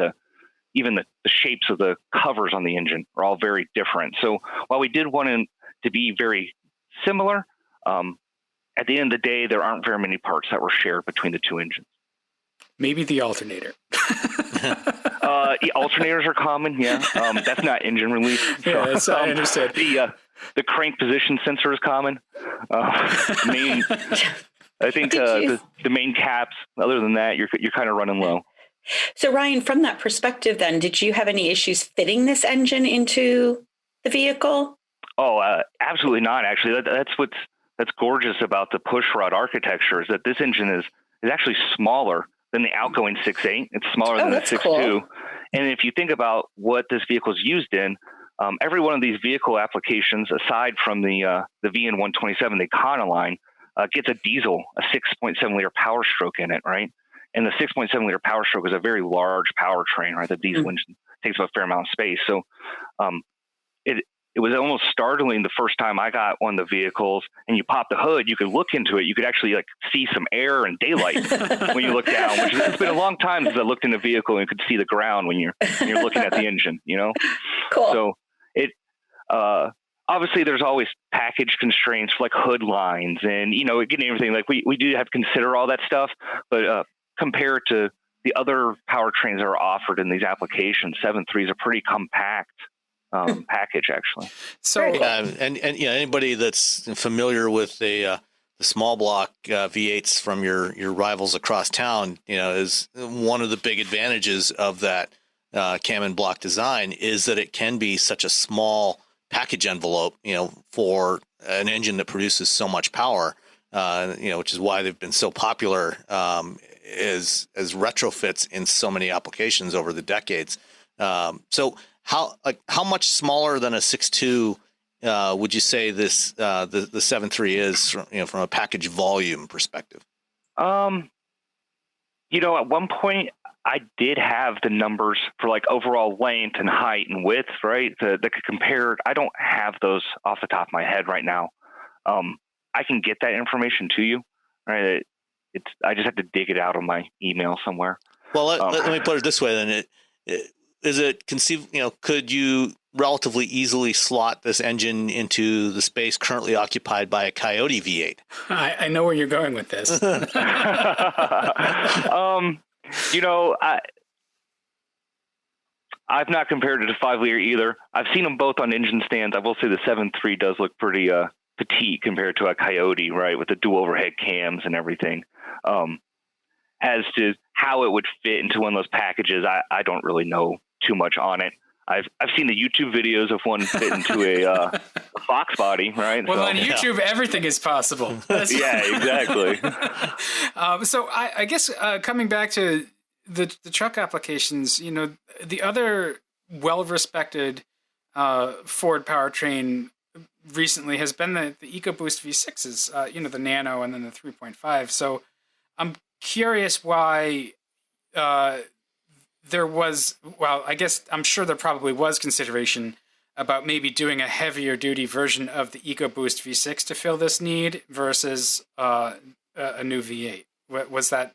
Even the shapes of the covers on the engine are all very different. So while we did want it to be very similar, at the end of the day, there aren't very many parts that were shared between the two engines. Maybe the alternator. Alternators are common, yeah. That's not engine release. Yeah, that's, I understood. The crank position sensor is common. I think the main caps. Other than that, you're kind of running low. So Ryan, from that perspective, then, did you have any issues fitting this engine into the vehicle? Oh, absolutely not. Actually, that's gorgeous about the pushrod architecture is that this engine is actually smaller than the outgoing 6.8. It's smaller than the 6.2. Cool. And if you think about what this vehicle is used in, every one of these vehicle applications, aside from the VN127, the Econoline, gets a diesel, a 6.7 liter Power Stroke in it, right? And the 6.7 liter Power Stroke is a very large powertrain, right? The diesel engine takes up a fair amount of space. So it was almost startling the first time I got one of the vehicles and you pop the hood, you could look into it. You could actually see some air and daylight when you look down, which it's been a long time since I looked in a vehicle and could see the ground when you're looking at the engine, Cool. So obviously there's always package constraints for hood lines and, getting everything we do have to consider all that stuff, but compared to the other powertrains that are offered in these applications, 7.3 is a pretty compact package, actually. So, and anybody that's familiar with the small block V8s from your rivals across town, is one of the big advantages of that cam and block design is that it can be such a small package envelope, for an engine that produces so much power, which is why they've been so popular as retrofits in so many applications over the decades. So how much smaller than a 6.2 would you say this the 7.3 is from a package volume perspective? At one point I did have the numbers for overall length and height and width, right? That could compare. I don't have those off the top of my head right now. I can get that information to you, right? I just have to dig it out on my email somewhere. Well, let me put it this way then. Is it could you relatively easily slot this engine into the space currently occupied by a Coyote V8? I know where you're going with this. I've not compared it to 5-liter either. I've seen them both on engine stands. I will say the 7.3 does look pretty petite compared to a Coyote, right, with the dual overhead cams and everything. As to how it would fit into one of those packages, I don't really know too much on it. I've seen the YouTube videos of one fit into a Fox body, right? Well, on YouTube, everything is possible. Yeah, exactly. So I guess coming back to the truck applications, the other well-respected Ford powertrain recently has been the EcoBoost V6s, the Nano and then the 3.5. So I'm curious why there was, I guess I'm sure there probably was consideration about maybe doing a heavier duty version of the EcoBoost V6 to fill this need versus a new V8. Was that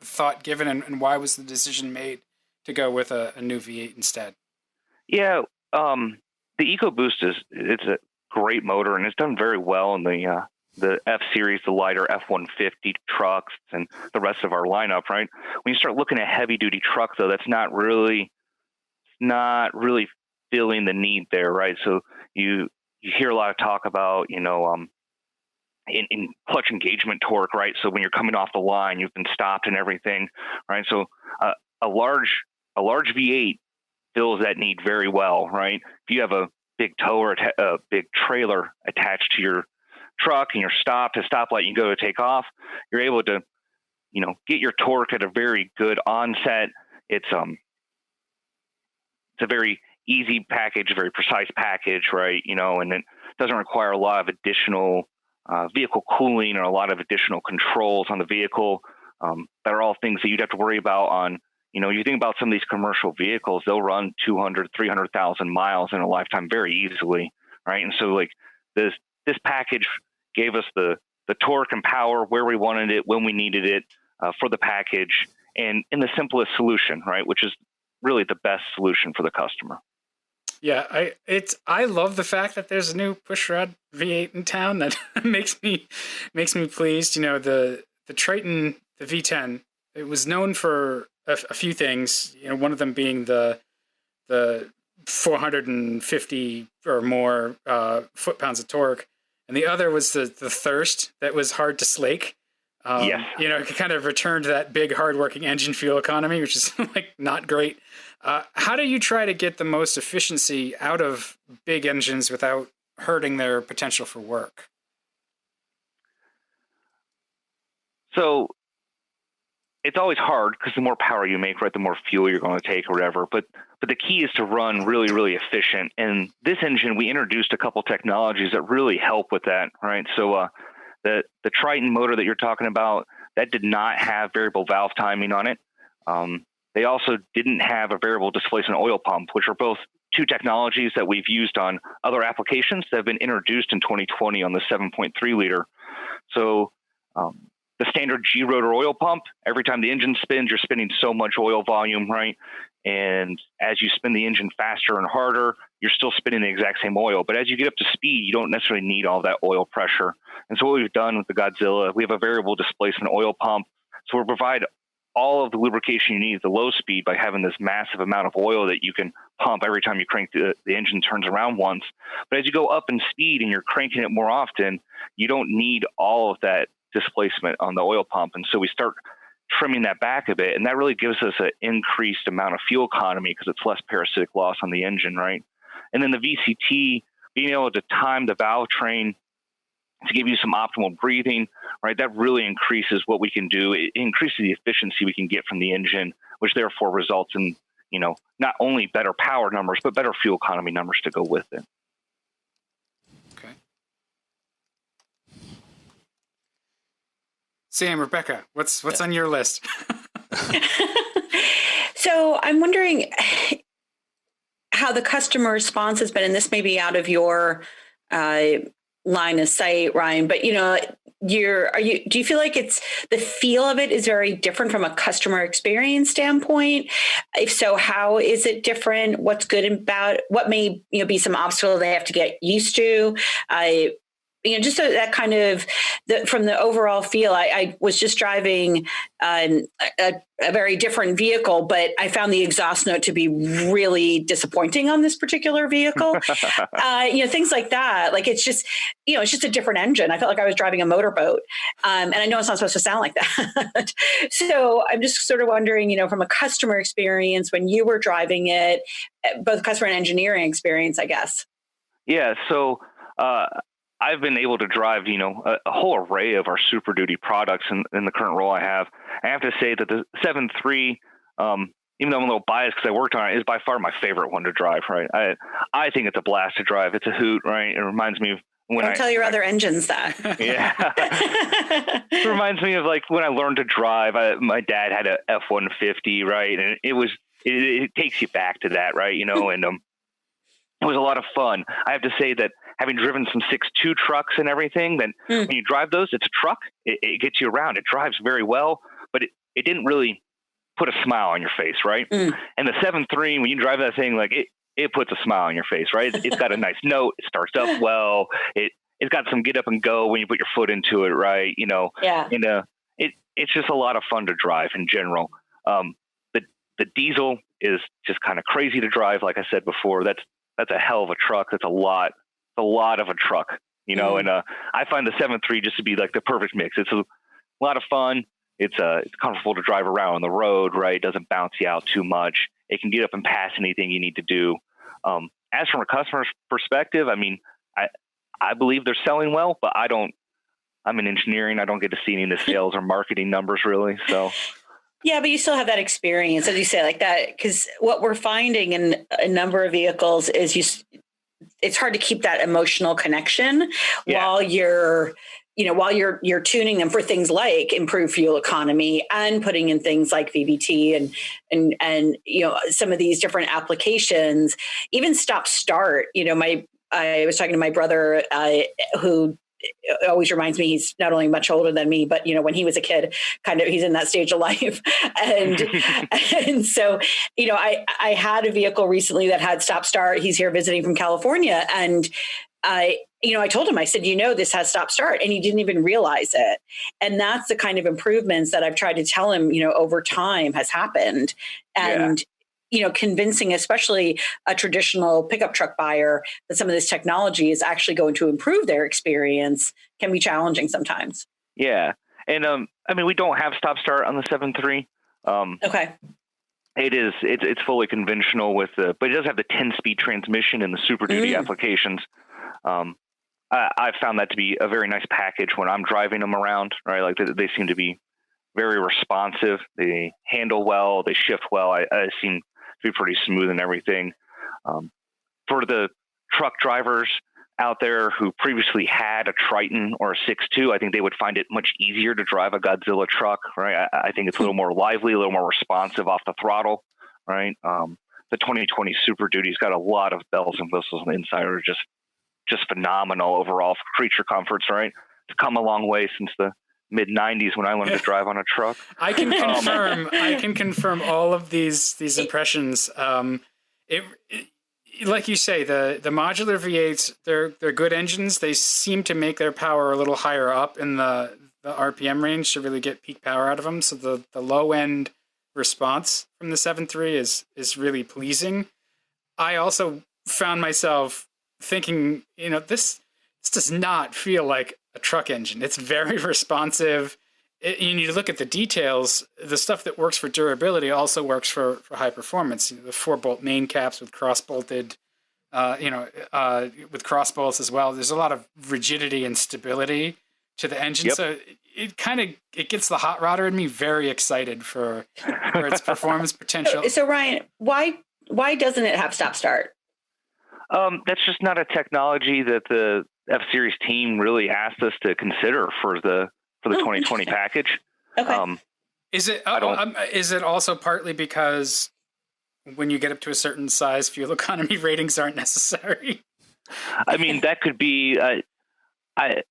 thought given, and why was the decision made to go with a new V8 instead? Yeah, the EcoBoost it's a great motor, and it's done very well in the F-Series, the lighter F-150 trucks, and the rest of our lineup, right? When you start looking at heavy-duty truck, though, that's not really filling the need there, right? So you hear a lot of talk about, in clutch engagement torque, right? So when you're coming off the line, you've been stopped and everything, right? So a large V8 fills that need very well, right? If you have a big tow or a big trailer attached to your truck and you're stopped at a stoplight, you go to take off, you're able to, get your torque at a very good onset. It's a very easy package, a very precise package, right? And it doesn't require a lot of additional vehicle cooling or a lot of additional controls on the vehicle. That are all things that you'd have to worry about on, you think about some of these commercial vehicles, they'll run 200, 300,000 miles in a lifetime very easily, right? And so this package gave us the torque and power where we wanted it, when we needed it for the package, and in the simplest solution, right? Which is really the best solution for the customer. Yeah, I love the fact that there's a new pushrod V8 in town. That makes me pleased. You know, the Triton, the V10, it was known for a few things. You know, one of them being the 450 or more foot-pounds of torque, and the other was the thirst that was hard to slake. Yes. You know, it kind of returned to that big, hard-working engine fuel economy, which is like not great. How do you try to get the most efficiency out of big engines without hurting their potential for work? So it's always hard because the more power you make, right, the more fuel you're going to take or whatever. But the key is to run really, really efficient. And this engine, we introduced a couple technologies that really help with that, right? So the Triton motor that you're talking about, that did not have variable valve timing on it. They also didn't have a variable displacement oil pump, which are both two technologies that we've used on other applications that have been introduced in 2020 on the 7.3 liter. So the standard G-rotor oil pump, every time the engine spins, you're spinning so much oil volume, right? And as you spin the engine faster and harder, you're still spinning the exact same oil. But as you get up to speed, you don't necessarily need all that oil pressure. And so what we've done with the Godzilla, we have a variable displacement oil pump. So we'll provide all of the lubrication you need at the low speed by having this massive amount of oil that you can pump every time you crank the engine turns around once. But as you go up in speed and you're cranking it more often, you don't need all of that displacement on the oil pump. And so we start trimming that back a bit, and that really gives us an increased amount of fuel economy because it's less parasitic loss on the engine, right? And then the VCT, being able to time the valve train to give you some optimal breathing, right? That really increases what we can do. It increases the efficiency we can get from the engine, which therefore results in, you know, not only better power numbers, but better fuel economy numbers to go with it. Okay. Sam, Rebecca, what's on your list? So I'm wondering how the customer response has been, and this may be out of your line of sight, Ryan, but you know, do you feel like it's the feel of it is very different from a customer experience standpoint? If so, how is it different? What's good about it? What may, you know, be some obstacle they have to get used to? You know, just so that kind of from the overall feel. I was just driving a very different vehicle, but I found the exhaust note to be really disappointing on this particular vehicle. You know, things like that. Like it's just a different engine. I felt like I was driving a motorboat, and I know it's not supposed to sound like that. So I'm just sort of wondering, you know, from a customer experience when you were driving it, both customer and engineering experience, I guess. Yeah. So. I've been able to drive, you know, a whole array of our Super Duty products in the current role I have. I have to say that the 7.3, even though I'm a little biased because I worked on it, is by far my favorite one to drive, right? I think it's a blast to drive. It's a hoot, right? It reminds me of when Don't tell your other engines that. Yeah. It reminds me of like when I learned to drive. My dad had a F-150, right? And it takes you back to that, right? You know, and it was a lot of fun. I have to say that having driven some 6.2 trucks and everything, then when you drive those, it's a truck. It gets you around. It drives very well, but it didn't really put a smile on your face, right? And the 7.3, when you drive that thing, like it puts a smile on your face, right? It's got a nice note. It starts up well. It's got some get up and go when you put your foot into it, right? You know, yeah. And it's just a lot of fun to drive in general. The diesel is just kind of crazy to drive. Like I said before, that's a hell of a truck. That's a lot of a truck, you know, and I find the 7.3 just to be like the perfect mix. It's a lot of fun. It's comfortable to drive around on the road, right? It doesn't bounce you out too much. It can get up and pass anything you need to do. As from a customer's perspective, I mean, I believe they're selling well, but I'm in engineering. I don't get to see any of the sales or marketing numbers really. So. Yeah, but you still have that experience, as you say, like that, because what we're finding in a number of vehicles is it's hard to keep that emotional connection while you're tuning them for things like improved fuel economy and putting in things like VVT and you know, some of these different applications, even stop start. You know, I was talking to my brother who it always reminds me he's not only much older than me, but when he was a kid, kind of he's in that stage of life. And so, I had a vehicle recently that had stop start. He's here visiting from California. And I told him, I said, this has stop start, and he didn't even realize it. And that's the kind of improvements that I've tried to tell him, over time has happened. And, convincing, especially a traditional pickup truck buyer, that some of this technology is actually going to improve their experience can be challenging sometimes. Yeah. And, we don't have stop start on the 7.3. Okay. It's fully conventional but it does have the 10-speed transmission in the Super Duty applications. I found that to be a very nice package when I'm driving them around, right? Like they seem to be very responsive. They handle well, they shift well. I seem to be pretty smooth and everything. For the truck drivers out there who previously had a Triton or a 6.2, I think they would find it much easier to drive a Godzilla truck, right? I think it's a little more lively, a little more responsive off the throttle, right? The 2020 Super Duty's got a lot of bells and whistles on the inside, are just phenomenal overall for creature comforts, right? It's come a long way since the mid 90s when I learned to drive on a truck. I can confirm all of these impressions. Like you say, the modular V8s, they're good engines. They seem to make their power a little higher up in the RPM range to really get peak power out of them. So the low end response from the 7.3 is really pleasing. I also found myself thinking, this does not feel like a truck engine. It's very responsive. You need to look at the details. The stuff that works for durability also works for high performance. The 4-bolt main caps with cross-bolted, with cross bolts as well. There's a lot of rigidity and stability to the engine. Yep. So it gets the hot rodder in me very excited for its performance potential. So Ryan, why doesn't it have stop start? That's just not a technology that the F-Series team really asked us to consider for the 2020 package. Okay. Is it also partly because when you get up to a certain size, fuel economy ratings aren't necessary? I mean, that could be.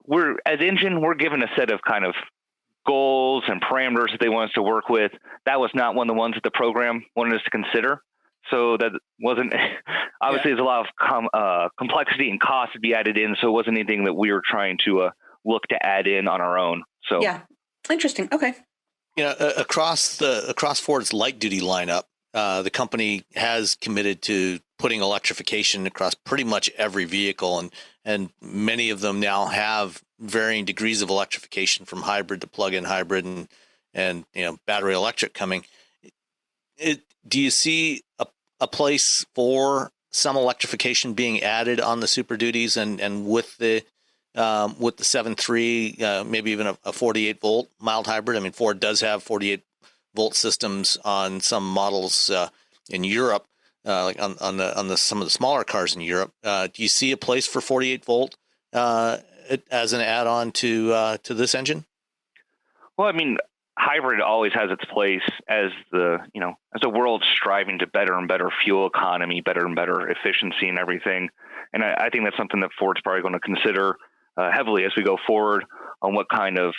We're given a set of kind of goals and parameters that they want us to work with. That was not one of the ones that the program wanted us to consider. So that wasn't, obviously there's a lot of complexity and cost to be added in. So it wasn't anything that we were trying to look to add in on our own. So yeah, interesting. Okay. Across Ford's light duty lineup, the company has committed to putting electrification across pretty much every vehicle, and many of them now have varying degrees of electrification, from hybrid to plug-in hybrid and battery electric coming. Do you see a place for some electrification being added on the Super Duties and with the 7.3, maybe even a 48 volt mild hybrid? I mean, Ford does have 48 volt systems on some models in Europe, like on some of the smaller cars in Europe. Do you see a place for 48 volt as an add-on to this engine? Well, I mean, hybrid always has its place as the world's striving to better and better fuel economy, better and better efficiency and everything. And I think that's something that Ford's probably going to consider heavily as we go forward on what kind of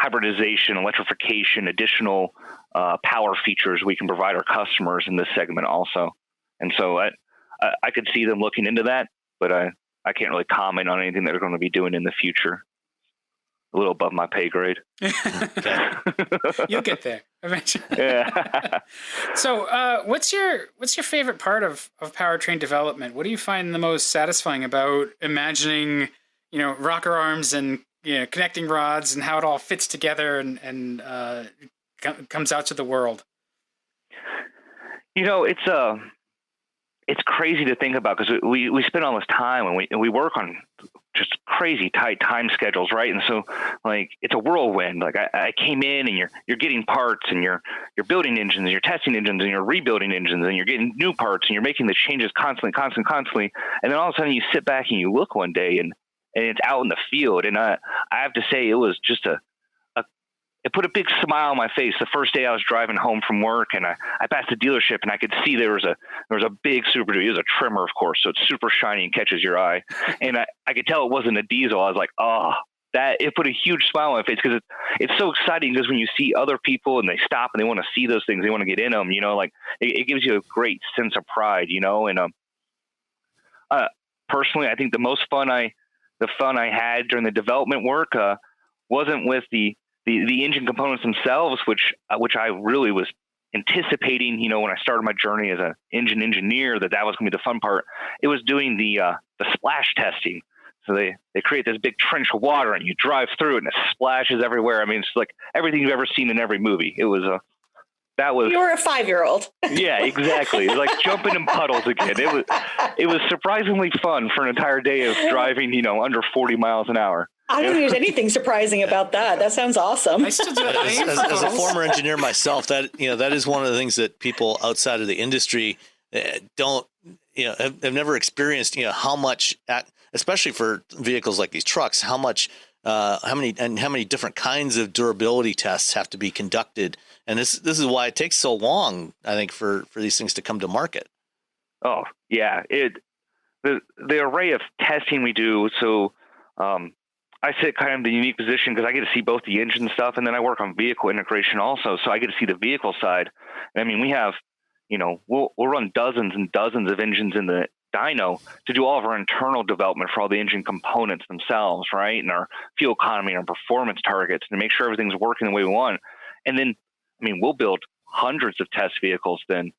hybridization, electrification, additional power features we can provide our customers in this segment also. And so I could see them looking into that, but I can't really comment on anything that they're going to be doing in the future. A little above my pay grade. You'll get there eventually. Yeah. So, what's your favorite part of powertrain development? What do you find the most satisfying about imagining, rocker arms and connecting rods and how it all fits together and comes out to the world? It's crazy to think about because we spend all this time and we work on just crazy tight time schedules, right? And so like it's a whirlwind. Like I came in and you're getting parts and you're building engines and you're testing engines and you're rebuilding engines and you're getting new parts and you're making the changes constantly. And then all of a sudden you sit back and you look one day and it's out in the field. And I have to say it was just a it put a big smile on my face the first day I was driving home from work, and I passed the dealership, and I could see there was a big Super Duty. It was a trimmer, of course, so it's super shiny and catches your eye. And I could tell it wasn't a diesel. I was like, oh, that it put a huge smile on my face, because it's so exciting, because when you see other people and they stop and they want to see those things, they want to get in them, you know, like it gives you a great sense of pride, you know. And personally, I think the fun I had during the development work wasn't with the engine components themselves, which I really was anticipating, you know, when I started my journey as an engine engineer, that was going to be the fun part. It was doing the splash testing. So they create this big trench of water, and you drive through it, and it splashes everywhere. I mean, it's like everything you've ever seen in every movie. You were a 5-year-old. Yeah, exactly. It was like jumping in puddles again. It was surprisingly fun for an entire day of driving, you know, under 40 miles an hour. I don't think there's anything surprising about that. That sounds awesome. I still do as a former engineer myself, that is one of the things that people outside of the industry don't, you know, have never experienced, you know, how much, especially for vehicles like these trucks, how many different kinds of durability tests have to be conducted. And this is why it takes so long, I think, for these things to come to market. Oh, yeah. The array of testing we do. So, I sit kind of in the unique position because I get to see both the engine stuff, and then I work on vehicle integration also. So I get to see the vehicle side. And I mean, we have, you know, we'll run dozens and dozens of engines in the dyno to do all of our internal development for all the engine components themselves, right? And our fuel economy and our performance targets, to make sure everything's working the way we want. And then, I mean, we'll build hundreds of test vehicles then,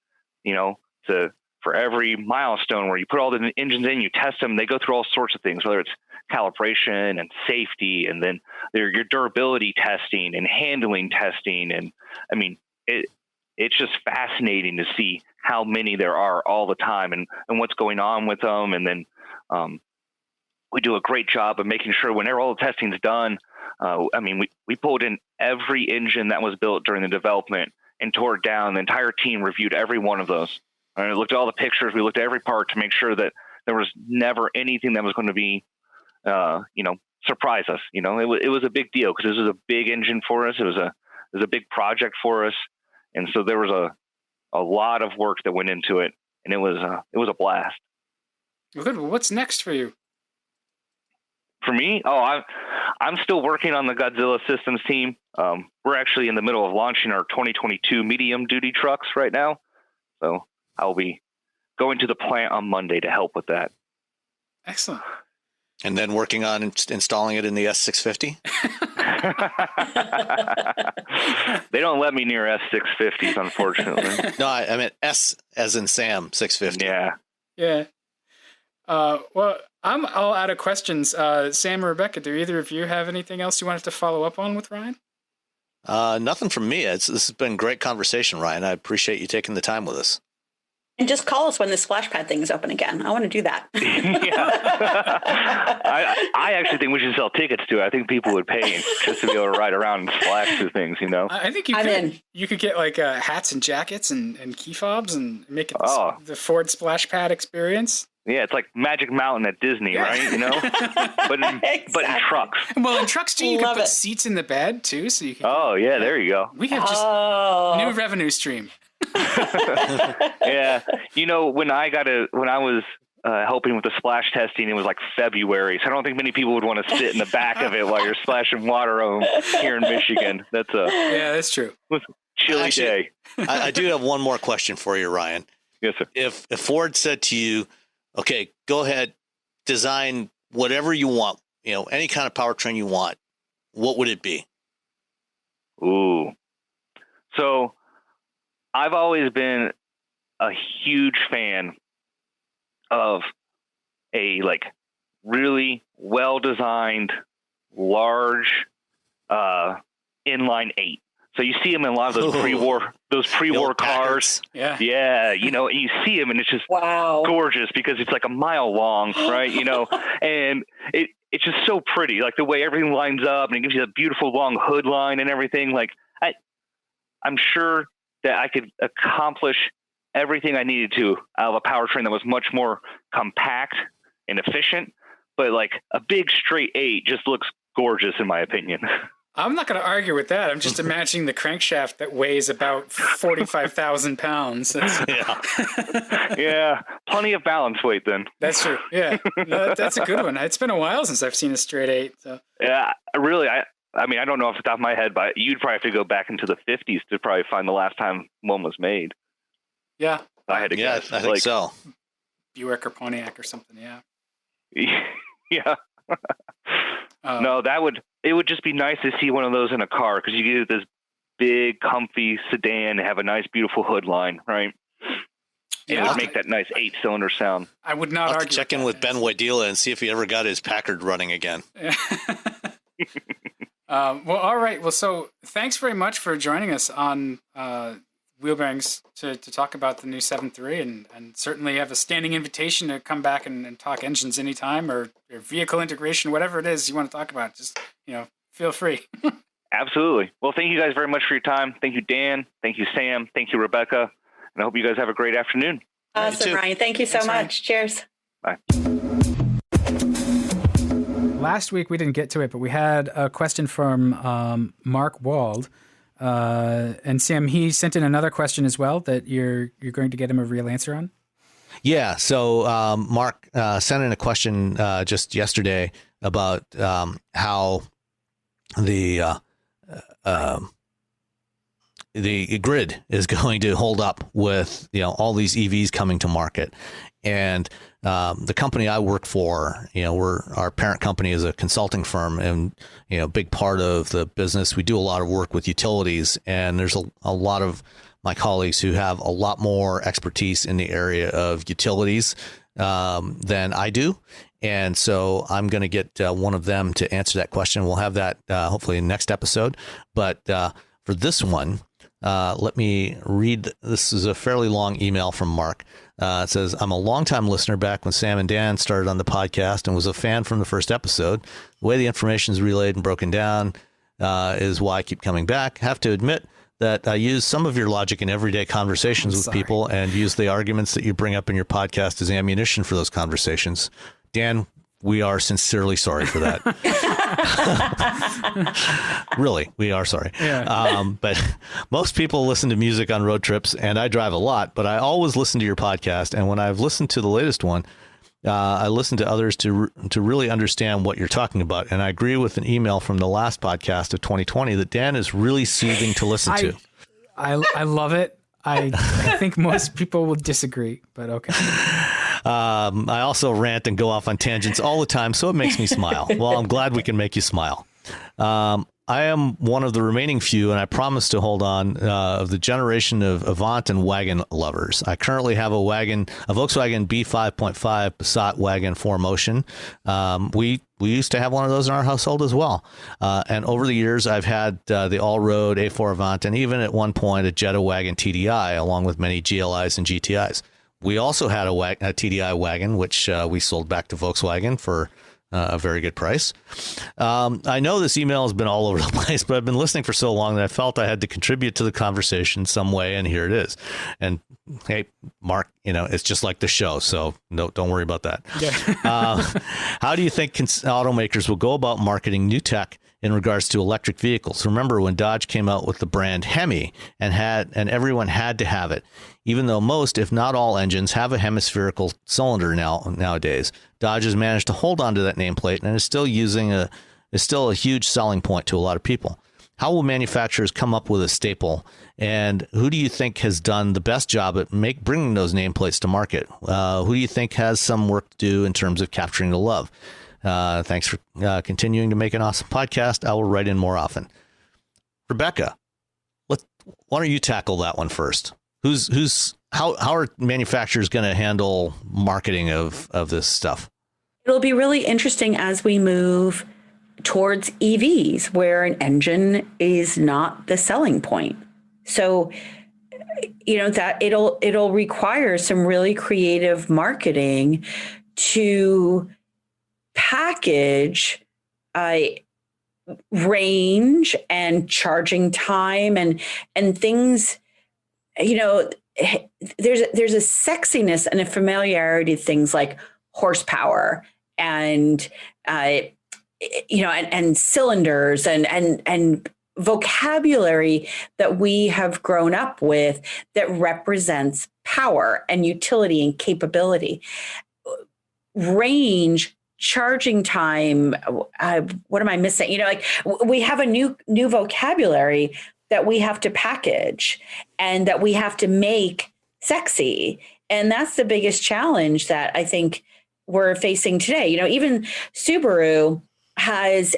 you know, for every milestone where you put all the engines in, you test them, they go through all sorts of things, whether it's calibration and safety, and then your durability testing and handling testing. And I mean, it's just fascinating to see how many there are all the time, and what's going on with them. And then we do a great job of making sure whenever all the testing's done, I mean, we pulled in every engine that was built during the development and tore it down. The entire team reviewed every one of those. We looked at all the pictures. We looked at every part to make sure that there was never anything that was going to be, you know, surprise us. You know, it was a big deal, because this was a big engine for us. It was a big project for us. And so there was a lot of work that went into it, and it was a blast. Well, good. Well, what's next for you? For me? Oh, I'm still working on the Godzilla systems team. We're actually in the middle of launching our 2022 medium duty trucks right now. So I'll be going to the plant on Monday to help with that. Excellent. And then working on installing it in the S650? They don't let me near S650s, unfortunately. No, I meant S as in Sam 650. Yeah. Yeah. Well, I'm all out of questions. Sam or Rebecca, do either of you have anything else you wanted to follow up on with Ryan? Nothing from me. This has been great conversation, Ryan. I appreciate you taking the time with us. And just call us when the splash pad thing is open again. I want to do that. Yeah. I actually think we should sell tickets to it. I think people would pay just to be able to ride around and splash through things, you know? I think you could get like hats and jackets and key fobs and make it the Ford splash pad experience. Yeah, it's like Magic Mountain at Disney, right? You know, but in trucks. Well, in trucks too, you can put seats in the bed too, so you can. Oh yeah, there you go. We have just new revenue stream. Yeah, you know, when I was helping with the splash testing, it was like February, so I don't think many people would want to sit in the back of it while you're splashing water on here in Michigan. That's that's true. Chilly day. I do have one more question for you, Ryan. Yes, sir. If Ford said to you, okay, go ahead, design whatever you want, you know, any kind of powertrain you want, what would it be? Ooh. So I've always been a huge fan of a like really well-designed, large inline 8. So you see them in a lot of those pre-war cars. Yeah. You know, you see them and it's just gorgeous because it's like a mile long, right? You know, and it's just so pretty, like the way everything lines up, and it gives you a beautiful long hood line and everything. Like I'm sure that I could accomplish everything I needed to out of a powertrain that was much more compact and efficient, but like a big straight 8 just looks gorgeous in my opinion. I'm not going to argue with that. I'm just imagining the crankshaft that weighs about 45,000 pounds. Yeah, plenty of balance weight then. That's true. Yeah, no, that's a good one. It's been a while since I've seen a straight 8. So. Yeah, really. I mean, I don't know off the top of my head, but you'd probably have to go back into the 50s to probably find the last time one was made. Yeah. I had to guess. I think so. Buick or Pontiac or something. Yeah. Yeah. No, it would just be nice to see one of those in a car, because you get this big, comfy sedan and have a nice, beautiful hood line, right? It would make that nice 8-cylinder sound. I would not argue. Check in with Ben Wadila and see if he ever got his Packard running again. Well, all right. Well, so thanks very much for joining us on Wheel Bearings to talk about the new 7.3, and certainly have a standing invitation to come back and talk engines anytime, or vehicle integration, whatever it is you want to talk about. Just, feel free. Absolutely. Well, thank you guys very much for your time. Thank you, Dan. Thank you, Sam. Thank you, Rebecca. And I hope you guys have a great afternoon. Awesome, Ryan. Thank you so much. Cheers. Bye. Last week we didn't get to it, but we had a question from Mark Wald. And Sam, he sent in another question as well that you're going to get him a real answer on. Yeah. So Mark sent in a question just yesterday about how the grid is going to hold up with all these EVs coming to market. And the company I work for, our parent company is a consulting firm, and a big part of the business, we do a lot of work with utilities, and there's a lot of my colleagues who have a lot more expertise in the area of utilities than I do. And so I'm going to get one of them to answer that question. We'll have that hopefully in the next episode. But for this one, let me read. This is a fairly long email from Mark. It says, I'm a longtime listener back when Sam and Dan started on the podcast and was a fan from the first episode. The way the information is relayed and broken down is why I keep coming back. Have to admit that I use some of your logic in everyday conversations with people, and use the arguments that you bring up in your podcast as ammunition for those conversations. Dan, we are sincerely sorry for that. Really, we are sorry. Yeah. But most people listen to music on road trips, and I drive a lot, but I always listen to your podcast. And when I've listened to the latest one, I listen to others to really understand what you're talking about. And I agree with an email from the last podcast of 2020 that Dan is really soothing to listen to. I love it. I think most people will disagree, but okay. I also rant and go off on tangents all the time, so it makes me smile. Well, I'm glad we can make you smile. I am one of the remaining few, and I promise to hold on, of the generation of Avant and wagon lovers. I currently have a Volkswagen B5.5 Passat wagon 4Motion. We used to have one of those in our household as well. And over the years, I've had the all-road A4 Avant, and even at one point a Jetta wagon TDI, along with many GLIs and GTIs. We also had a TDI wagon, which we sold back to Volkswagen for a very good price. I know this email has been all over the place, but I've been listening for so long that I felt I had to contribute to the conversation some way, and here it is. And hey, Mark, it's just like the show, so no, don't worry about that. Yeah. How do you think automakers will go about marketing new tech in regards to electric vehicles? Remember when Dodge came out with the brand Hemi and everyone had to have it, even though most, if not all, engines have a hemispherical cylinder nowadays. Dodge has managed to hold on to that nameplate and is still a huge selling point to a lot of people. How will manufacturers come up with a staple, and who do you think has done the best job at bringing those nameplates to market? Who do you think has some work to do in terms of capturing the love? Thanks for continuing to make an awesome podcast. I will write in more often. Rebecca, why don't you tackle that one first? How are manufacturers going to handle marketing of this stuff? It'll be really interesting as we move towards EVs, where an engine is not the selling point. So, that it'll require some really creative marketing to package range and charging time and things. There's a sexiness and a familiarity to things like horsepower and and cylinders and vocabulary that we have grown up with that represents power and utility and capability. Range, charging time, what am I missing? We have a new vocabulary that we have to package and that we have to make sexy. And that's the biggest challenge that I think we're facing today. Even Subaru has,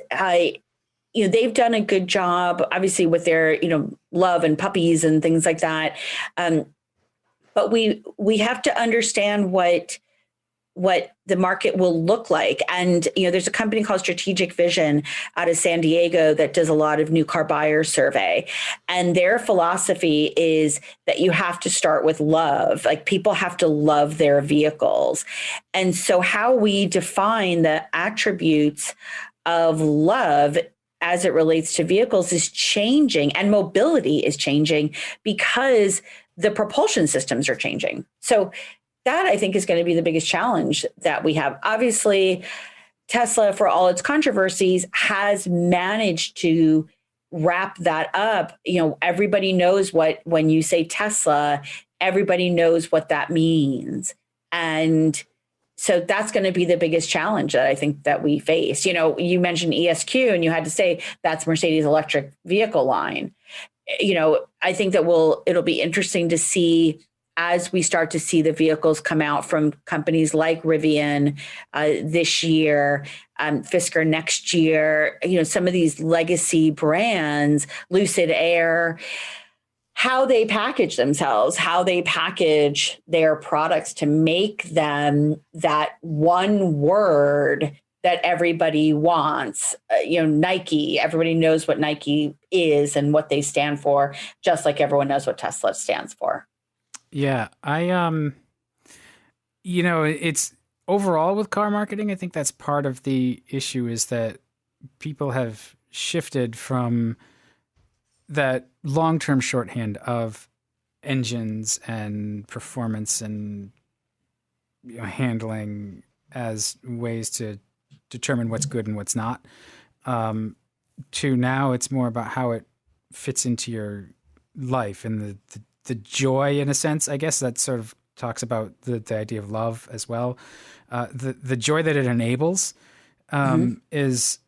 they've done a good job, obviously, with their, love and puppies and things like that. But we have to understand what the market will look like. And, there's a company called Strategic Vision out of San Diego that does a lot of new car buyer survey. And their philosophy is that you have to start with love. Like, people have to love their vehicles. And so how we define the attributes of love as it relates to vehicles is changing, and mobility is changing because the propulsion systems are changing. So that, I think, is going to be the biggest challenge that we have. Obviously, Tesla, for all its controversies, has managed to wrap that up. Everybody knows when you say Tesla, everybody knows what that means. And so that's going to be the biggest challenge that I think that we face. You mentioned ESQ and you had to say that's Mercedes electric vehicle line. I think that it'll be interesting to see as we start to see the vehicles come out from companies like Rivian this year, Fisker next year, some of these legacy brands, Lucid Air, how they package themselves, how they package their products to make them that one word that everybody wants. Nike, everybody knows what Nike is and what they stand for, just like everyone knows what Tesla stands for. Yeah, it's overall with car marketing, I think that's part of the issue, is that people have shifted from that long-term shorthand of engines and performance and handling as ways to determine what's good and what's not, to now it's more about how it fits into your life and the joy, in a sense, I guess, that sort of talks about the idea of love as well. The joy that it enables is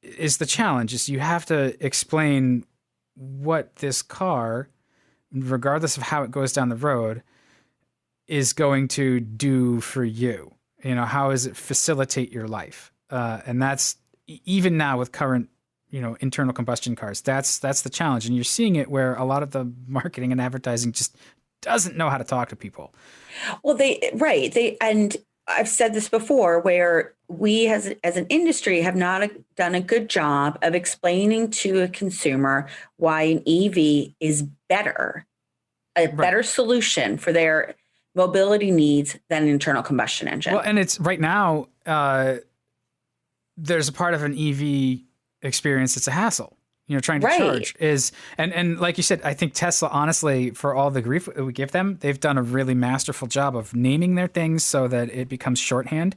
the challenge. Is you have to explain what this car, regardless of how it goes down the road, is going to do for you. How does it facilitate your life? And that's even now with current internal combustion cars. That's the challenge. And you're seeing it where a lot of the marketing and advertising just doesn't know how to talk to people. Well, and I've said this before, where we as an industry have not done a good job of explaining to a consumer why an EV is better, better solution for their mobility needs than an internal combustion engine. Well, and it's right now, there's a part of an EV experience that's a hassle. Trying to charge is, and like you said, I think Tesla, honestly, for all the grief we give them, they've done a really masterful job of naming their things so that it becomes shorthand.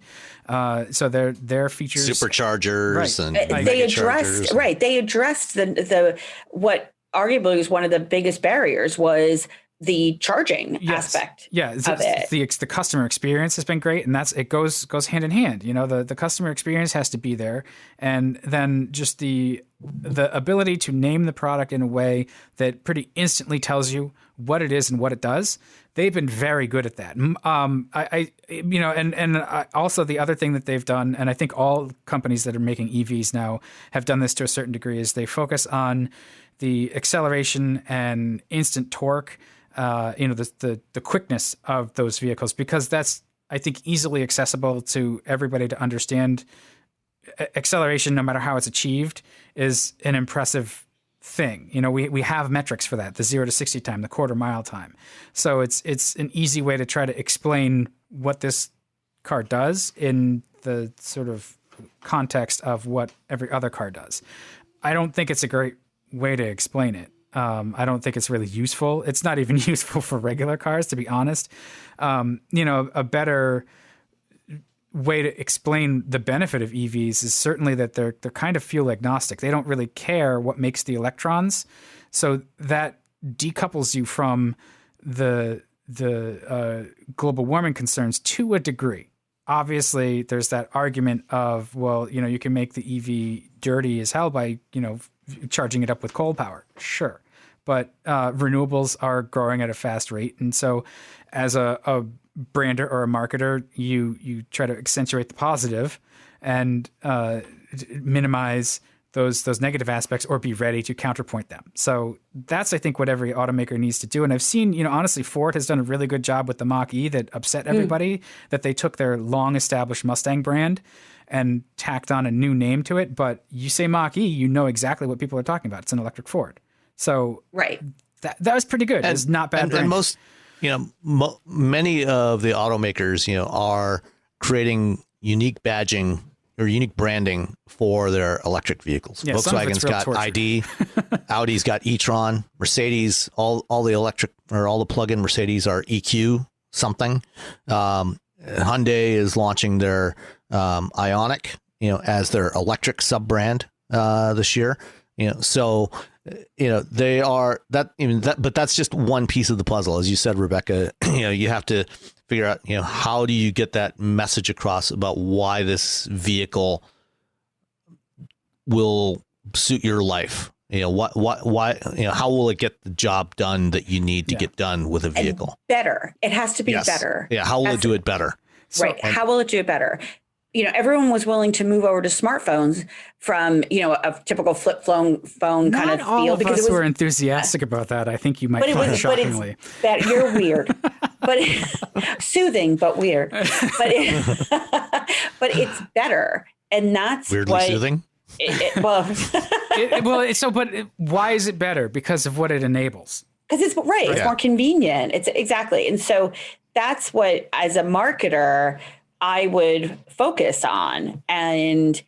So their features, superchargers, and they addressed the what arguably was one of the biggest barriers was the charging aspect of it. The customer experience has been great, and it goes hand in hand. The customer experience has to be there, and then just the ability to name the product in a way that pretty instantly tells you what it is and what it does. They've been very good at that. Also the other thing that they've done, and I think all companies that are making EVs now have done this to a certain degree, is they focus on the acceleration and instant torque. The quickness of those vehicles, because that's, I think, easily accessible to everybody to understand. Acceleration, no matter how it's achieved, is an impressive thing. We have metrics for that: the 0 to 60 time, the quarter mile time. So it's an easy way to try to explain what this car does in the sort of context of what every other car does. I don't think it's a great way to explain it. I don't think it's really useful. It's not even useful for regular cars, to be honest. A better way to explain the benefit of EVs is certainly that they're kind of fuel agnostic. They don't really care what makes the electrons, so that decouples you from the global warming concerns to a degree. Obviously, there's that argument of, well, you can make the EV dirty as hell by charging it up with coal power. Sure, but renewables are growing at a fast rate, and so as a brander or a marketer, you try to accentuate the positive and minimize those negative aspects, or be ready to counterpoint them. So that's, I think, what every automaker needs to do. And I've seen, honestly, Ford has done a really good job with the Mach-E that upset everybody, that they took their long-established Mustang brand and tacked on a new name to it. But you say Mach-E, you know exactly what people are talking about. It's an electric Ford. So that was pretty good. It's not bad. And most, many of the automakers, are creating unique badging or unique branding for their electric vehicles. Yeah, Volkswagen's got torture. ID, Audi's got e-tron, Mercedes, all the electric or all the plug-in Mercedes are EQ something. Hyundai is launching their Ioniq, as their electric sub-brand this year. So they are but that's just one piece of the puzzle. As you said, Rebecca, you have to figure out, how do you get that message across about why this vehicle will suit your life? Why, how will it get the job done that you need to get done with a vehicle? And better. It has to be better. Yeah. How will it do it better? How will it do it better? Everyone was willing to move over to smartphones from, a typical flip phone kind of feel. Because us were enthusiastic about that. I think you might find it shockingly. But you're weird. But soothing, but weird. But it's better. And that's weirdly soothing. But why is it better? Because of what it enables. Because it's right. It's more convenient. It's exactly. And so that's what, as a marketer, I would focus on and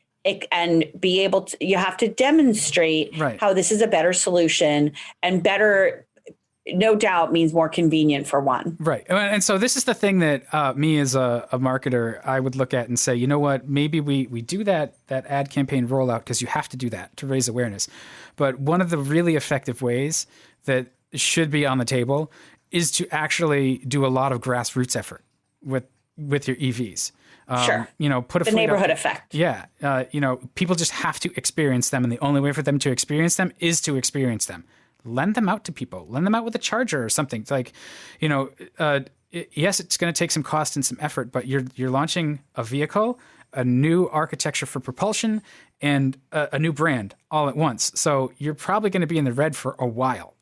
be able to, you have to demonstrate how this is a better solution, and better, no doubt, means more convenient for one. Right. And so this is the thing that me as a marketer, I would look at and say, you know what, maybe we do that ad campaign rollout because you have to do that to raise awareness. But one of the really effective ways that should be on the table is to actually do a lot of grassroots effort with your EVs. Sure. Put a the neighborhood effect. Yeah. People just have to experience them. And the only way for them to experience them is to experience them. Lend them out to people. Lend them out with a charger or something. It's like, yes, it's going to take some cost and some effort, but you're launching a vehicle, a new architecture for propulsion, and a new brand all at once. So you're probably going to be in the red for a while.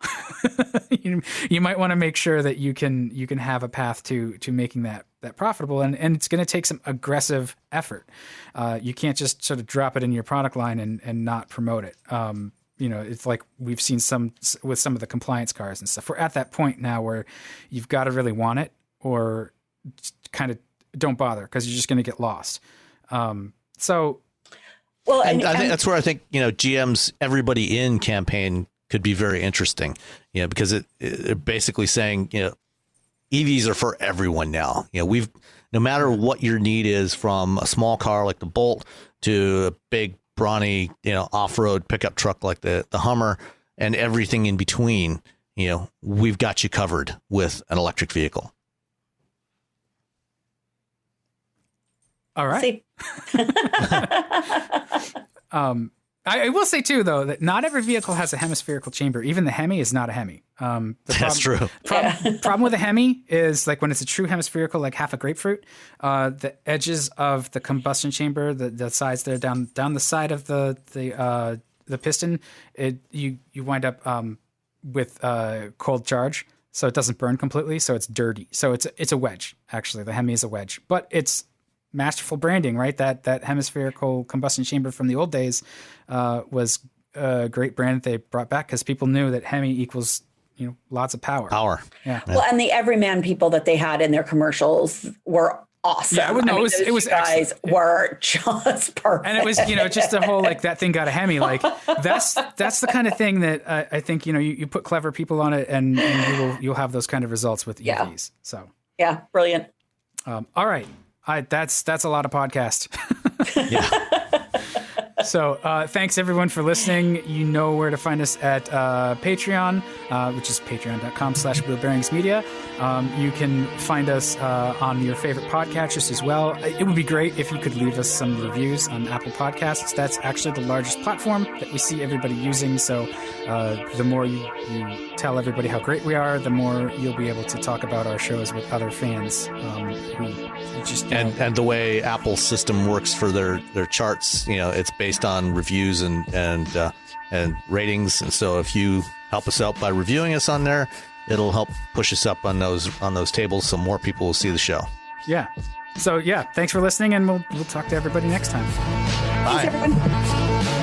You might want to make sure that you can have a path to making that profitable, and it's going to take some aggressive effort. You can't just sort of drop it in your product line and not promote it. It's like we've seen with some of the compliance cars and stuff. We're at that point now where you've got to really want it, or kind of don't bother because you're just going to get lost. Well, and I think that's where I think, GM's Everybody In campaign could be very interesting, because it basically saying, EVs are for everyone now. No matter what your need is, from a small car like the Bolt to a big, brawny, off-road pickup truck like the Hummer, and everything in between, we've got you covered with an electric vehicle. All right. I will say too, though, that not every vehicle has a hemispherical chamber. Even the Hemi is not a Hemi. That's true. Problem with a Hemi is, like, when it's a true hemispherical, like half a grapefruit, the edges of the combustion chamber, the sides there down the side of the piston, you wind up with cold charge, so it doesn't burn completely, so it's dirty. So it's a wedge. Actually, the Hemi is a wedge, but it's masterful branding, right? That hemispherical combustion chamber from the old days was a great brand that they brought back because people knew that Hemi equals, lots of power. Yeah. Well, and the everyman people that they had in their commercials were awesome. Yeah, it was guys excellent. Were just perfect. And it was, just the whole, like, that thing got a Hemi. Like, that's the kind of thing that I think, you put clever people on it, and you'll have those kind of results with EVs. So yeah, brilliant. All right. That's a lot of podcast. Yeah. So thanks everyone for listening. You know where to find us at Patreon, which is patreon.com/wheelbearingsmedia. You can find us on your favorite podcatchers as well. It would be great if you could leave us some reviews on Apple Podcasts. That's actually the largest platform that we see everybody using. So the more you tell everybody how great we are, the more you'll be able to talk about our shows with other fans. And the way Apple's system works for their charts, it's based on reviews and ratings. And so if you help us out by reviewing us on there, it'll help push us up on those tables so more people will see the show. Yeah. So yeah, thanks for listening, and we'll talk to everybody next time. Bye. Thanks, everyone.